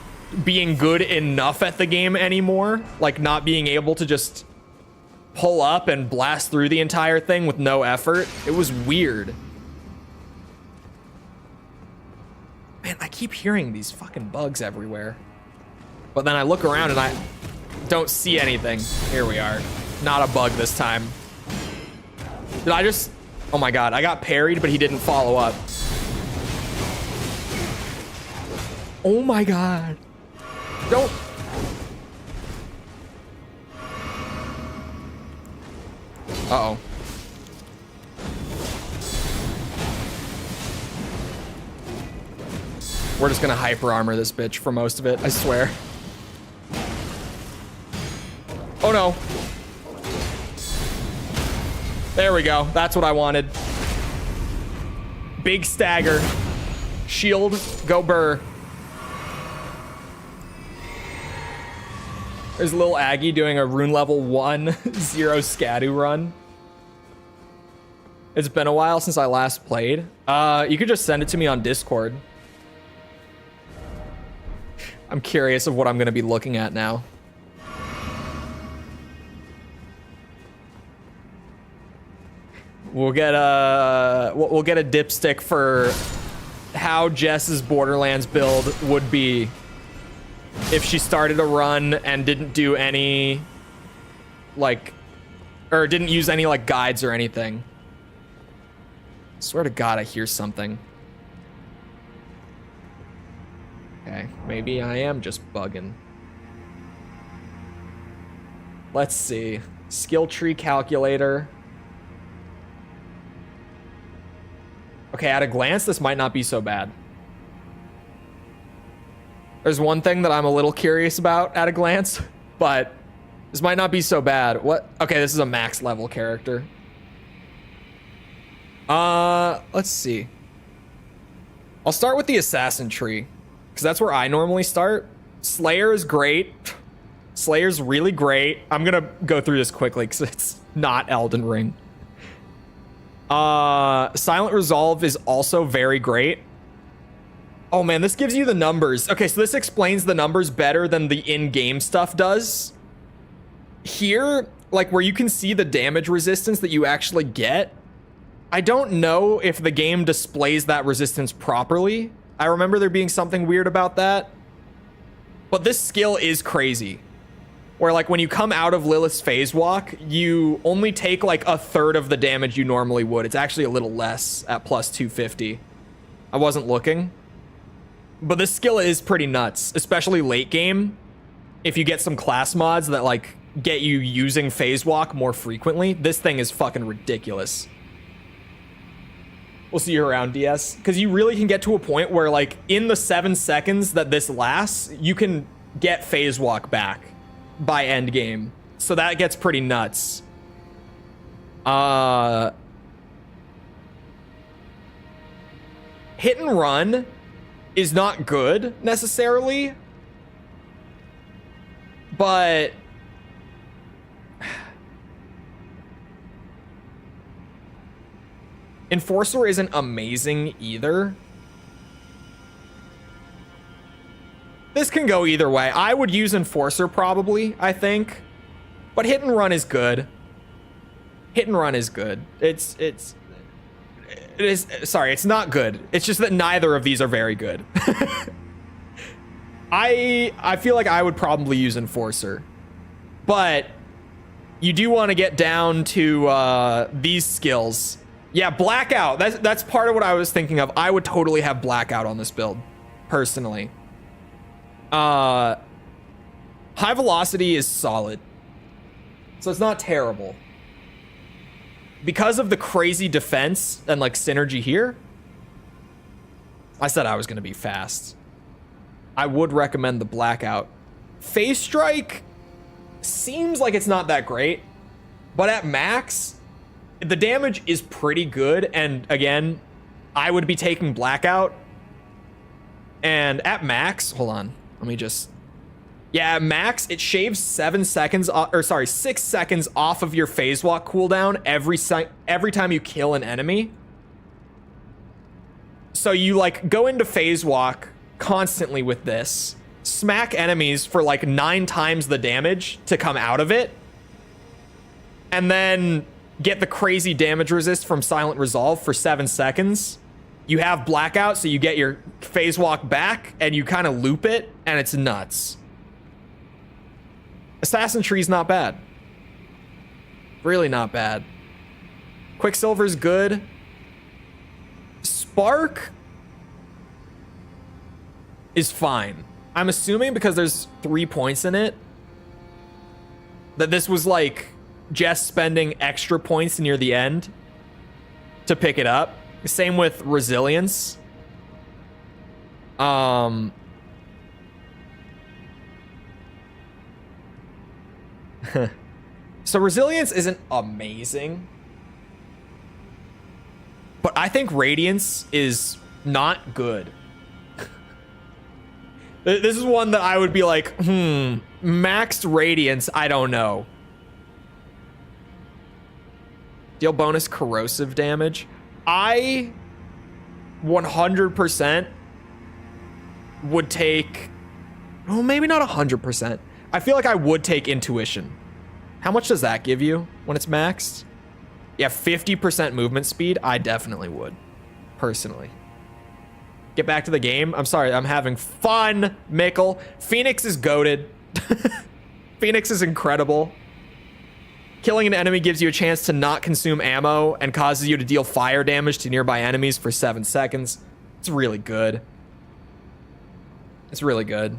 being good enough at the game anymore, like not being able to just pull up and blast through the entire thing with no effort. It was weird. Man, I keep hearing these fucking bugs everywhere. But then I look around and I don't see anything. Here we are. Not a bug this time. Did I just... Oh my god, I got parried, but he didn't follow up. Oh my god. Don't... Uh-oh. We're just gonna hyper armor this bitch for most of it, I swear. Oh no. There we go. That's what I wanted. Big stagger. Shield, go burr. There's little Aggie doing a rune level 1 0 Scadu run. It's been a while since I last played. You could just send it to me on Discord. I'm curious of what I'm gonna be looking at now. We'll get a dipstick for how Jess's Borderlands build would be if she started a run and didn't do any, like, or didn't use any, like, guides or anything. I swear to God, I hear something. Okay, maybe I am just bugging. Let's see. Skill tree calculator. Okay, at a glance, this might not be so bad. There's one thing that I'm a little curious about at a glance, but this might not be so bad. What? Okay, this is a max level character. Let's see. I'll start with the assassin tree, because that's where I normally start. Slayer is great. Slayer's really great. I'm gonna go through this quickly because it's not Elden Ring. Silent Resolve is also very great. Oh man, this gives you the numbers. Okay, so this explains the numbers better than the in-game stuff does. Here, like where you can see the damage resistance that you actually get. I don't know if the game displays that resistance properly. I remember there being something weird about that. But this skill is crazy. Where like when you come out of Lilith's phase walk, you only take like a third of the damage you normally would. It's actually a little less at plus 250. I wasn't looking. But this skill is pretty nuts, especially late game. If you get some class mods that like get you using phase walk more frequently, this thing is fucking ridiculous. We'll see you around, DS. Because you really can get to a point where like in the 7 seconds that this lasts, you can get phase walk back by end game. So that gets pretty nuts. Hit and run is not good necessarily, but Enforcer isn't amazing either. This can go either way. I would use Enforcer probably, I think. But Hit and Run is good. Hit and Run is good. It is, sorry, it's not good. It's just that neither of these are very good. I feel like I would probably use Enforcer. But you do want to get down to these skills. Yeah, Blackout. That's part of what I was thinking of. I would totally have Blackout on this build, personally. High Velocity is solid. So it's not terrible. Because of the crazy defense and like synergy here, I said I was going to be fast. I would recommend the Blackout. Phase Strike seems like it's not that great, but at max, the damage is pretty good. And again, I would be taking Blackout. And at max, hold on, let me just... Yeah, at max, it shaves 6 seconds off of your phase walk cooldown every time you kill an enemy. So you like go into phase walk constantly with this, smack enemies for like 9 times the damage to come out of it, and then get the crazy damage resist from Silent Resolve for 7 seconds. You have Blackout, so you get your phase walk back, and you kind of loop it, and it's nuts. Assassin Tree's not bad. Really not bad. Quicksilver's good. Spark is fine. I'm assuming because there's 3 points in it that this was like just spending extra points near the end to pick it up. Same with Resilience. So Resilience isn't amazing, but I think Radiance is not good. This is one that I would be like, maxed Radiance, I don't know. Deal bonus corrosive damage. I 100% would take, well, maybe not 100%. I feel like I would take Intuition. How much does that give you when it's maxed? Yeah, 50% movement speed. I definitely would, personally. Get back to the game. I'm sorry, I'm having fun, Mickle. Phoenix is goated. Phoenix is incredible. Killing an enemy gives you a chance to not consume ammo and causes you to deal fire damage to nearby enemies for 7 seconds. It's really good. It's really good.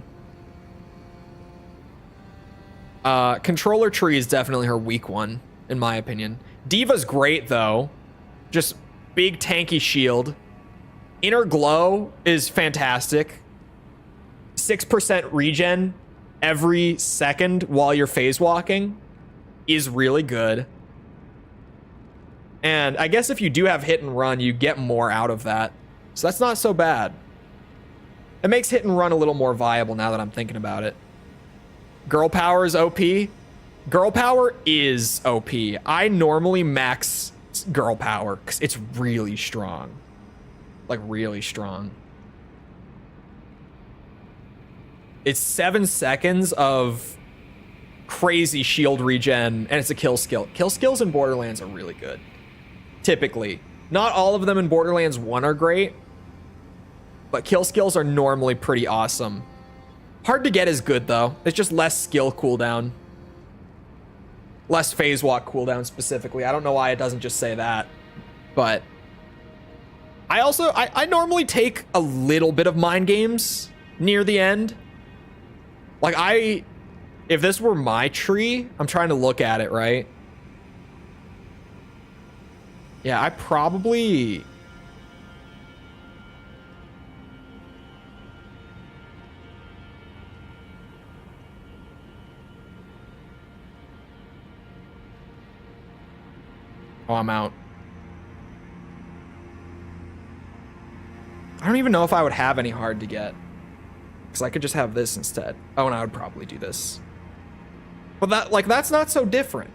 Controller Tree is definitely her weak one, in my opinion. Diva's great, though. Just big tanky shield. Inner Glow is fantastic. 6% regen every second while you're phase walking is really good. And I guess if you do have Hit and Run, you get more out of that. So that's not so bad. It makes Hit and Run a little more viable now that I'm thinking about it. Girl Power is OP. Girl Power is OP. I normally max Girl Power because it's really strong. Like, really strong. It's 7 seconds of crazy shield regen, and it's a kill skill. Kill skills in Borderlands are really good. Typically. Not all of them in Borderlands 1 are great, but kill skills are normally pretty awesome. Hard to get is good, though. It's just less skill cooldown. Less phase walk cooldown, specifically. I don't know why it doesn't just say that. But I normally take a little bit of mind games near the end. Like, if this were my tree, I'm trying to look at it, right? Yeah, I probably... Oh, I'm out. I don't even know if I would have any hard to get. Because I could just have this instead. Oh, and I would probably do this. But that's not so different.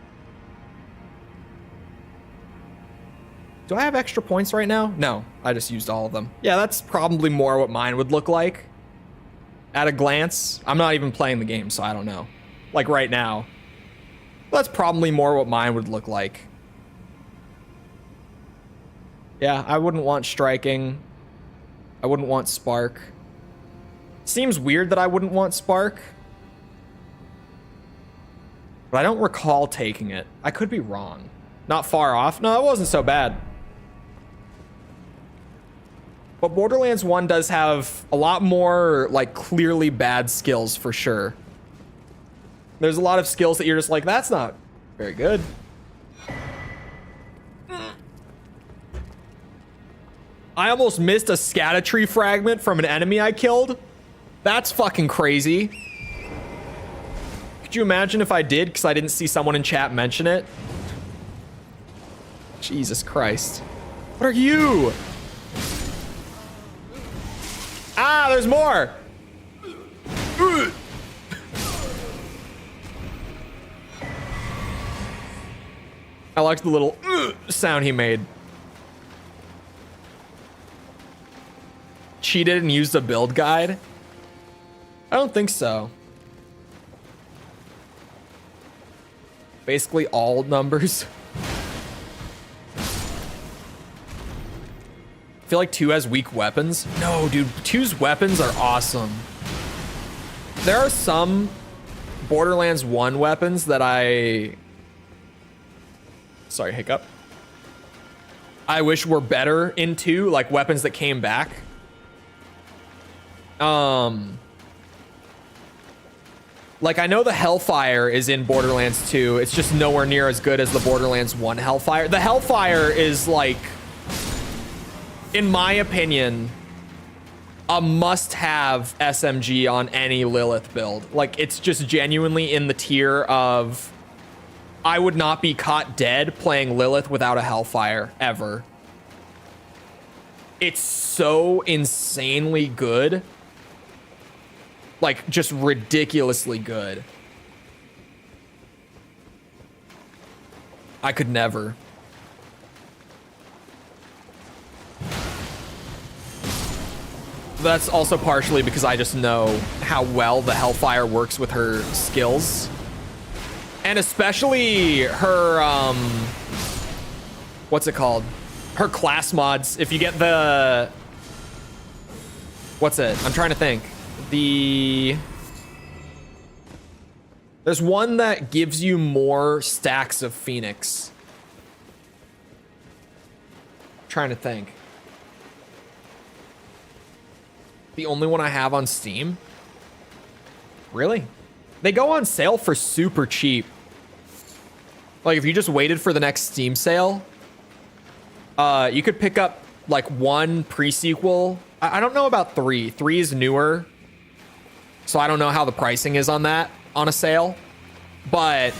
Do I have extra points right now? No, I just used all of them. Yeah, that's probably more what mine would look like. At a glance. I'm not even playing the game, so I don't know. Like right now. That's probably more what mine would look like. Yeah, I wouldn't want striking. I wouldn't want spark. Seems weird that I wouldn't want spark. But I don't recall taking it. I could be wrong. Not far off. No, it wasn't so bad. But Borderlands 1 does have a lot more, like, clearly bad skills for sure. There's a lot of skills that you're just like, that's not very good. I almost missed a Scatatree fragment from an enemy I killed. That's fucking crazy. Could you imagine if I did, because I didn't see someone in chat mention it? Jesus Christ. What are you? Ah, there's more. I liked the little sound he made. Cheated and used a build guide? I don't think so. Basically all numbers. I feel like 2 has weak weapons. No, dude, 2's weapons are awesome. There are some Borderlands 1 weapons that sorry, hiccup. I wish were better in 2, like weapons that came back. Like, I know the Hellfire is in Borderlands 2. It's just nowhere near as good as the Borderlands 1 Hellfire. The Hellfire is, like, in my opinion, a must-have SMG on any Lilith build. Like, it's just genuinely in the tier of I would not be caught dead playing Lilith without a Hellfire, ever. It's so insanely good. Like, just ridiculously good. I could never. That's also partially because I just know how well the Hellfire works with her skills. And especially her, what's it called? Her class mods. If you get the... What's it? I'm trying to think. There's one that gives you more stacks of Phoenix. I'm trying to think. The only one I have on Steam? Really? They go on sale for super cheap. Like, if you just waited for the next Steam sale, you could pick up like 1 pre-sequel. I don't know about 3. 3 is newer. So I don't know how the pricing is on that on a sale, but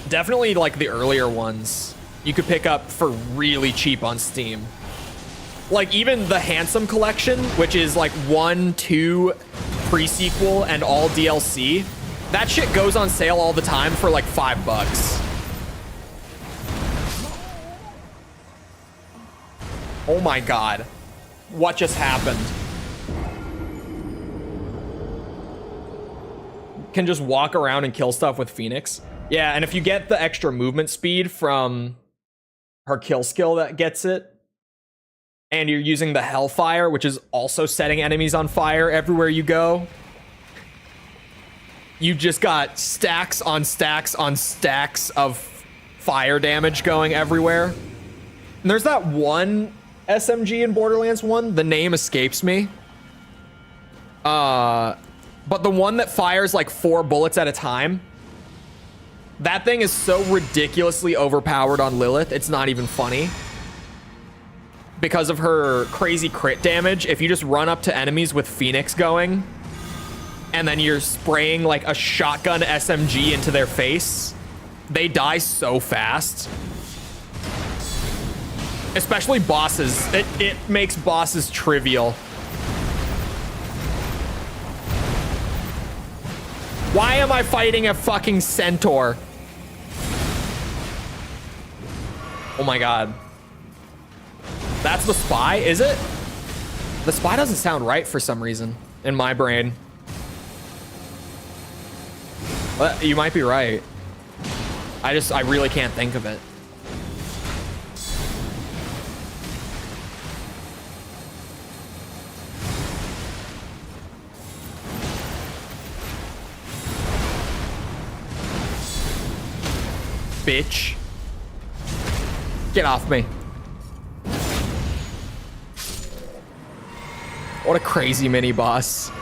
definitely like the earlier ones you could pick up for really cheap on Steam. Like even the Handsome Collection, which is like 1, 2 pre-sequel and all DLC, that shit goes on sale all the time for like $5. Oh my God. What just happened? can just walk around and kill stuff with Phoenix. Yeah, and if you get the extra movement speed from her kill skill that gets it, and you're using the Hellfire, which is also setting enemies on fire everywhere you go, you just got stacks on stacks on stacks of fire damage going everywhere. And there's that one SMG in Borderlands 1, the name escapes me. But the one that fires like 4 bullets at a time, that thing is so ridiculously overpowered on Lilith, it's not even funny. Because of her crazy crit damage, if you just run up to enemies with Phoenix going, and then you're spraying like a shotgun SMG into their face, they die so fast. Especially bosses. It makes bosses trivial. Why am I fighting a fucking centaur? Oh my god. That's the spy, is it? The spy doesn't sound right for some reason in my brain. But you might be right. I really can't think of it. Bitch. Get off me. What a crazy mini boss.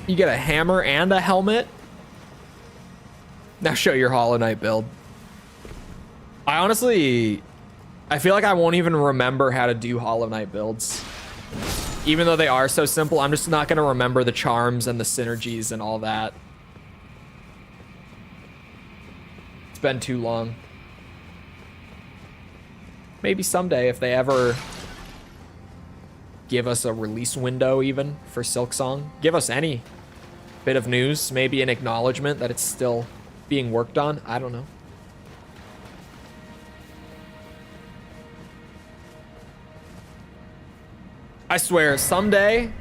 You get a hammer and a helmet. Now show your Hollow Knight build. I feel like I won't even remember how to do Hollow Knight builds. Even though they are so simple, I'm just not going to remember the charms and the synergies and all that. It's been too long. Maybe someday if they ever give us a release window even for Silksong. Give us any bit of news, maybe an acknowledgement that it's still being worked on. I don't know. I swear, someday,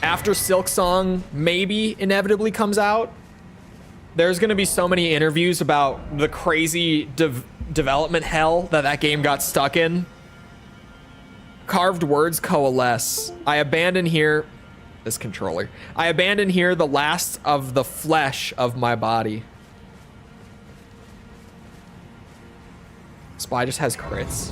after Silksong maybe inevitably comes out, there's going to be so many interviews about the crazy development hell that game got stuck in. Carved words coalesce. I abandon here this controller. I abandon here the last of the flesh of my body. Spy just has crits.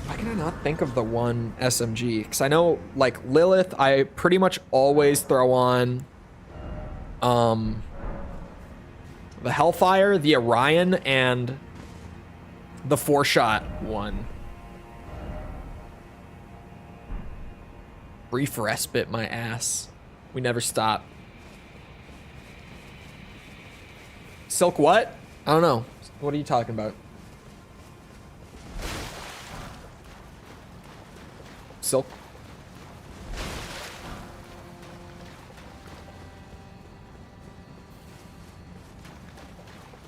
Why can I not think of the one SMG? Because I know, like, Lilith, I pretty much always throw on the Hellfire, the Orion, and the 4-shot one. Brief respite, my ass. We never stop. Silk what? I don't know. What are you talking about? Silk?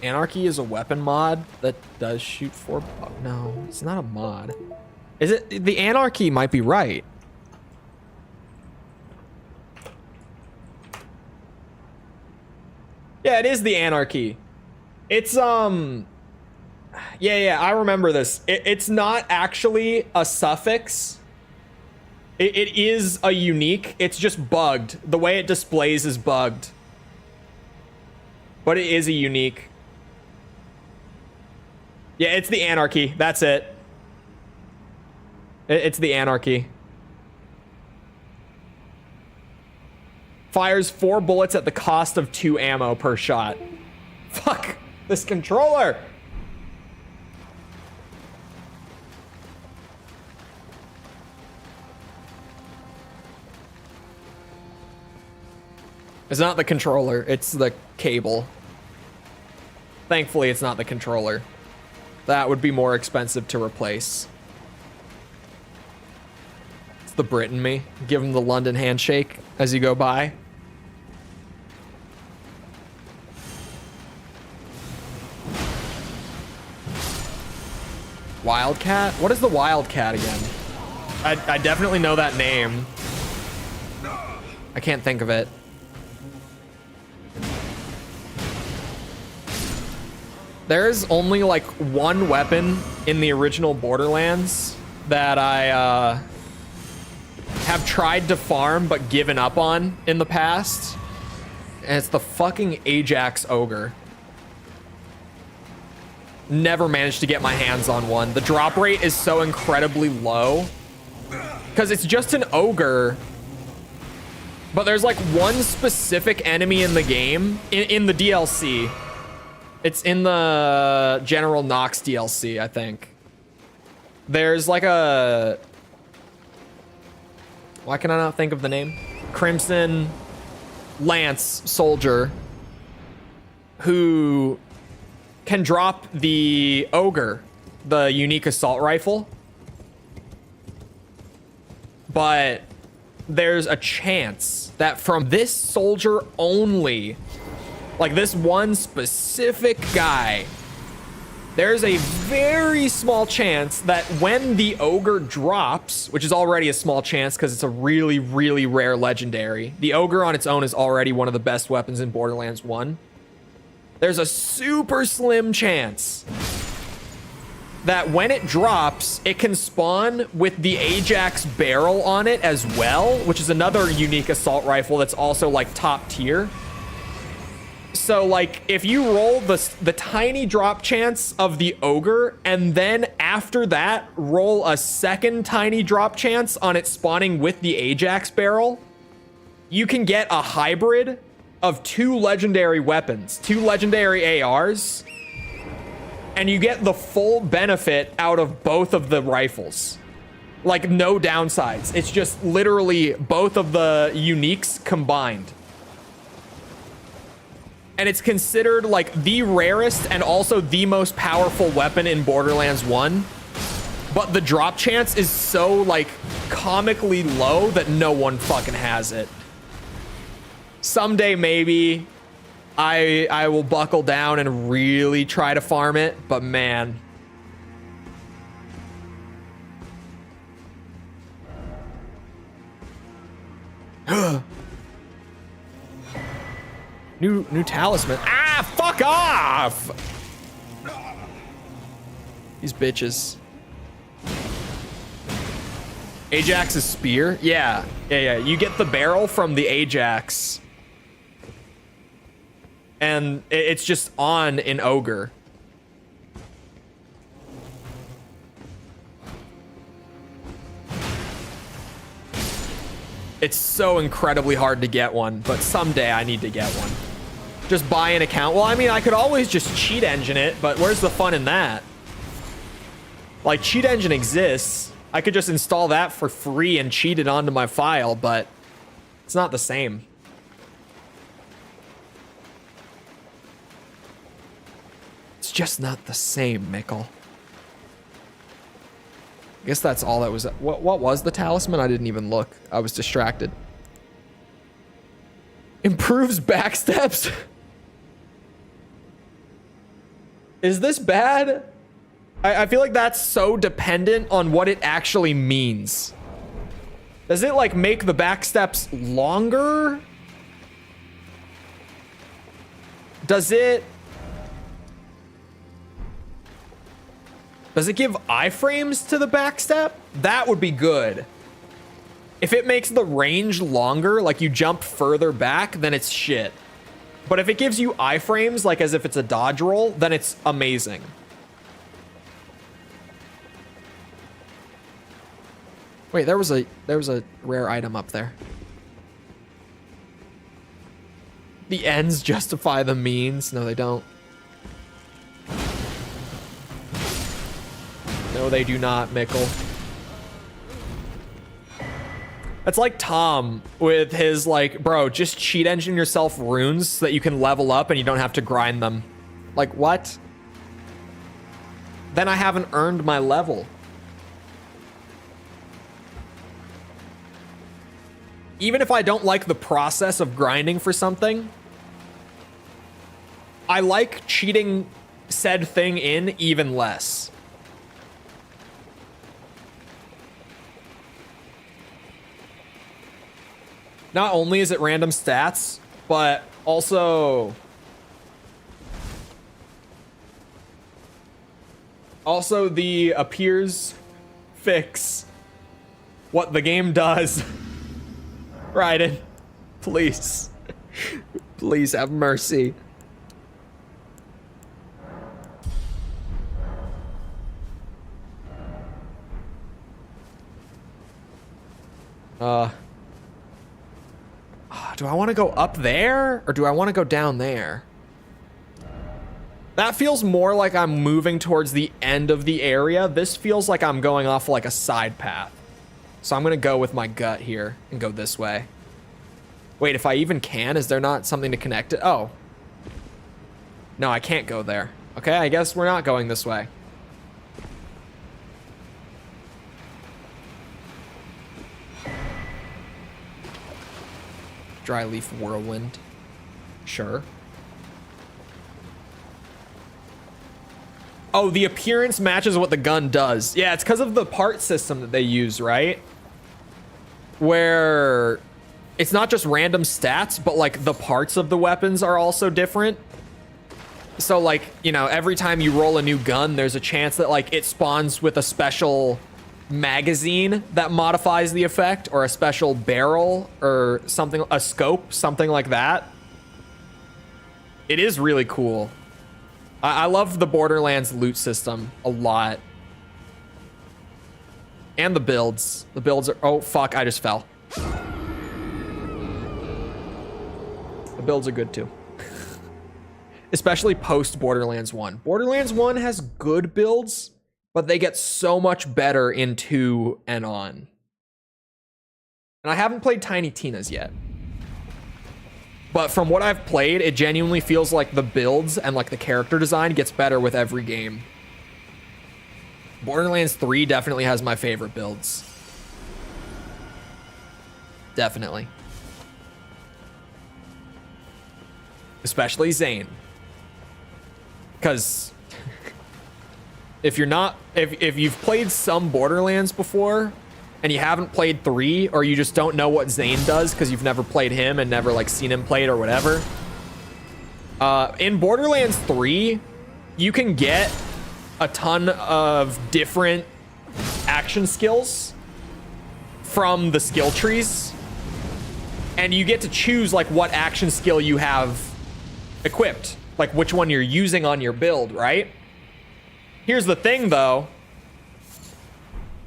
Anarchy is a weapon mod that does shoot 4... No, it's not a mod. Is it? The Anarchy might be right. Yeah, it is the Anarchy. It's, yeah, I remember this. It's not actually a suffix. It is a unique. It's just bugged. The way it displays is bugged. But it is a unique. Yeah, it's the Anarchy. That's it. It's the Anarchy. Fires 4 bullets at the cost of 2 ammo per shot. Fuck this controller. It's not the controller, it's the cable. Thankfully, it's not the controller. That would be more expensive to replace. It's the Brit in me. Give him the London handshake as you go by. Wildcat? What is the Wildcat again? I definitely know that name. I can't think of it. There's only like one weapon in the original Borderlands that I have tried to farm but given up on in the past. And it's the fucking Ajax Ogre. Never managed to get my hands on one. The drop rate is so incredibly low. Because it's just an ogre. But there's like one specific enemy in the game, in the DLC. It's in the General Nox DLC, I think. There's like a... Why can I not think of the name? Crimson Lance soldier who can drop the ogre, the unique assault rifle. But there's a chance that from this soldier only, like this one specific guy, there's a very small chance that when the ogre drops, which is already a small chance because it's a really, really rare legendary. The ogre on its own is already one of the best weapons in Borderlands 1. There's a super slim chance that when it drops, it can spawn with the Ajax barrel on it as well, which is another unique assault rifle that's also like top tier. So like if you roll the tiny drop chance of the ogre and then after that roll a second tiny drop chance on it spawning with the Ajax barrel, you can get a hybrid of two legendary weapons, two legendary ARs, and you get the full benefit out of both of the rifles. Like no downsides. It's just literally both of the uniques combined. And it's considered like the rarest and also the most powerful weapon in Borderlands 1. But the drop chance is so like comically low that no one fucking has it. Someday maybe I will buckle down and really try to farm it, but man. New talisman. Ah, fuck off! These bitches. Ajax's spear? Yeah. You get the barrel from the Ajax. And it's just on an ogre. It's so incredibly hard to get one, but someday I need to get one. Just buy an account. Well, I mean, I could always just cheat engine it, but where's the fun in that? Like, cheat engine exists. I could just install that for free and cheat it onto my file, but it's not the same. It's just not the same, Mikkel. I guess that's all that was. What was the talisman? I didn't even look. I was distracted. Improves backsteps? Is this bad? I feel like that's so dependent on what it actually means. Does it like make the backsteps longer? Does it give iframes to the backstep? That would be good. If it makes the range longer, like you jump further back, then it's shit. But if it gives you iframes, like as if it's a dodge roll, then it's amazing. Wait, there was a rare item up there. The ends justify the means. No, they don't. No, they do not, Mikkel. That's like Tom with his like, bro, just cheat engine yourself runes so that you can level up and you don't have to grind them. Like, what? Then I haven't earned my level. Even if I don't like the process of grinding for something, I like cheating said thing in even less. Not only is it random stats, but also Also, the appears fix what the game does. Raiden, please. Please have mercy. Do I want to go up there or do I want to go down there? That feels more like I'm moving towards the end of the area. This feels like I'm going off like a side path. So I'm going to go with my gut here and go this way. Wait, if I even can, is there not something to connect it? Oh. No, I can't go there. Okay, I guess we're not going this way. Dry leaf whirlwind. Sure. Oh, the appearance matches what the gun does. Yeah, it's because of the part system that they use, right? Where it's not just random stats, but like the parts of the weapons are also different. So like, you know, every time you roll a new gun, there's a chance that like it spawns with a special magazine that modifies the effect, or a special barrel or something, a scope, something like that. It is really cool. I love the Borderlands loot system a lot. And the builds. The builds are, oh fuck, I just fell. The builds are good too. Especially post Borderlands 1. Borderlands 1 has good builds, but they get so much better in 2 and on. And I haven't played Tiny Tina's yet. But from what I've played, it genuinely feels like the builds and like the character design gets better with every game. Borderlands 3 definitely has my favorite builds. Definitely. Especially Zane. Because if you're not, if you've played some Borderlands before and you haven't played 3, or you just don't know what Zane does because you've never played him and never like seen him played or whatever, in Borderlands 3 you can get a ton of different action skills from the skill trees, and you get to choose like what action skill you have equipped, like which one you're using on your build, right? Here's the thing though,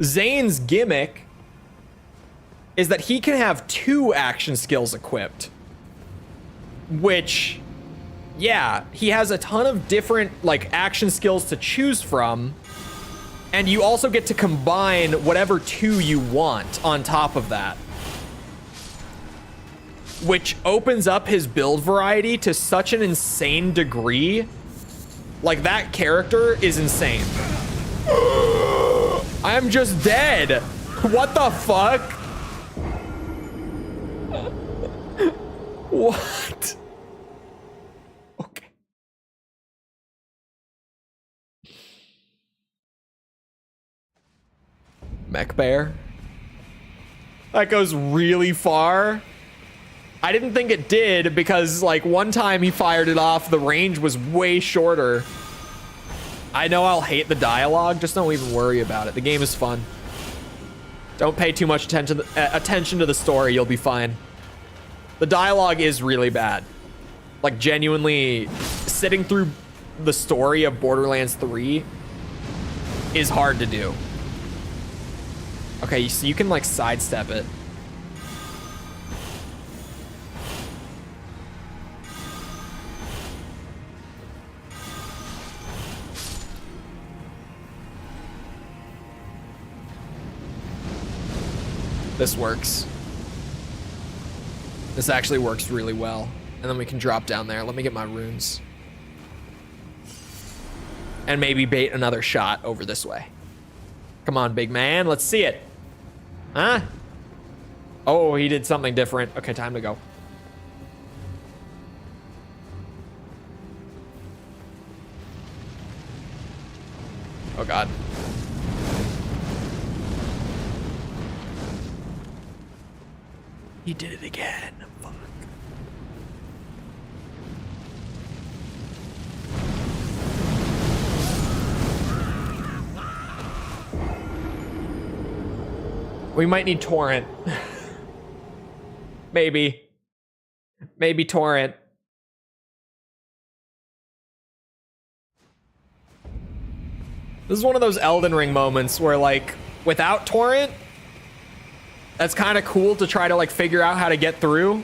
Zane's gimmick is that he can have 2 action skills equipped, which, yeah, he has a ton of different like action skills to choose from, and you also get to combine whatever 2 you want on top of that, which opens up his build variety to such an insane degree. Like, that character is insane. I'm just dead. What the fuck? What? Okay. Mech Bear? That goes really far. I didn't think it did because, like, one time he fired it off, the range was way shorter. I know I'll hate the dialogue, just don't even worry about it. The game is fun. Don't pay too much attention to the story, you'll be fine. The dialogue is really bad. Like, genuinely, sitting through the story of Borderlands 3 is hard to do. Okay, so you can, like, sidestep it. This works. This actually works really well. And then we can drop down there. Let me get my runes. And maybe bait another shot over this way. Come on, big man. Let's see it. Huh? Oh, he did something different. Okay, time to go. Oh, God. He did it again. Fuck. We might need torrent. Maybe. Maybe torrent. This is one of those Elden Ring moments where, like, without torrent, that's kind of cool to try to, like, figure out how to get through.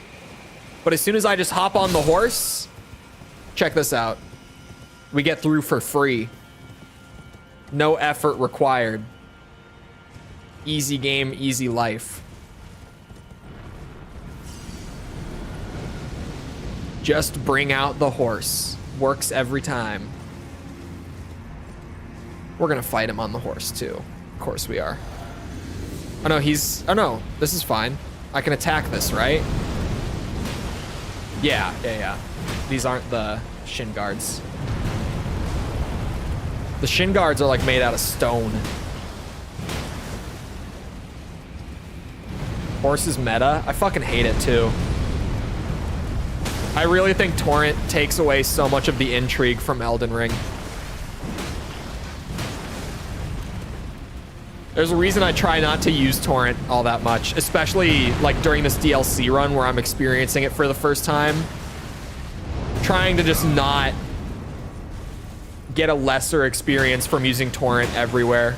But as soon as I just hop on the horse, check this out. We get through for free. No effort required. Easy game, easy life. Just bring out the horse. Works every time. We're gonna fight him on the horse too. Of course we are. Oh no, oh no, this is fine. I can attack this, right? Yeah. These aren't the shin guards. The shin guards are like made out of stone. Horse is meta. I fucking hate it too. I really think torrent takes away so much of the intrigue from Elden Ring. There's a reason I try not to use torrent all that much, especially like during this DLC run where I'm experiencing it for the first time. Trying to just not get a lesser experience from using torrent everywhere.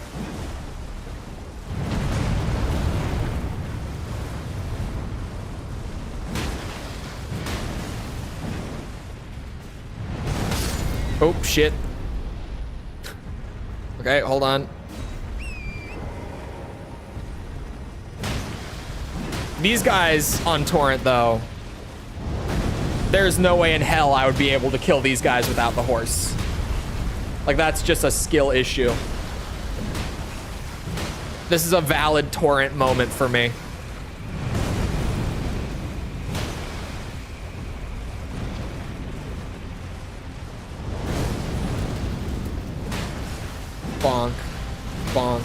Oh, shit. Okay, hold on. These guys on torrent, though, there's no way in hell I would be able to kill these guys without the horse. Like, that's just a skill issue. This is a valid torrent moment for me. Bonk. Bonk.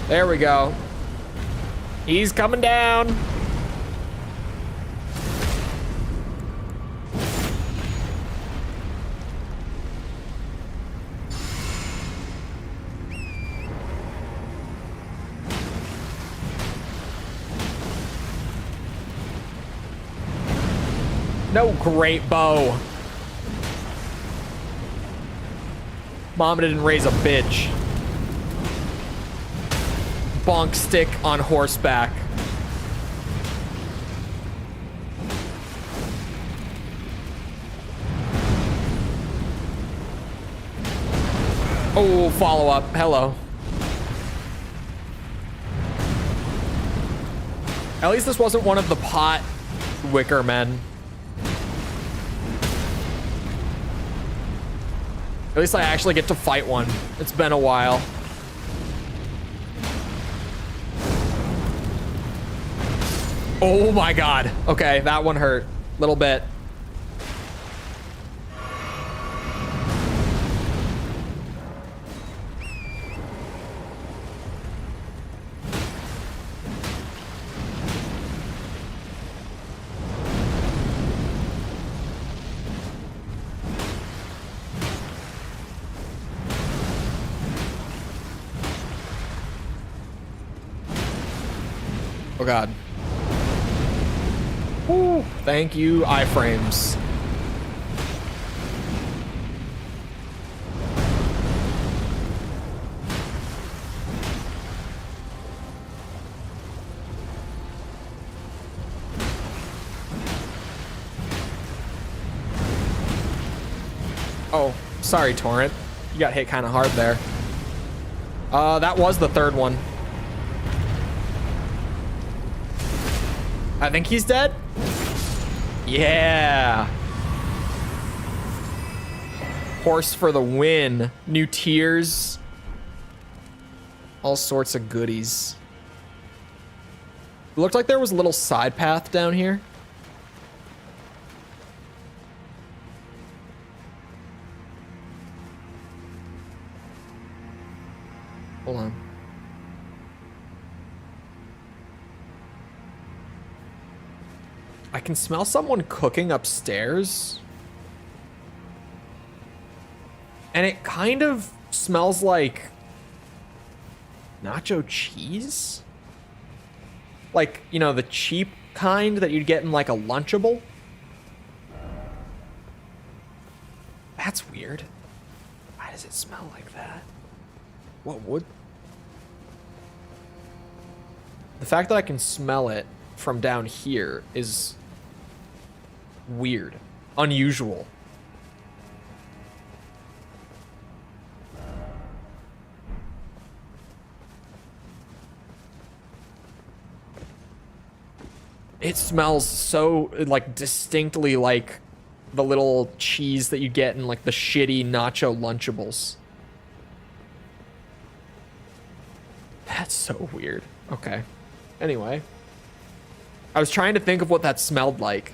There we go. He's coming down. No great bow. Mama didn't raise a bitch. Bonk stick on horseback. Oh, follow up. Hello. At least this wasn't one of the pot wicker men. At least I actually get to fight one. It's been a while. Oh my god. Okay, that one hurt. Little bit. Oh god. Woo. Thank you, iframes. Oh, sorry, Torrent. You got hit kind of hard there. That was the third one. I think he's dead. Yeah. Horse for the win. New tiers. All sorts of goodies. It looked like there was a little side path down here. Hold on. I can smell someone cooking upstairs. And it kind of smells like nacho cheese. Like, you know, the cheap kind that you'd get in like a Lunchable. That's weird. Why does it smell like that? What would? The fact that I can smell it from down here is weird, unusual. It smells so, like, distinctly like the little cheese that you get in, like, the shitty nacho Lunchables. That's so weird. Okay. Anyway. I was trying to think of what that smelled like.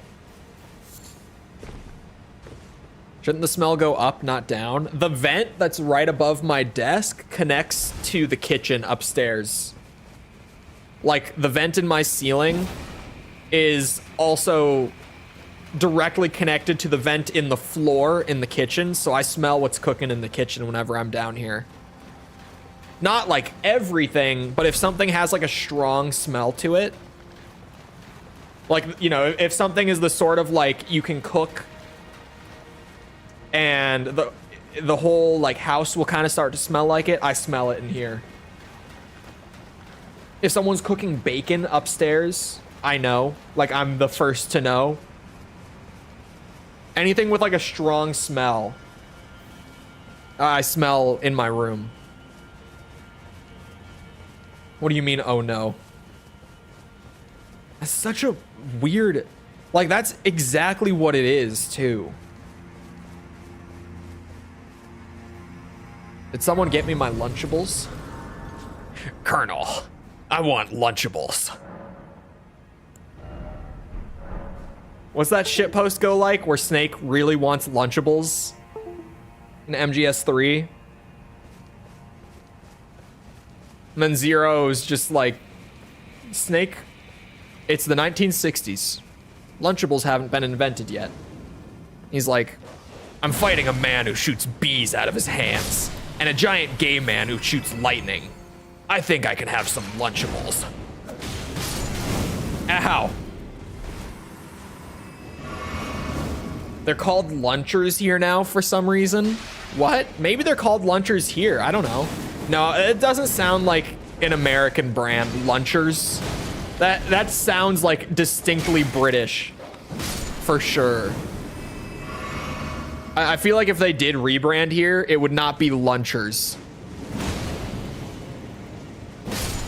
Shouldn't the smell go up, not down? The vent that's right above my desk connects to the kitchen upstairs. Like, the vent in my ceiling is also directly connected to the vent in the floor in the kitchen, so I smell what's cooking in the kitchen whenever I'm down here. Not like everything, but if something has like a strong smell to it, like, you know, if something is the sort of like you can cook and the whole like house will kind of start to smell like it, I smell it in here. If someone's cooking bacon upstairs, I know. Like, I'm the first to know. Anything with like a strong smell, I smell in my room. What do you mean, oh no? That's such a weird... Like, that's exactly what it is, too. Did someone get me my Lunchables? Colonel, I want Lunchables. What's that shitpost go like where Snake really wants Lunchables in MGS3? And then Zero's just like, Snake, it's the 1960s. Lunchables haven't been invented yet. He's like, I'm fighting a man who shoots bees out of his hands and a giant gay man who shoots lightning. I think I can have some Lunchables. Ow. They're called Lunchers here now for some reason. What? Maybe they're called Lunchers here. I don't know. No, it doesn't sound like an American brand, Lunchers. That sounds like distinctly British, for sure. I feel like if they did rebrand here, it would not be Lunchers.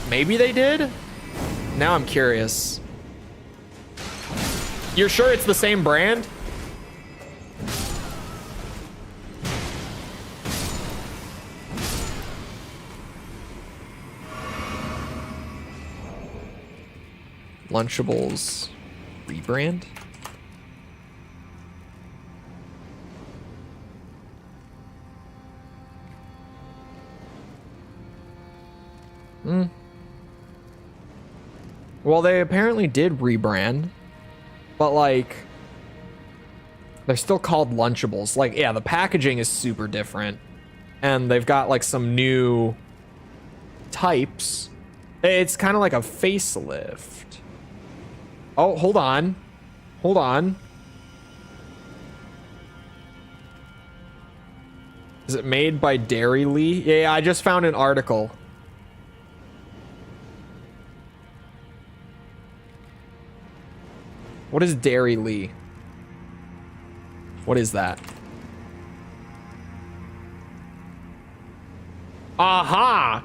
Maybe they did? Now I'm curious. You're sure it's the same brand? Lunchables rebrand? Well, they apparently did rebrand, but like, they're still called Lunchables. Like, yeah, the packaging is super different, and they've got like some new types. It's kind of like a facelift. Oh, hold on. Hold on. Is it made by Dairy Lee? Yeah, I just found an article. What is Dairy Lee? What is that? Aha!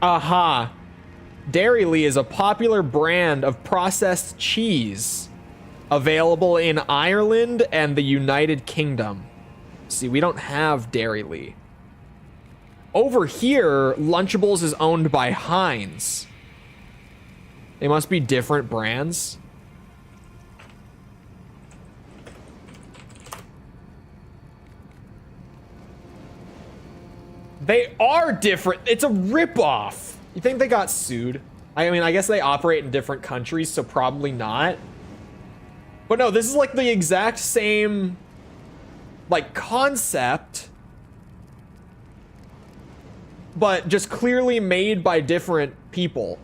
Aha! Dairy Lee is a popular brand of processed cheese available in Ireland and the United Kingdom. See, we don't have Dairy Lee. Over here, Lunchables is owned by Heinz. They must be different brands. They are different. It's a ripoff. You think they got sued? I mean, I guess they operate in different countries, so probably not. But no, this is like the exact same, like, concept, but just clearly made by different people.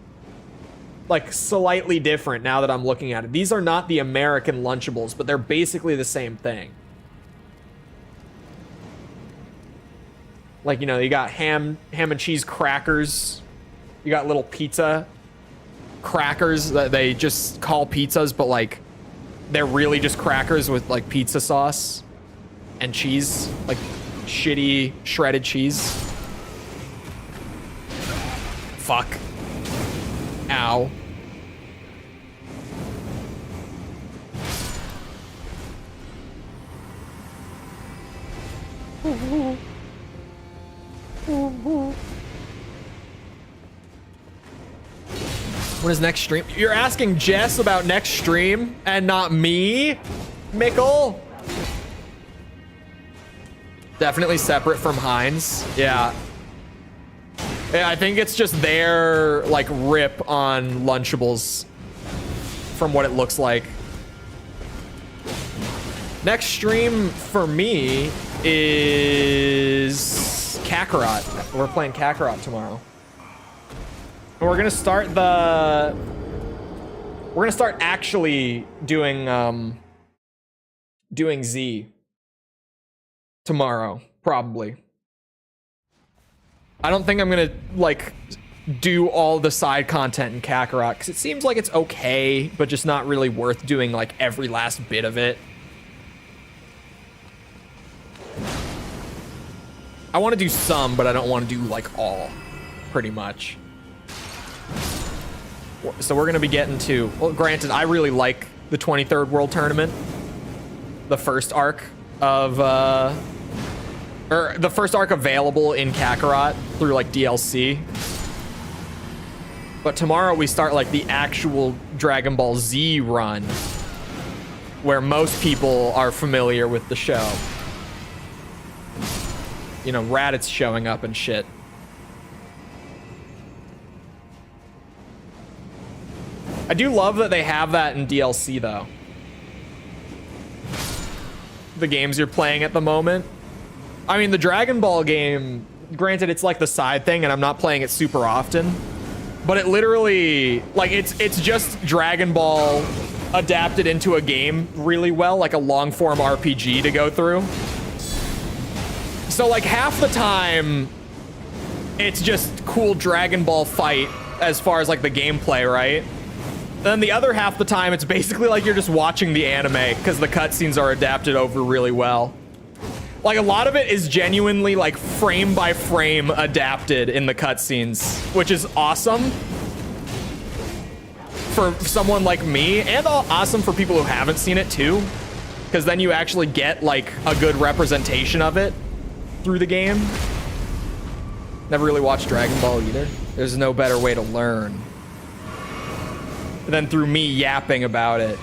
Like, slightly different now that I'm looking at it. These are not the American Lunchables, but they're basically the same thing. Like, you know, you got ham and cheese crackers. You got little pizza crackers that they just call pizzas, but like they're really just crackers with like pizza sauce and cheese, like shitty shredded cheese. Fuck. Ow. When is next stream? You're asking Jess about next stream and not me, Mickle? Definitely separate from Heinz. Yeah. Yeah, I think it's just their like rip on Lunchables from what it looks like. Next stream for me is Kakarot. We're playing Kakarot tomorrow. We're gonna start actually doing doing Z tomorrow, probably. I don't think I'm gonna like do all the side content in Kakarot because it seems like it's okay, but just not really worth doing like every last bit of it. I want to do some, but I don't want to do like all, pretty much. So we're going to be getting to, well, granted, I really like the 23rd World Tournament. The first arc of, or the first arc available in Kakarot through like DLC. But tomorrow we start like the actual Dragon Ball Z run, where most people are familiar with the show. You know, Raditz showing up and shit. I do love that they have that in DLC, though. The games you're playing at the moment. I mean, the Dragon Ball game, granted, it's like the side thing, and I'm not playing it super often. But it literally, like, it's just Dragon Ball adapted into a game really well, like a long-form RPG to go through. So, like, half the time, it's just cool Dragon Ball fight as far as, like, the gameplay, right? Then the other half the time, it's basically like you're just watching the anime because the cutscenes are adapted over really well. Like, a lot of it is genuinely, like, frame by frame adapted in the cutscenes, which is awesome for someone like me, and awesome for people who haven't seen it, too. Because then you actually get, like, a good representation of it through the game. Never really watched Dragon Ball either. There's no better way to learn than through me yapping about it.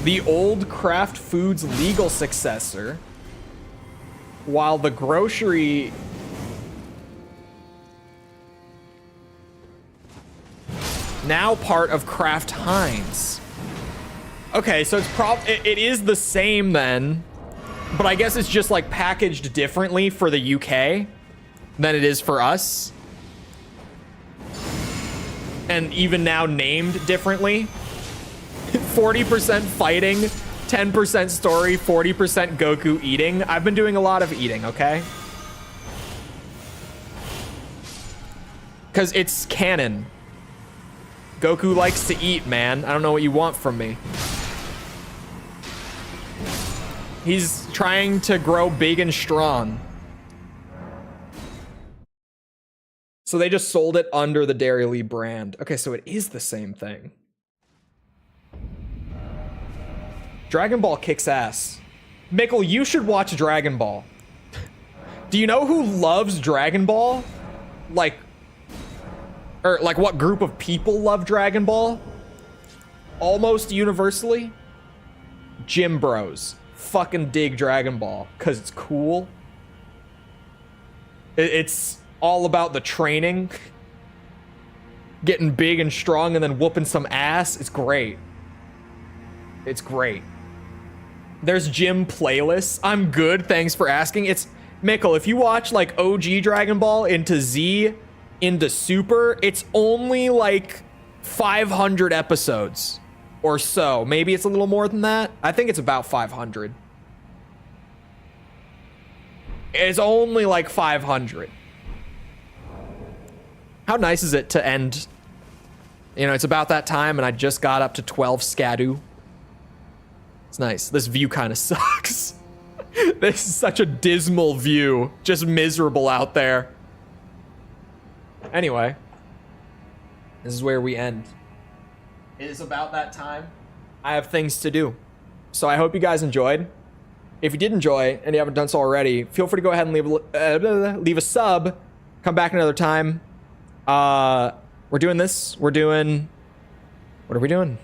The old Kraft Foods legal successor, while the grocery now part of Kraft Heinz. Okay, so it's it is the same then, but I guess it's just like packaged differently for the UK than it is for us. And even now named differently. 40% fighting, 10% story, 40% Goku eating. I've been doing a lot of eating, okay? Because it's canon. Goku likes to eat, man. I don't know what you want from me. He's trying to grow big and strong. So they just sold it under the Dairy Lee brand. Okay, so it is the same thing. Dragon Ball kicks ass. Mickle, you should watch Dragon Ball. Do you know who loves Dragon Ball? Like, or like what group of people love Dragon Ball? Almost universally? Gym bros. fucking dig Dragon Ball because it's cool. It's all about the training, getting big and strong and then whooping some ass. It's great. It's great. There's gym playlists. I'm good, thanks for asking. It's Mikkel, if you watch like OG Dragon Ball into Z into Super, it's only like 500 episodes or so. Maybe it's a little more than that. I think it's about 500. It's only like 500. How nice is it to end? You know, it's about that time and I just got up to 12 Scadu. It's nice. This view kind of sucks. This is such a dismal view. Just miserable out there. Anyway. This is where we end. It is about that time. I have things to do. So I hope you guys enjoyed. If you did enjoy and you haven't done so already, feel free to go ahead and leave a sub. Come back another time. We're doing this. What are we doing?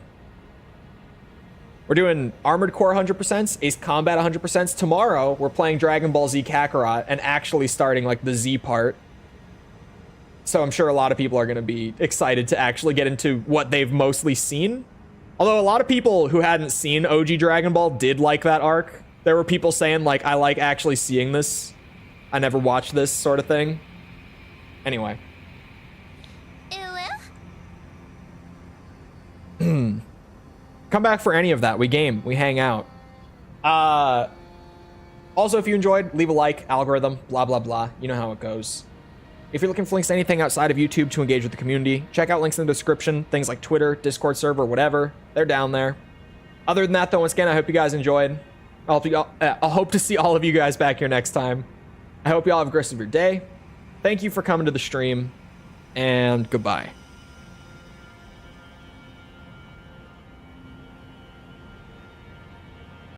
We're doing Armored Core 100%, Ace Combat 100%. Tomorrow, we're playing Dragon Ball Z Kakarot and actually starting like the Z part. So I'm sure a lot of people are going to be excited to actually get into what they've mostly seen. Although a lot of people who hadn't seen OG Dragon Ball did like that arc. There were people saying like, I like actually seeing this. I never watched this sort of thing. Anyway. Come back for any of that. We game. We hang out. Also, if you enjoyed, leave a like, algorithm, blah, blah, blah. You know how it goes. If you're looking for links to anything outside of YouTube to engage with the community, check out links in the description. Things like Twitter, Discord server, whatever. They're down there. Other than that, though, once again, I hope you guys enjoyed. I'll hope to see all of you guys back here next time. I hope you all have a great rest of your day. Thank you for coming to the stream, and goodbye.